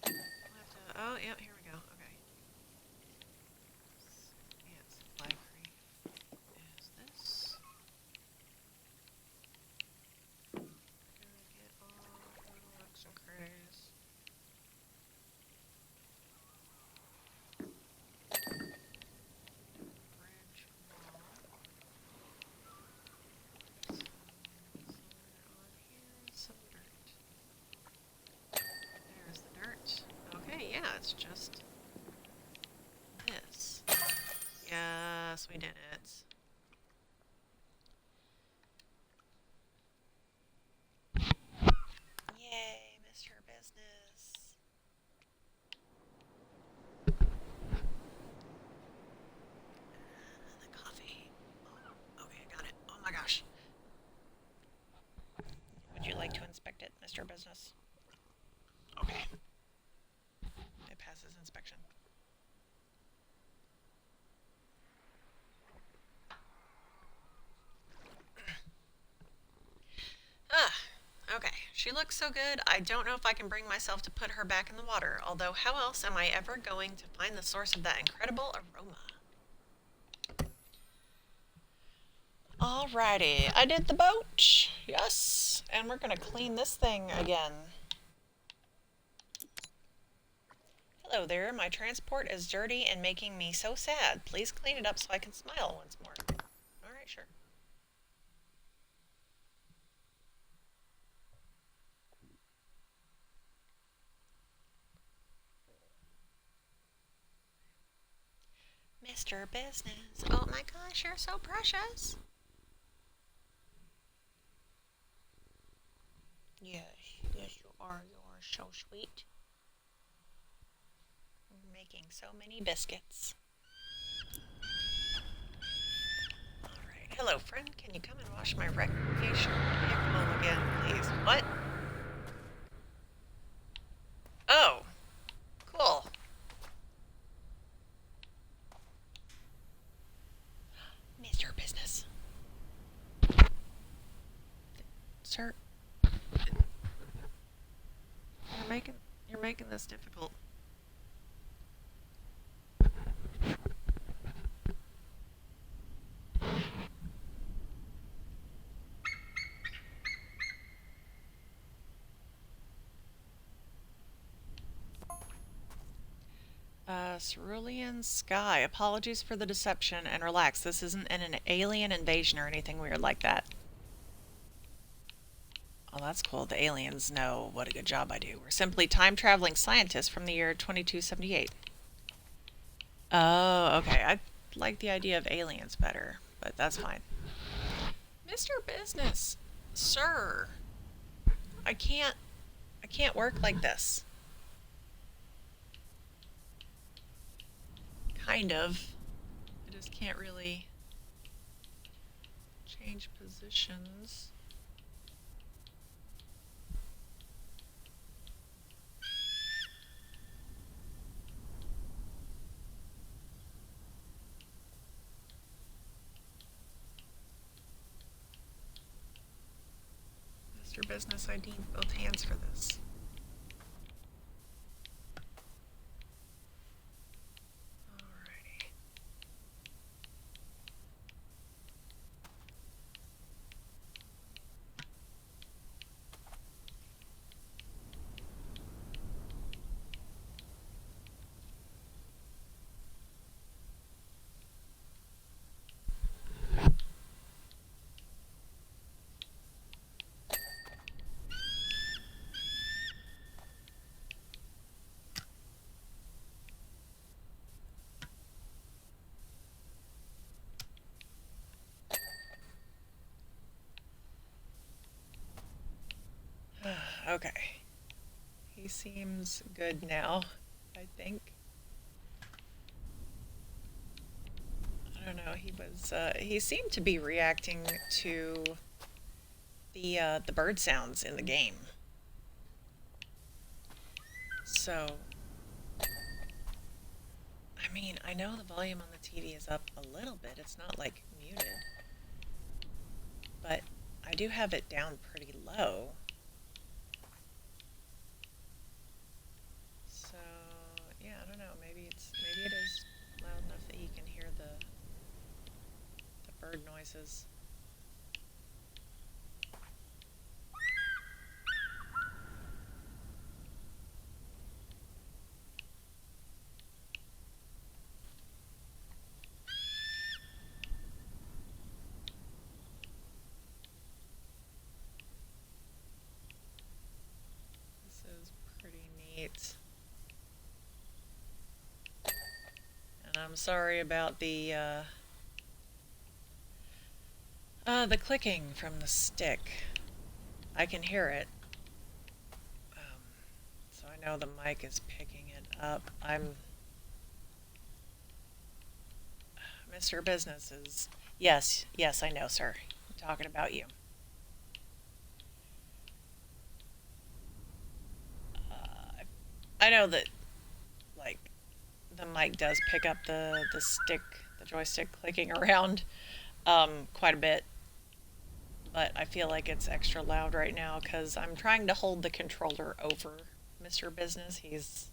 We'll have to... Oh, yeah, here we go. Okay. Yeah, supply crate. Is this... We're gonna get all the looks and critters. Bridge wall. Somewhere on here, some dirt. There's the dirt. Okay, yeah, it's just this. Yes, we did it. Yay, Mr. Business. The coffee. Oh, okay, I got it. Oh my gosh. Would you like to inspect it, Mr. Business? Okay. It passes inspection. Ah, okay. She looks so good, I don't know if I can bring myself to put her back in the water, although how else am I ever going to find the source of that incredible aroma? Alrighty, I did the boat. Yes, and we're gonna clean this thing again. Hello there, my transport is dirty and making me so sad. Please clean it up so I can smile once more. Alright, sure. Mr. Business. Oh my gosh, you're so precious. Yes, yes you are. You're so sweet. You're making so many biscuits. Alright, hello friend. Can you come and wash my recreational vehicle again, please? What? Oh, cool. making this difficult? Cerulean Sky. Apologies for the deception and relax. This isn't an alien invasion or anything weird like that. Oh, that's cool. The aliens know what a good job I do. We're simply time-traveling scientists from the year 2278. Oh, okay. I like the idea of aliens better, but that's fine. Mr. Business, sir, I can't work like this. Kind of. I just can't really change positions. Mr. Business, I need both hands for this. Alrighty. Okay. He seems good now, I think. I don't know, he seemed to be reacting to the bird sounds in the game. So, I mean, I know the volume on the TV is up a little bit. It's not like muted. But I do have it down pretty low. So, yeah, I don't know. Maybe it is loud enough that he can hear the bird noises. This is pretty neat. And I'm sorry about the clicking from the stick. I can hear it. So I know the mic is picking it up. Mr. Business is... Yes, I know, sir. I'm talking about you. I know that, like, the mic does pick up the joystick clicking around quite a bit. But I feel like it's extra loud right now because I'm trying to hold the controller over Mr. Business. He's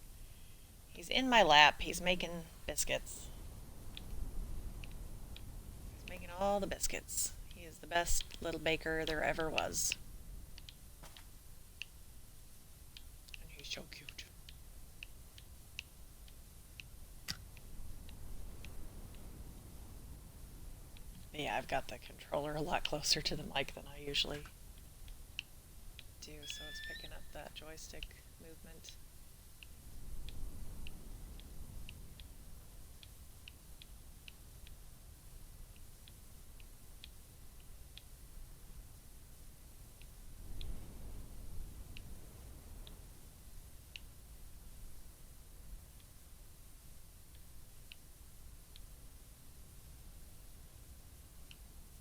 in my lap. He's making biscuits. He's making all the biscuits. He is the best little baker there ever was. And he's so cute. But yeah, I've got the controller a lot closer to the mic than I usually do, so it's picking up that joystick movement.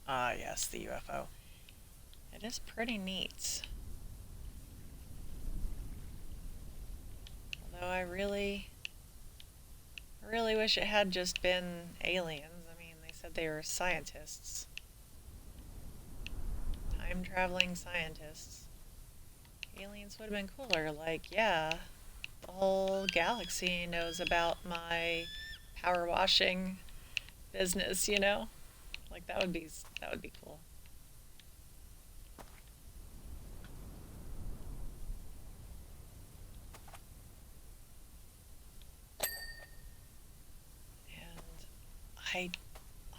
Ah, yes, the UFO. It is pretty neat. Although I really wish it had just been aliens. I mean, they said they were scientists. Time-traveling scientists. Aliens would have been cooler. Like, yeah, the whole galaxy knows about my power washing business, you know? Like that would be cool. And I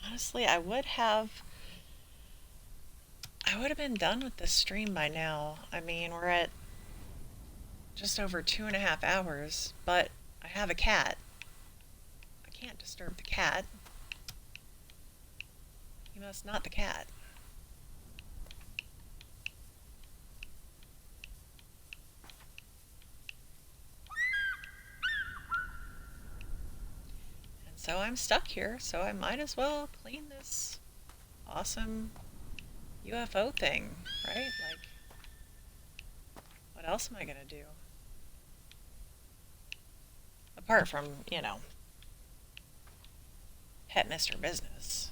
honestly I would have been done with this stream by now. I mean, we're at just over 2.5 hours, but I have a cat. I can't disturb the cat. He must not the cat. And so I'm stuck here, so I might as well clean this awesome UFO thing, right? Like, what else am I gonna do? Apart from, pet Mr. Business,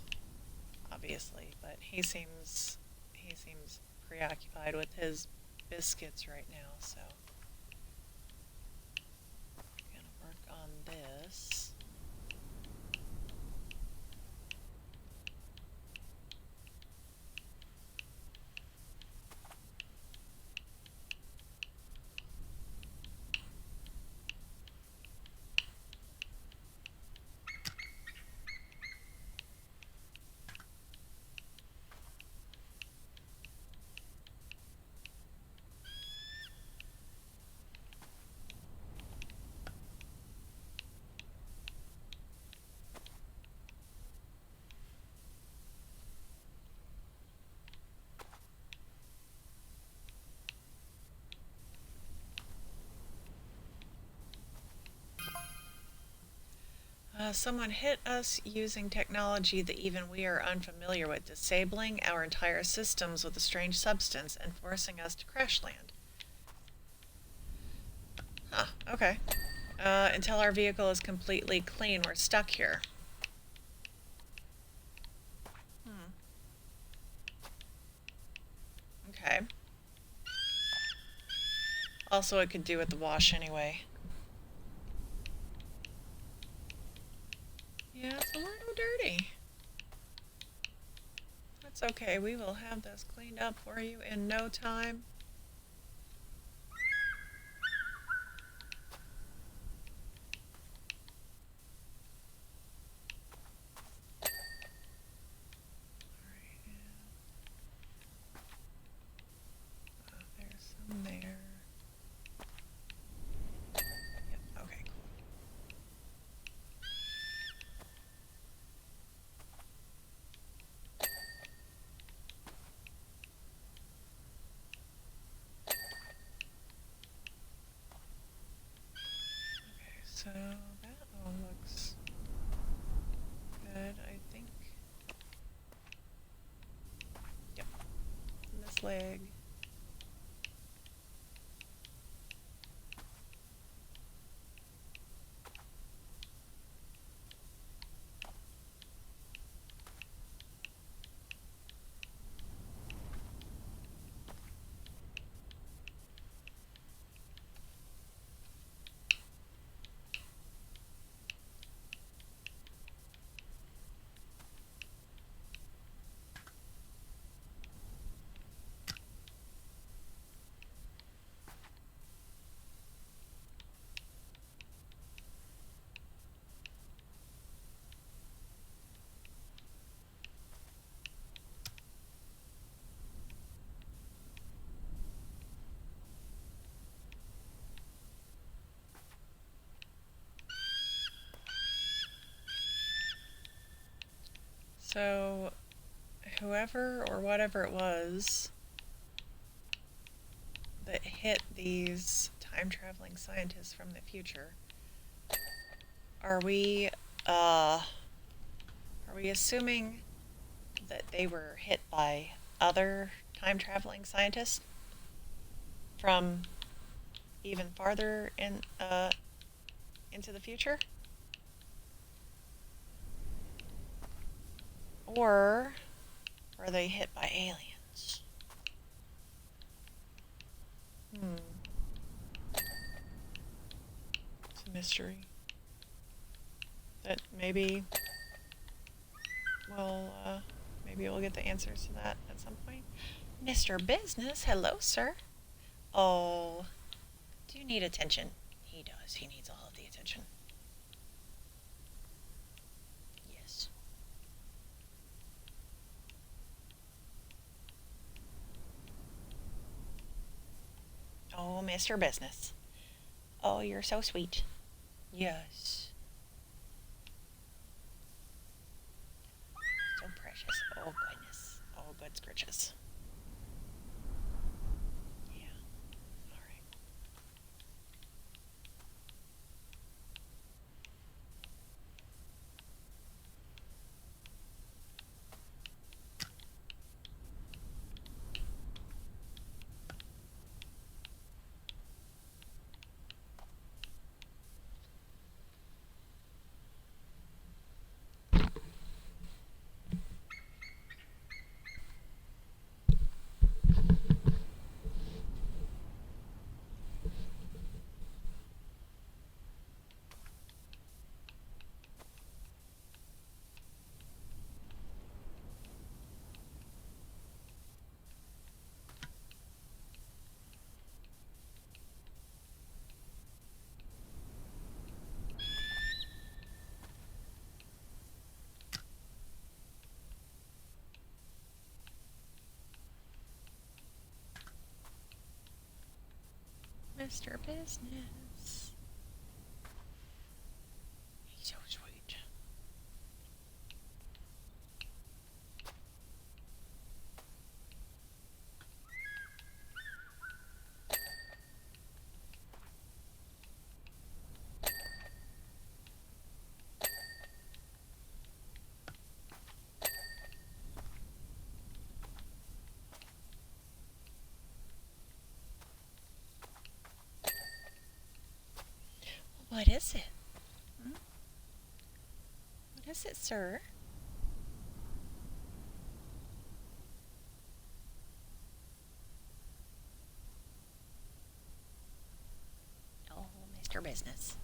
obviously, but he seems preoccupied with his biscuits right now, so I'm gonna work on this. Someone hit us using technology that even we are unfamiliar with, disabling our entire systems with a strange substance and forcing us to crash land. Huh, okay. Until our vehicle is completely clean, we're stuck here. Okay. Also, it could do with the wash anyway. Yeah, it's a little dirty. That's okay, we will have this cleaned up for you in no time. There's some there. Yep, okay, cool. Okay, so that all looks good, I think. Yep. And this leg. So, whoever or whatever it was that hit these time-traveling scientists from the future, are we, are we assuming that they were hit by other time-traveling scientists from even farther into the future? Or are they hit by aliens? Hmm. mystery that maybe we'll get the answers to that at some point. Mr. Business, hello, sir. Oh, do you need attention? He does. He needs all of the attention. Yes. Oh, Mr. Business. Oh, you're so sweet. Yes. So precious. Oh, goodness. Oh, good scritches. Yeah. All right. Mr. Business. He's so sweet. What is it? Hmm? What is it, sir? Oh, Mr. Business.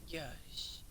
Yes.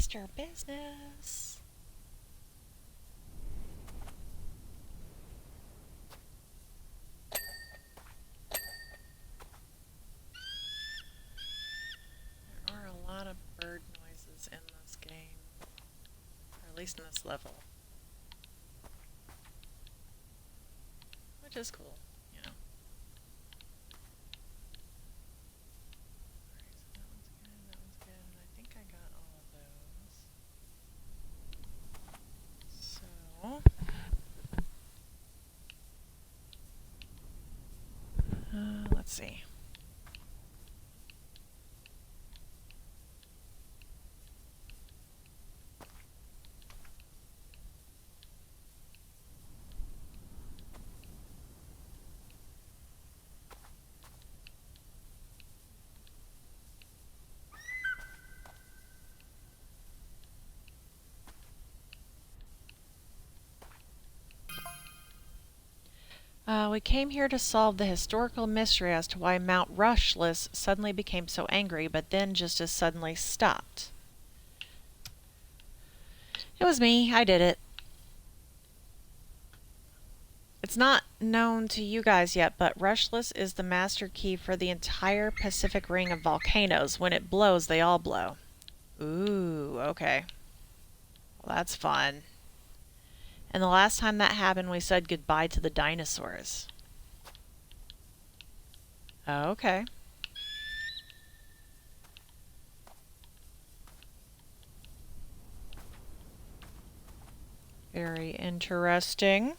Mr. Business. There are a lot of bird noises in this game, or at least in this level, which is cool, you know. Alright, so that one's good, and I think I got all of those. So, let's see. We came here to solve the historical mystery as to why Mount Rushless suddenly became so angry, but then just as suddenly stopped. It was me. I did it. It's not known to you guys yet, but Rushless is the master key for the entire Pacific Ring of volcanoes. When it blows, they all blow. Ooh, okay. Well, that's fun. And the last time that happened, we said goodbye to the dinosaurs. Okay. Very interesting.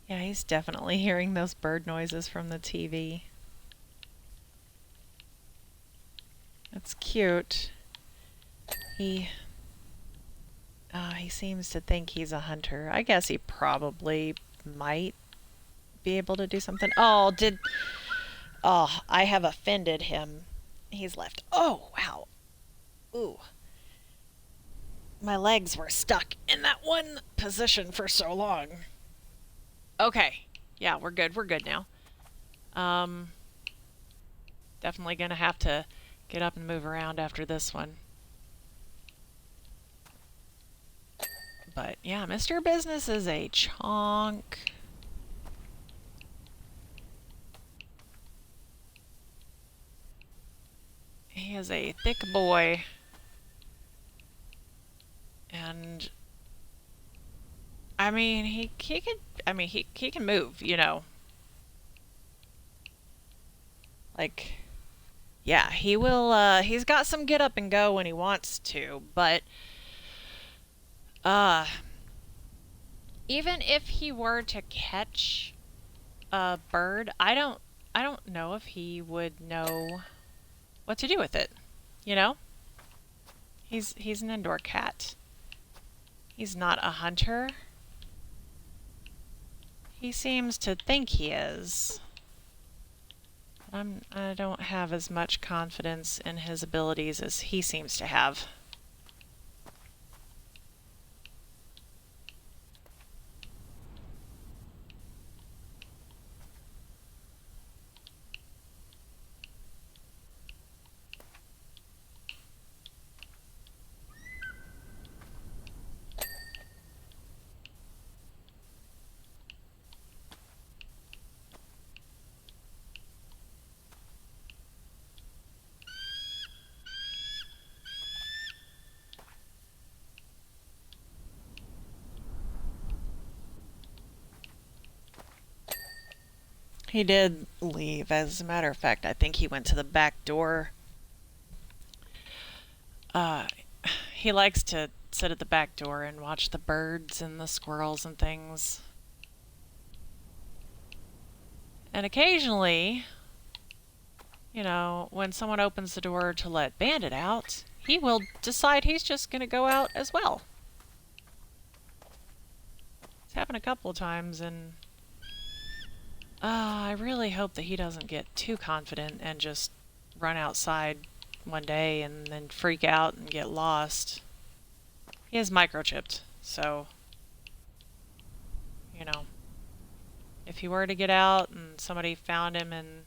Yeah, he's definitely hearing those bird noises from the TV. That's cute. He seems to think he's a hunter. I guess he probably might be able to do something. Oh, I have offended him. He's left. Oh, wow. Ooh. My legs were stuck in that one position for so long. Okay. Yeah, we're good. We're good now. Definitely gonna have to get up and move around after this one. But yeah, Mr. Business is a chonk. He is a thick boy. And I mean, he can move, you know. Like, yeah, he will he's got some get up and go when he wants to, but uh even if he were to catch a bird, I don't know if he would know what to do with it. You know? He's an indoor cat. He's not a hunter. He seems to think he is. But I don't have as much confidence in his abilities as he seems to have. He did leave. As a matter of fact, I think he went to the back door. Uh, he likes to sit at the back door and watch the birds and the squirrels and things. And occasionally, when someone opens the door to let Bandit out, he will decide he's just going to go out as well. It's happened a couple of times, and I really hope that he doesn't get too confident and just run outside one day and then freak out and get lost. He is microchipped, so, if he were to get out and somebody found him and,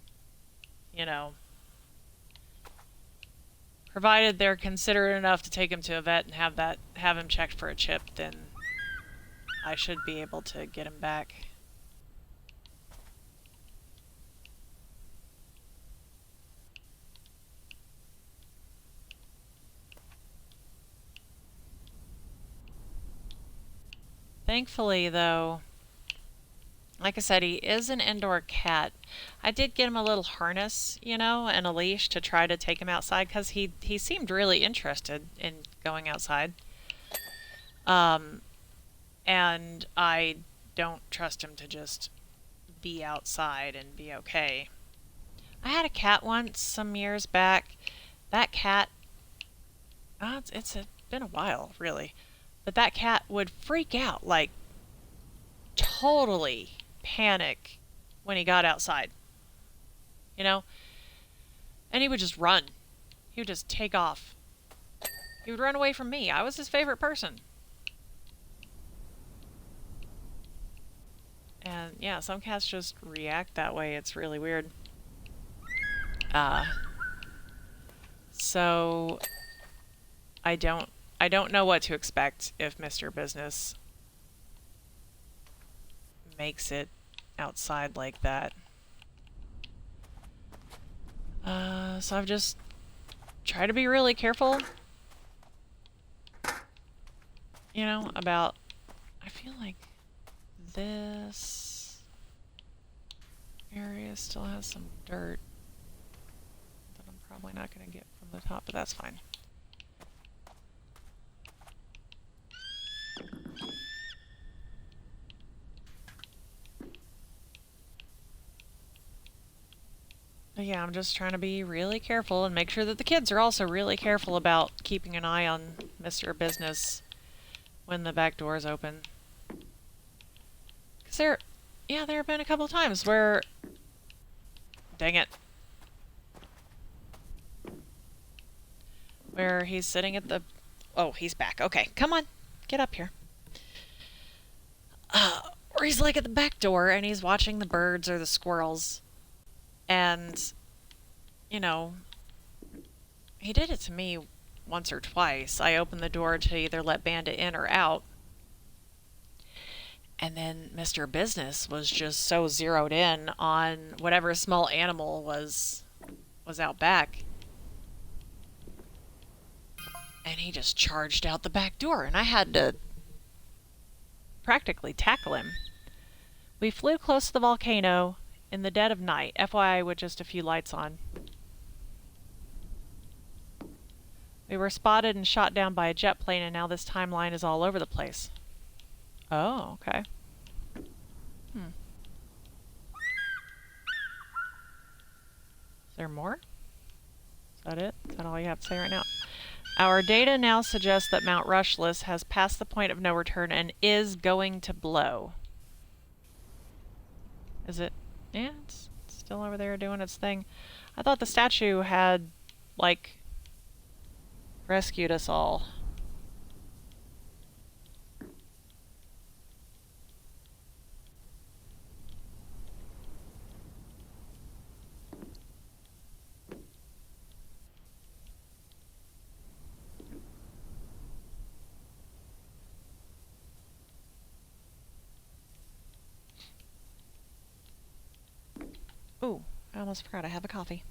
provided they're considerate enough to take him to a vet and have him checked for a chip, then I should be able to get him back. Thankfully, though, like I said, he is an indoor cat. I did get him a little harness, and a leash to try to take him outside because he seemed really interested in going outside. And I don't trust him to just be outside and be okay. I had a cat once some years back. That cat, it's been a while, really. But that cat would freak out, like totally panic when he got outside. And he would just run. He would just take off. He would run away from me. I was his favorite person. And yeah, some cats just react that way. It's really weird. So I don't know what to expect if Mr. Business makes it outside like that. So I've just tried to be really careful, about, I feel like this area still has some dirt that I'm probably not going to get from the top, but that's fine. But yeah, I'm just trying to be really careful and make sure that the kids are also really careful about keeping an eye on Mr. Business when the back door is open. Because there have been a couple of times where, dang it, where he's sitting at the, oh, he's back. Okay, come on, get up here. Or he's like at the back door and he's watching the birds or the squirrels. And, he did it to me once or twice. I opened the door to either let Bandit in or out. And then Mr. Business was just so zeroed in on whatever small animal was out back. And he just charged out the back door, and I had to practically tackle him. We flew close to the volcano in the dead of night, FYI with just a few lights on. We were spotted and shot down by a jet plane, and now this timeline is all over the place. Oh, okay. Is there more? Is that it? Is that all you have to say right now? Our data now suggests that Mount Rushless has passed the point of no return and is going to blow. Is it? Yeah, it's still over there doing its thing. I thought the statue had, like, rescued us all. Ooh, I almost forgot I have a coffee.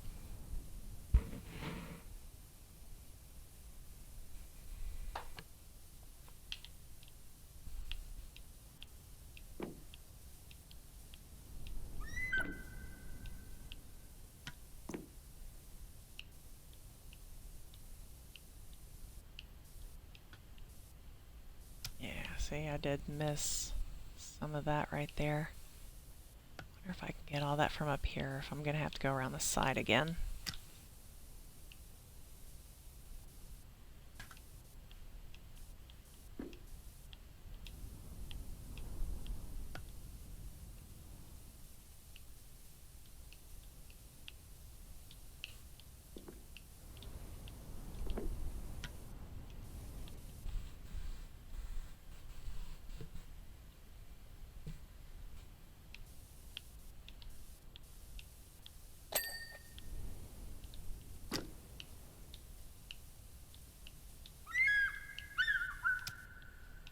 See, I did miss some of that right there. Wonder if I can get all that from up here, if I'm gonna have to go around the side again.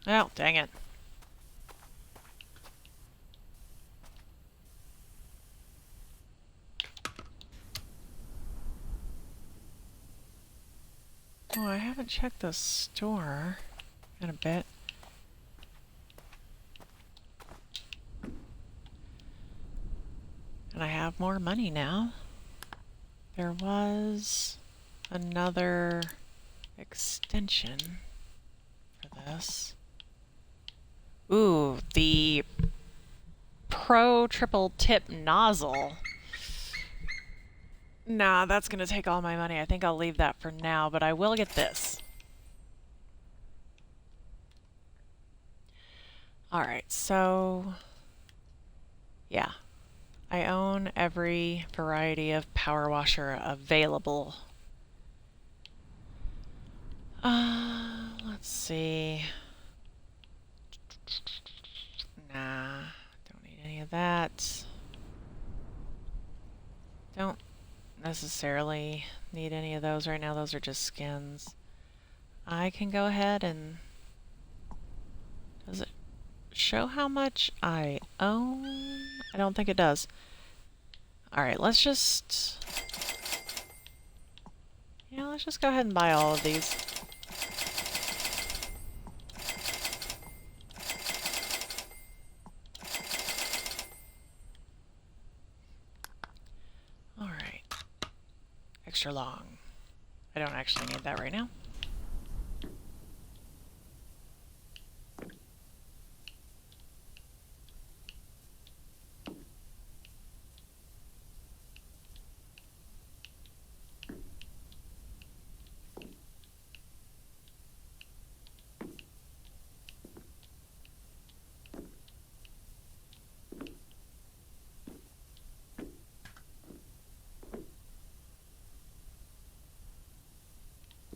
Oh, dang it. Oh, I haven't checked the store in a bit. And I have more money now. There was another extension for this. Ooh, the Pro Triple Tip Nozzle. Nah, that's gonna take all my money. I think I'll leave that for now, but I will get this. Alright, so yeah. I own every variety of power washer available. Let's see. Nah, don't need any of that. Don't necessarily need any of those right now. Those are just skins. I can go ahead and... Does it show how much I own? I don't think it does. Alright, let's just... Yeah, let's just go ahead and buy all of these. Alright. Extra long. I don't actually need that right now.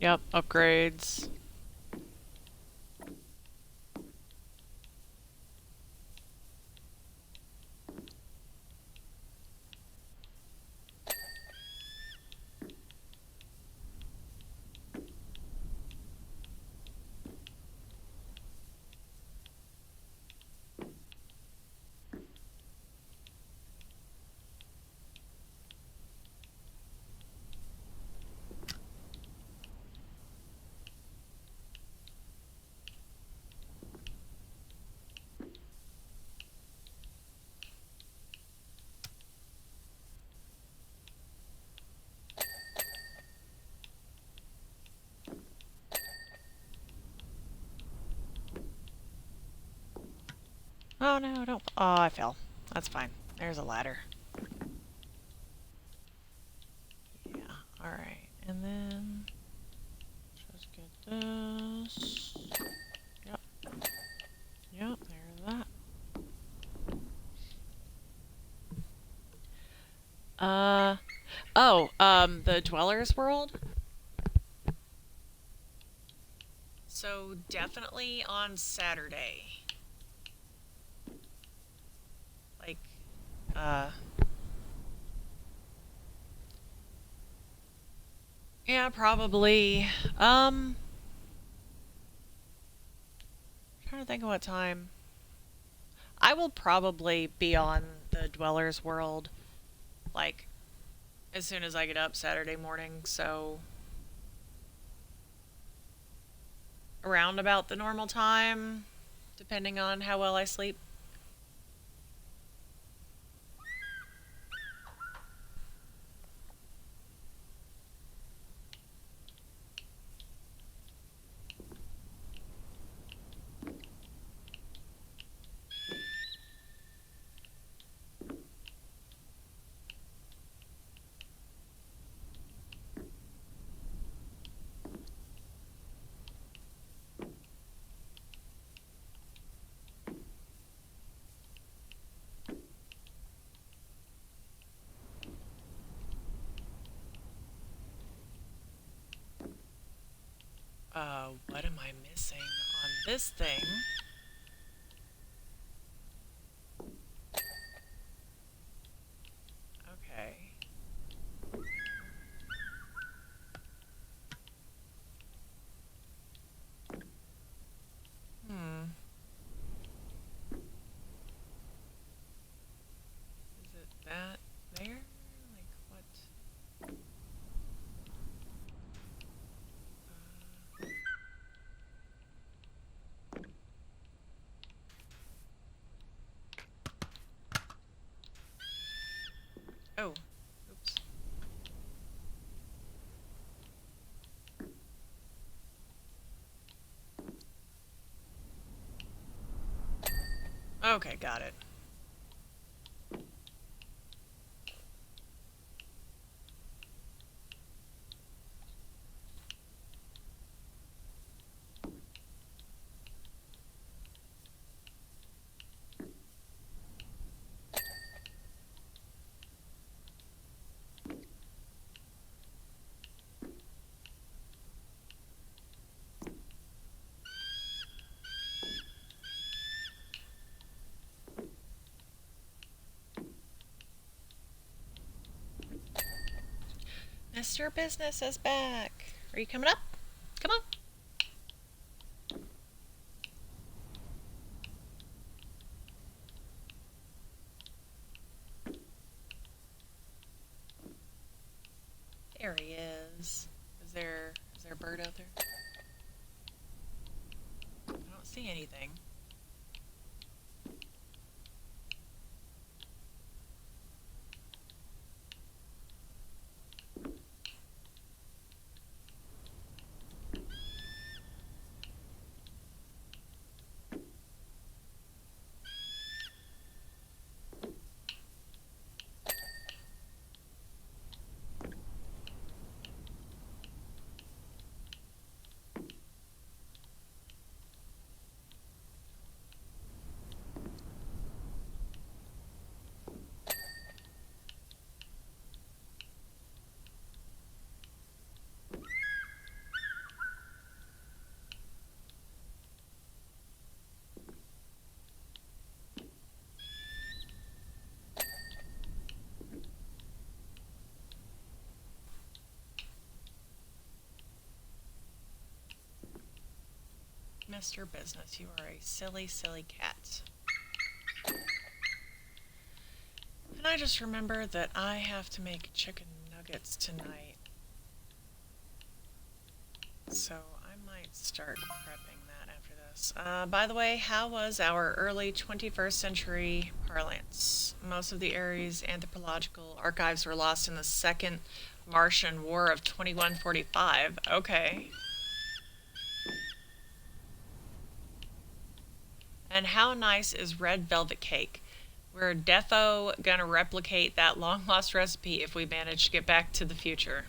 Yep, upgrades. Oh no, don't... Oh, I fell. That's fine. There's a ladder. Yeah, alright. And then... Just get this. Yep. Yep, there's that. The Dweller's World? So, definitely on Saturday. Like, yeah, probably. Trying to think of what time. I will probably be on the Dweller's World, like, as soon as I get up Saturday morning, so around about the normal time, depending on how well I sleep. What am I missing on this thing? Okay. Hmm. Is it that there? Like what? Oh. Oops. Okay, got it. Mr. Business is back. Are you coming up? Come on. There he is. Is there a bird out there? I don't see anything. Mr. Business, you are a silly, silly cat. And I just remember that I have to make chicken nuggets tonight. So I might start prepping that after this. By the way, how was our early 21st century parlance? Most of the Ares anthropological archives were lost in the Second Martian War of 2145. Okay. And how nice is red velvet cake? We're defo gonna replicate that long lost recipe if we manage to get back to the future.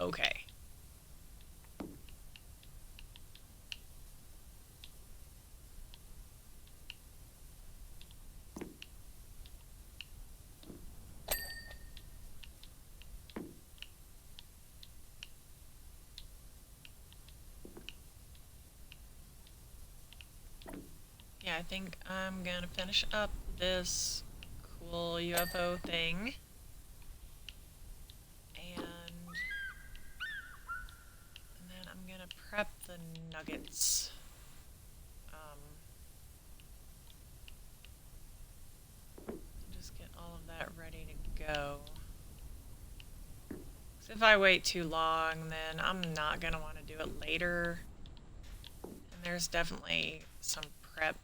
Okay. Yeah, I think I'm gonna finish up this cool UFO thing. And then I'm gonna prep the nuggets. Just get all of that ready to go. 'Cause if I wait too long, then I'm not gonna want to do it later. And there's definitely some prep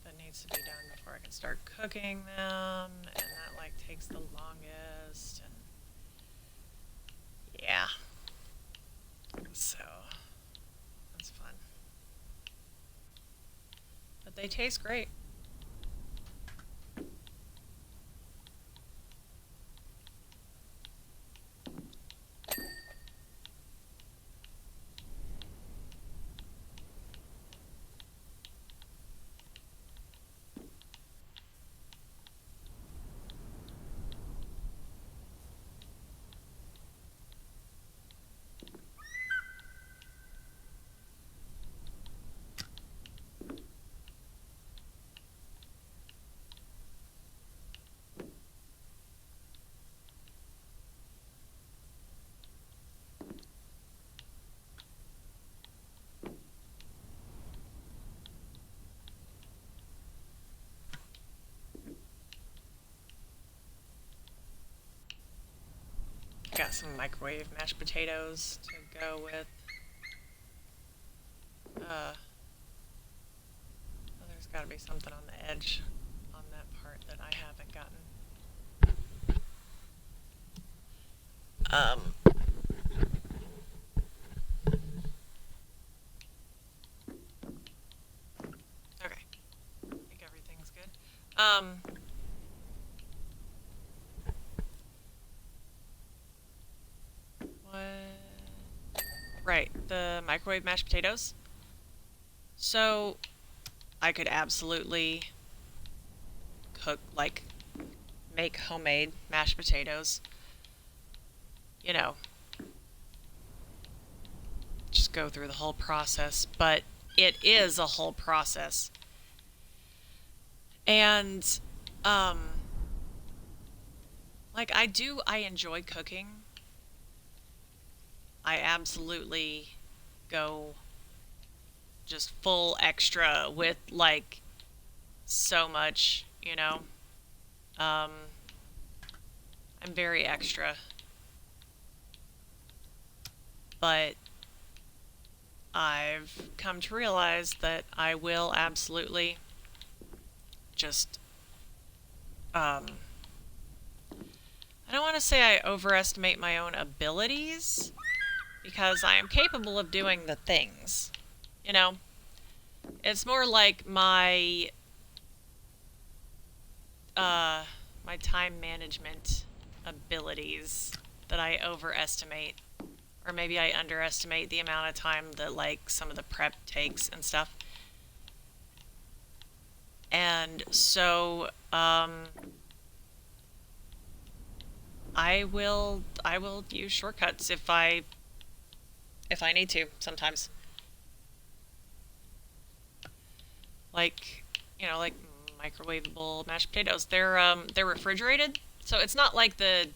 that needs to be done before I can start cooking them, and that like takes the longest, and yeah. So that's fun. But they taste great. got some microwave mashed potatoes to go with. Oh, there's got to be something on the edge on that part that I haven't gotten. Um, okay. I think everything's good. What? Right, the microwave mashed potatoes. So, I could absolutely cook, like, make homemade mashed potatoes. You know, just go through the whole process, but it is a whole process. And, um, like, I enjoy cooking. I absolutely go just full extra with, like, so much, you know? Um, I'm very extra. But I've come to realize that I will absolutely just, I don't want to say I overestimate my own abilities, because I am capable of doing the things. You know? It's more like uh, my time management abilities that I overestimate. Or maybe I underestimate the amount of time that, like, some of the prep takes and stuff. And so, I will use shortcuts if I need to sometimes. Like, like microwavable mashed potatoes. They're refrigerated, so it's not like the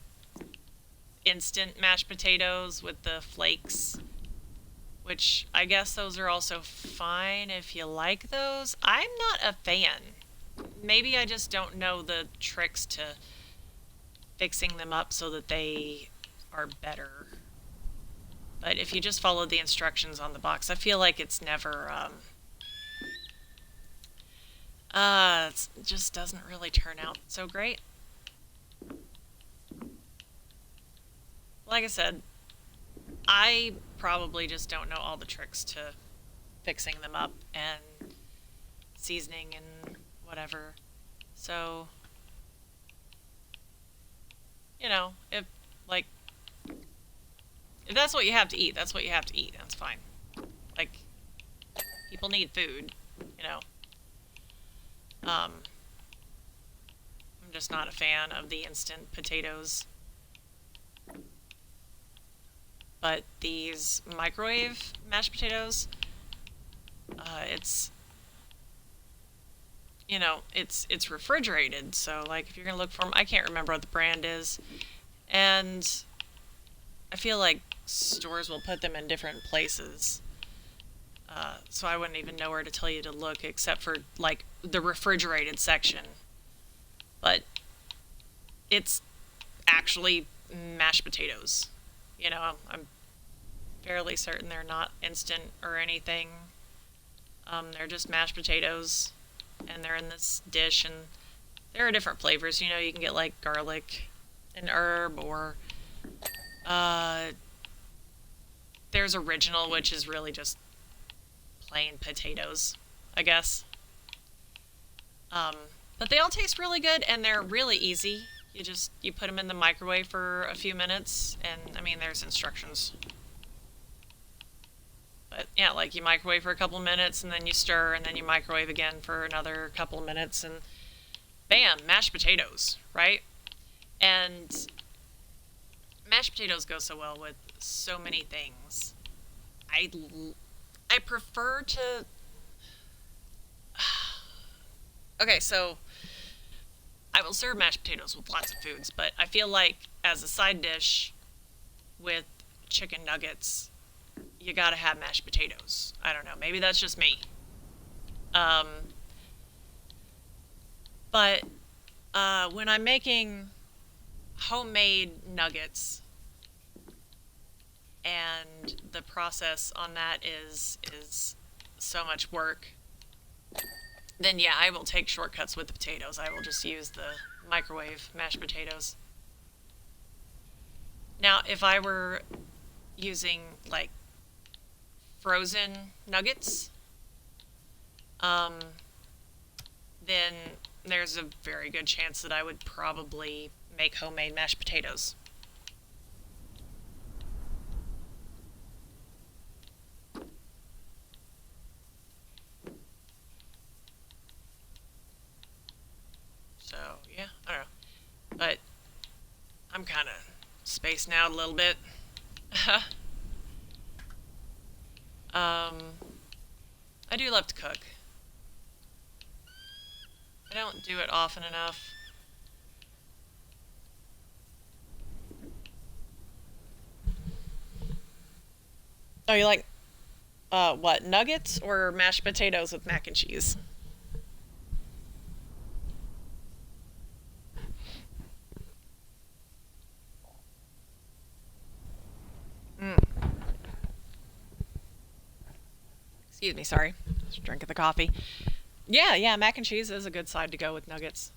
instant mashed potatoes with the flakes, which I guess those are also fine if you like those. I'm not a fan. Maybe I just don't know the tricks to fixing them up so that they are better. But if you just follow the instructions on the box, I feel like it's never, it just doesn't really turn out so great. Like I said, I probably just don't know all the tricks to fixing them up and seasoning and whatever. So, if, like, if that's what you have to eat, that's what you have to eat. That's fine. Like, people need food, you know. I'm just not a fan of the instant potatoes. But these microwave mashed potatoes, it's it's refrigerated. So, like, if you're gonna look for them, I can't remember what the brand is, and I feel like stores will put them in different places. So I wouldn't even know where to tell you to look except for, like, the refrigerated section. But it's actually mashed potatoes. I'm fairly certain they're not instant or anything. They're just mashed potatoes, and they're in this dish, and there are different flavors. You can get, like, garlic and herb, or there's original, which is really just plain potatoes, I guess. Um, but they all taste really good, and they're really easy. You put them in the microwave for a few minutes, and I mean, there's instructions. But yeah, like, you microwave for a couple of minutes, and then you stir, and then you microwave again for another couple of minutes, and bam, mashed potatoes, right? And mashed potatoes go so well with so many things. I I prefer to. Okay, so I will serve mashed potatoes with lots of foods, but I feel like as a side dish with chicken nuggets, you gotta have mashed potatoes. I don't know, maybe that's just me. Um, but when I'm making homemade nuggets, and the process on that is so much work, then yeah, I will take shortcuts with the potatoes. I will just use the microwave mashed potatoes. Now, if I were using like frozen nuggets, um, then there's a very good chance that I would probably make homemade mashed potatoes. So, yeah, I don't know. But I'm kind of spacing out a little bit. I do love to cook. I don't do it often enough. Oh, you like, what, nuggets or mashed potatoes with mac and cheese? Mm. Excuse me, sorry. Just drinking the coffee. Yeah, mac and cheese is a good side to go with nuggets.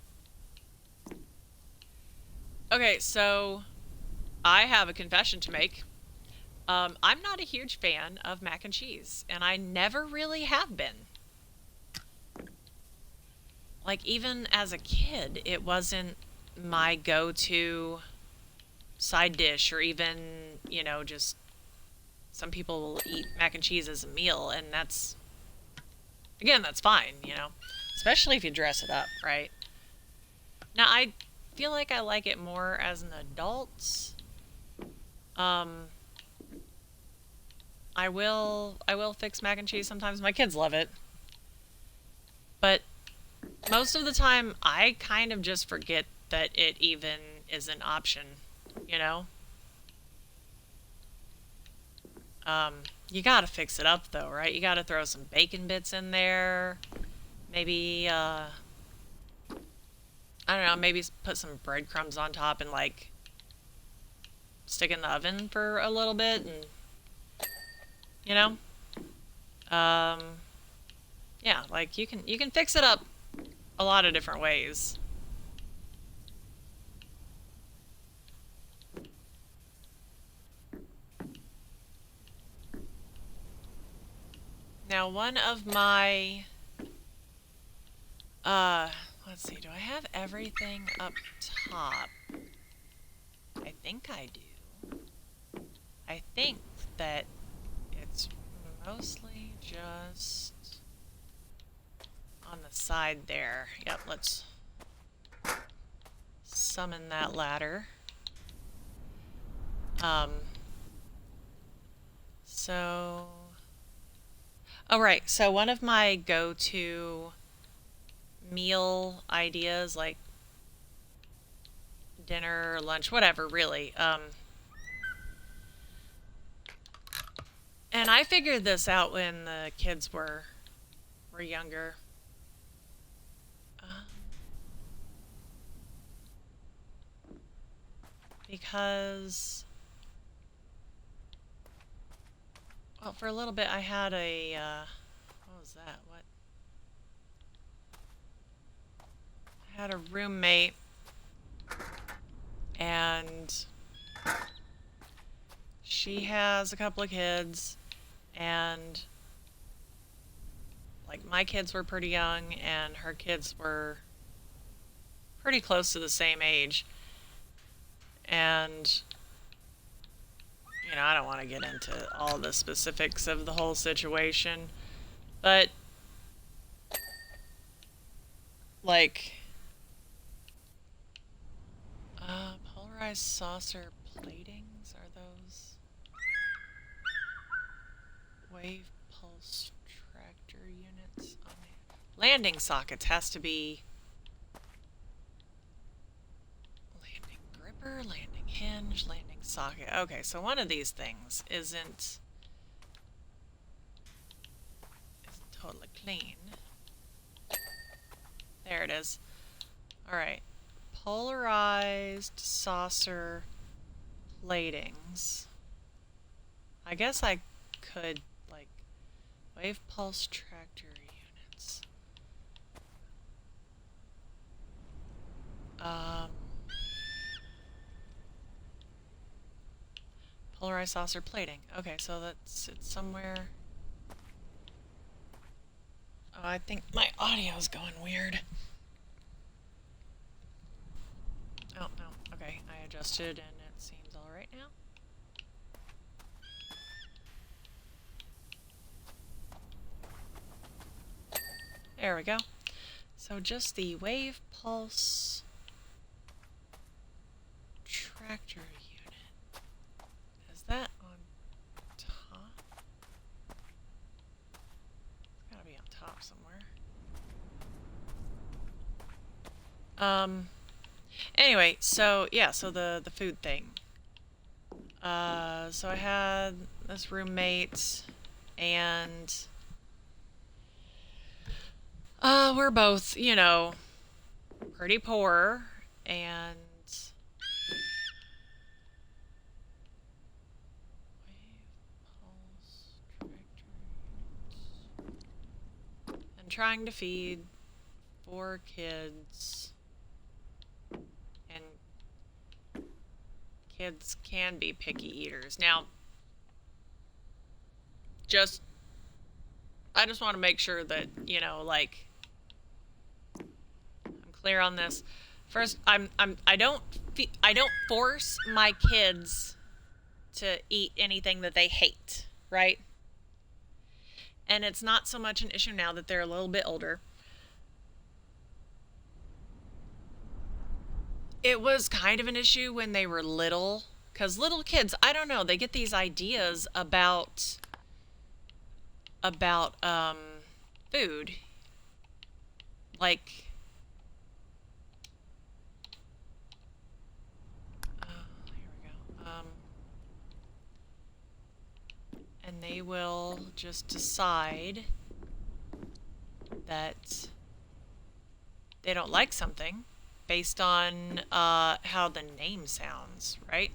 Okay, so I have a confession to make. I'm not a huge fan of mac and cheese, and I never really have been. Like, even as a kid, it wasn't my go-to side dish, or even, just some people will eat mac and cheese as a meal, and again, that's fine. Especially if you dress it up, right? Now, I feel like I like it more as an adult. Um, I will fix mac and cheese sometimes. My kids love it. But most of the time, I kind of just forget that it even is an option, you know? You gotta fix it up though, right? You gotta throw some bacon bits in there. Maybe, I don't know, maybe put some breadcrumbs on top and like stick in the oven for a little bit and, you know? Um, yeah, like you can fix it up a lot of different ways. Now, one of my, uh, let's see, do I have everything up top? I think I do. I think that it's mostly just on the side there. Yep, let's summon that ladder. Um, so, oh right, so one of my go-to meal ideas, like dinner, lunch, whatever, really. And I figured this out when the kids were younger. Um, because, well, for a little bit I had what was that? What? I had a roommate, and she has a couple of kids, and like my kids were pretty young, and her kids were pretty close to the same age. And, I don't want to get into all the specifics of the whole situation, but like, polarized saucer platings, are those wave pulse tractor units? On the landing sockets has to be landing gripper, landing hinge, landing socket. Okay, so one of these things isn't totally clean. There it is. Alright. Polarized saucer platings. I guess I could, like, wave pulse tractor units. Um, polarized saucer plating. Okay, so it's somewhere. Oh, I think my audio's going weird. Oh, no. Okay, I adjusted and it seems alright now. There we go. So just the wave pulse tractor unit. Is that on top? It's gotta be on top somewhere. Anyway, so yeah, so the food thing. So I had this roommate and we're both, you know, pretty poor and and trying to feed 4 kids. And kids can be picky eaters. Now, I just want to make sure that, you know, like, I'm clear on this. First, I don't force my kids to eat anything that they hate, right? And it's not so much an issue now that they're a little bit older. It was kind of an issue when they were little, because little kids, I don't know, they get these ideas about food, like here we go, and they will just decide that they don't like something based on how the name sounds, right?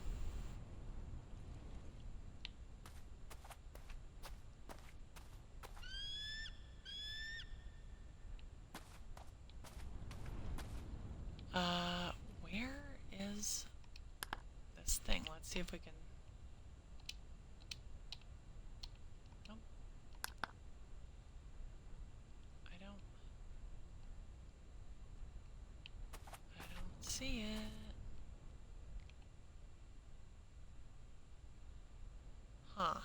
Where is this thing? Let's see if we can. Nope. I don't see it. Huh.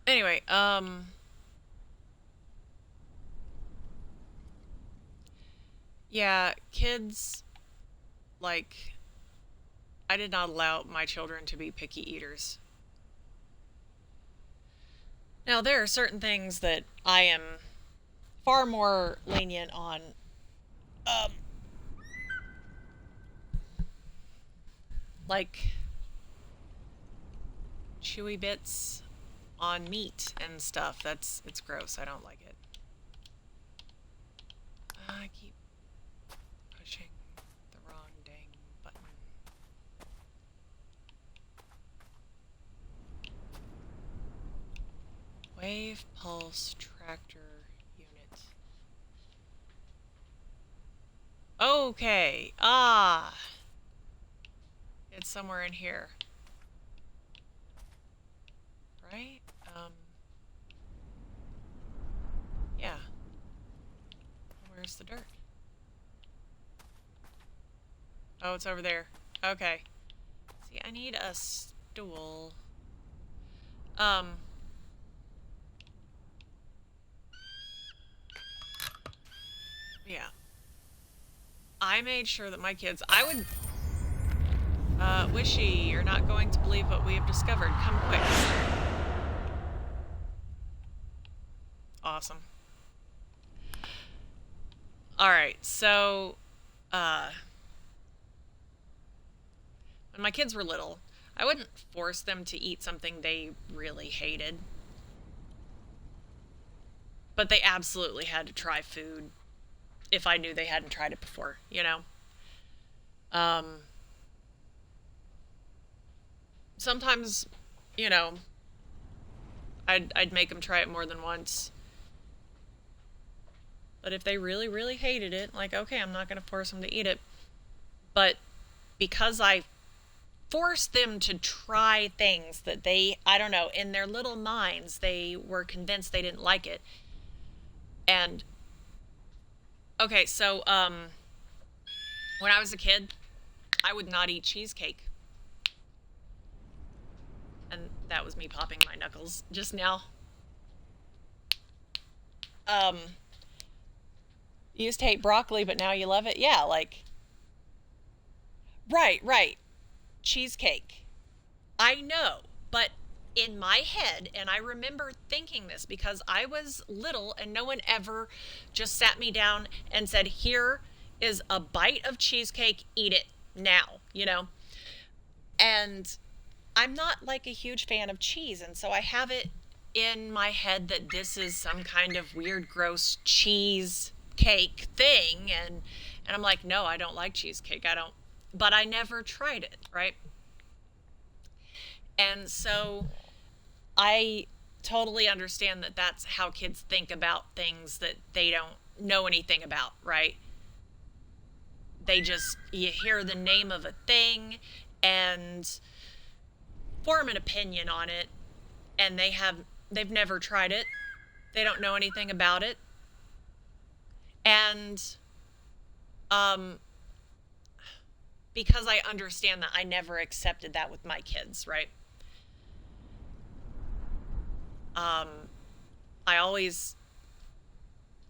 Anyway, yeah, kids, like, I did not allow my children to be picky eaters. Now, there are certain things that I am far more lenient on. Um, like chewy bits on meat and stuff. It's gross. I don't like it. I keep pushing the wrong dang button. Wave pulse tractor unit. Okay. Ah. It's somewhere in here. Right? Yeah. Where's the dirt? Oh, it's over there. Okay. See, I need a stool. Yeah. I made sure that my kids, I would, Wishy, you're not going to believe what we have discovered. Come quick. Awesome. Alright, so, when my kids were little, I wouldn't force them to eat something they really hated. But they absolutely had to try food. if I knew they hadn't tried it before, you know. Um, Sometimes, you know, I'd make them try it more than once. But if they really, really hated it, like, okay, I'm not going to force them to eat it. But because I forced them to try things that they, I don't know, in their little minds, they were convinced they didn't like it. And, okay, so, when I was a kid, I would not eat cheesecake. And that was me popping my knuckles just now. Um, you used to hate broccoli, but now you love it? Yeah, like, right, right. Cheesecake. I know, but in my head, and I remember thinking this because I was little and no one ever just sat me down and said, here is a bite of cheesecake, eat it now, you know? And I'm not like a huge fan of cheese, and so I have it in my head that this is some kind of weird, gross cheese cake thing, and I'm like, no, I don't like cheesecake. I don't, but I never tried it, right? And so I totally understand that that's how kids think about things that they don't know anything about, right? They just, you hear the name of a thing and form an opinion on it, and they've never tried it. They don't know anything about it. And um because I understand that, I never accepted that with my kids, right? Um I always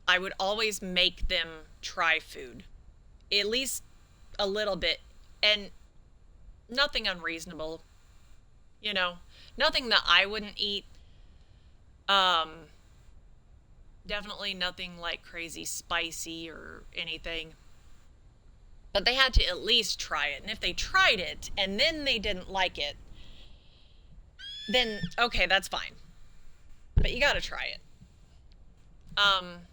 I would always make them try food. At least a little bit, and nothing unreasonable, you know. Nothing that I wouldn't eat. Um Definitely nothing like crazy spicy or anything. But they had to at least try it. And if they tried it and then they didn't like it, then okay, that's fine. But you got to try it. Um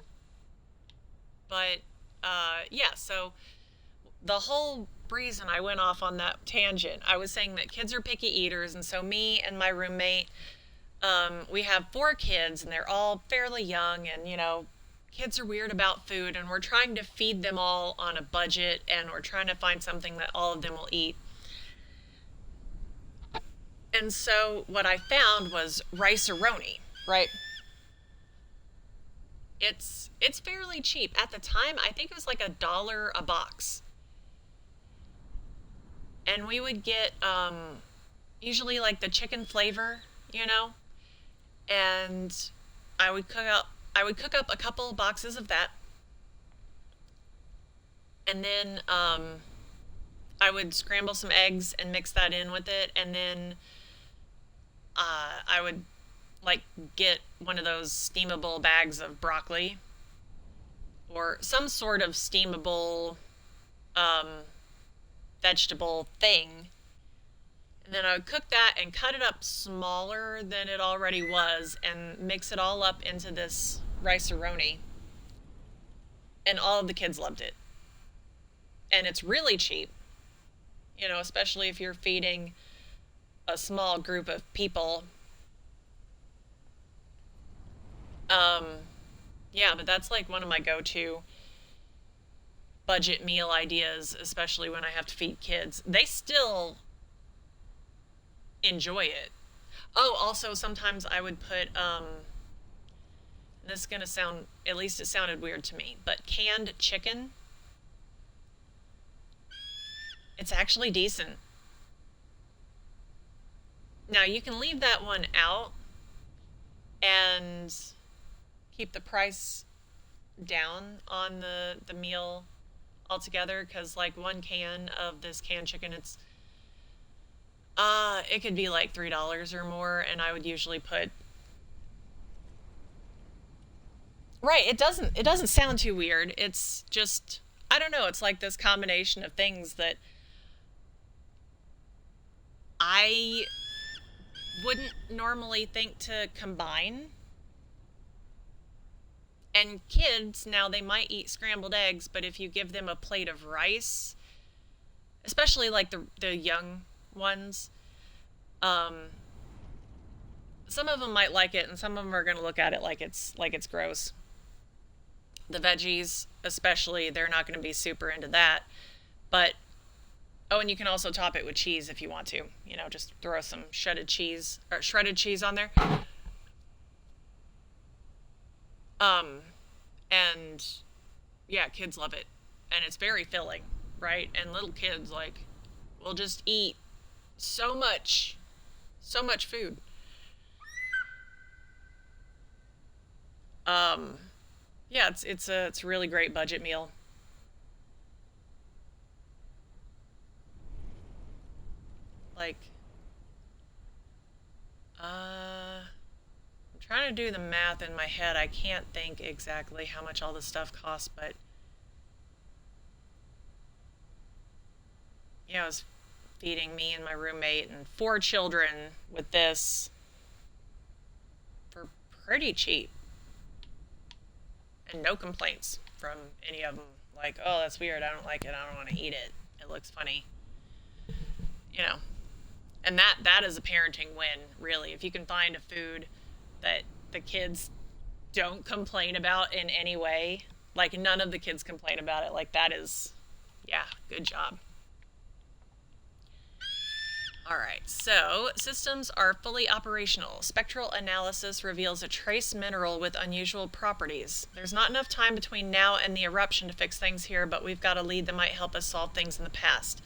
but yeah, so the whole reason I went off on that tangent, I was saying that kids are picky eaters, and so me and my roommate, we have 4 kids, and they're all fairly young, and you know, kids are weird about food, and we're trying to feed them all on a budget, and we're trying to find something that all of them will eat. And so what I found was rice-a-roni, right? It's fairly cheap. At the time, I think it was like $1 a box. And we would get usually like the chicken flavor, you know? And I would cook up a couple boxes of that. And then I would scramble some eggs and mix that in with it, and then I would like get one of those steamable bags of broccoli or some sort of steamable um, vegetable thing. And then I would cook that and cut it up smaller than it already was and mix it all up into this rice-a-roni. And all of the kids loved it. And it's really cheap, you know, especially if you're feeding a small group of people. Um, yeah, but that's like one of my go-to budget meal ideas, especially when I have to feed kids. They still enjoy it. Oh, also sometimes I would put this is gonna sound, at least it sounded weird to me, but canned chicken. It's actually decent. Now you can leave that one out and keep the price down on the meal altogether, because like one can of this canned chicken, it could be like $3 or more, and I would usually put, right, it doesn't sound too weird. It's just, I don't know, it's like this combination of things that I wouldn't normally think to combine. And kids, now they might eat scrambled eggs, but if you give them a plate of rice, especially like the young ones, um, some of them might like it, and some of them are going to look at it like it's gross. The veggies, especially, they're not going to be super into that. But oh, and you can also top it with cheese if you want to. You know, just throw some shredded cheese on there. Um, and yeah, kids love it, and it's very filling, right? And little kids like will just eat so much, so much food. Um, yeah, it's a really great budget meal. Like, I'm trying to do the math in my head. I can't think exactly how much all this stuff costs, but I was feeding me and my roommate and 4 children with this for pretty cheap, and no complaints from any of them. Like, oh, that's weird. I don't like it. I don't want to eat it. It looks funny. You know, and that is a parenting win, really. If you can find a food that the kids don't complain about in any way, like none of the kids complain about it, like that is, yeah, good job. All right, so systems are fully operational. Spectral analysis reveals a trace mineral with unusual properties. There's not enough time between now and the eruption to fix things here, but we've got a lead that might help us solve things in the past.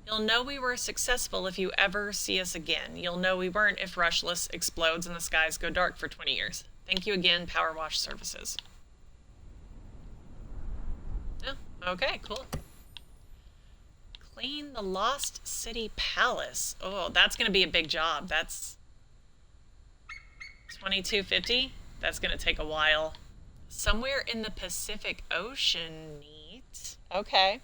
You'll know we were successful if you ever see us again. You'll know we weren't if Rushless explodes and the skies go dark for 20 years. Thank you again, PowerWash Services. Yeah, okay, cool. Clean the Lost City Palace. Oh, that's going to be a big job. That's $22.50. That's going to take a while. Somewhere in the Pacific Ocean. Neat. Okay.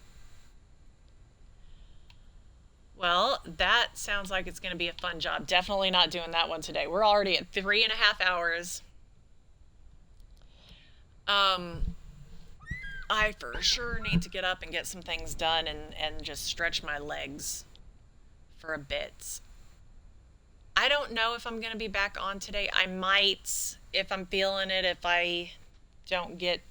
Well, that sounds like it's going to be a fun job. Definitely not doing that one today. We're already at 3.5 hours. I for sure need to get up and get some things done and just stretch my legs for a bit. I don't know if I'm going to be back on today. I might, if I'm feeling it, if I don't get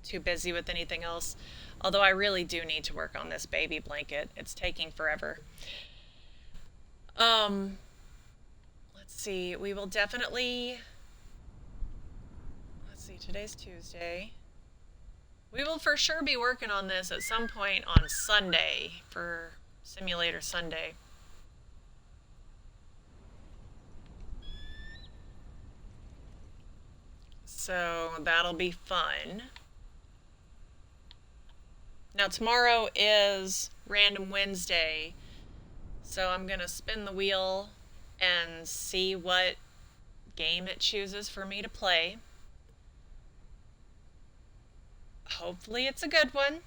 too busy with anything else. Although I really do need to work on this baby blanket. It's taking forever. Let's see. We will definitely, let's see, today's Tuesday. We will for sure be working on this at some point on Sunday for Simulator Sunday. So that'll be fun. Now tomorrow is Random Wednesday, so I'm going to spin the wheel and see what game it chooses for me to play. Hopefully it's a good one.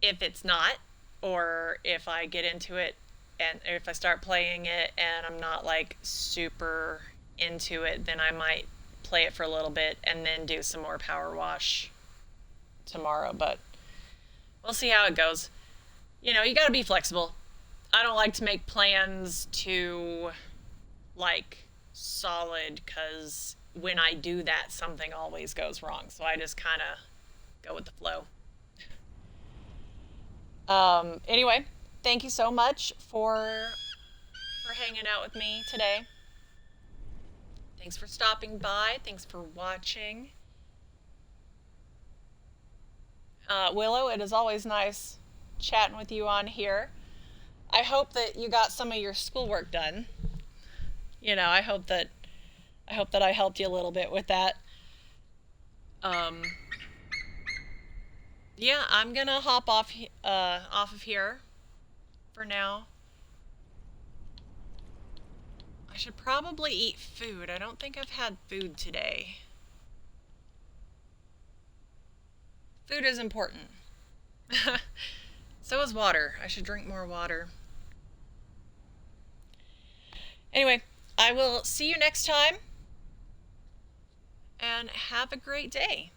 If it's not, or if I get into it and if I start playing it and I'm not like super into it, then I might play it for a little bit and then do some more PowerWash tomorrow, but we'll see how it goes. You know, you gotta be flexible. I don't like to make plans too like solid, because when I do that, something always goes wrong. So I just kind of go with the flow. Anyway, thank you so much for hanging out with me today. Thanks for stopping by. Thanks for watching. Willow, it is always nice chatting with you on here. I hope that you got some of your schoolwork done. You know, I hope that I helped you a little bit with that. Yeah, I'm gonna hop off of here for now. I should probably eat food. I don't think I've had food today. Food is important. So is water. I should drink more water. Anyway, I will see you next time. and have a great day.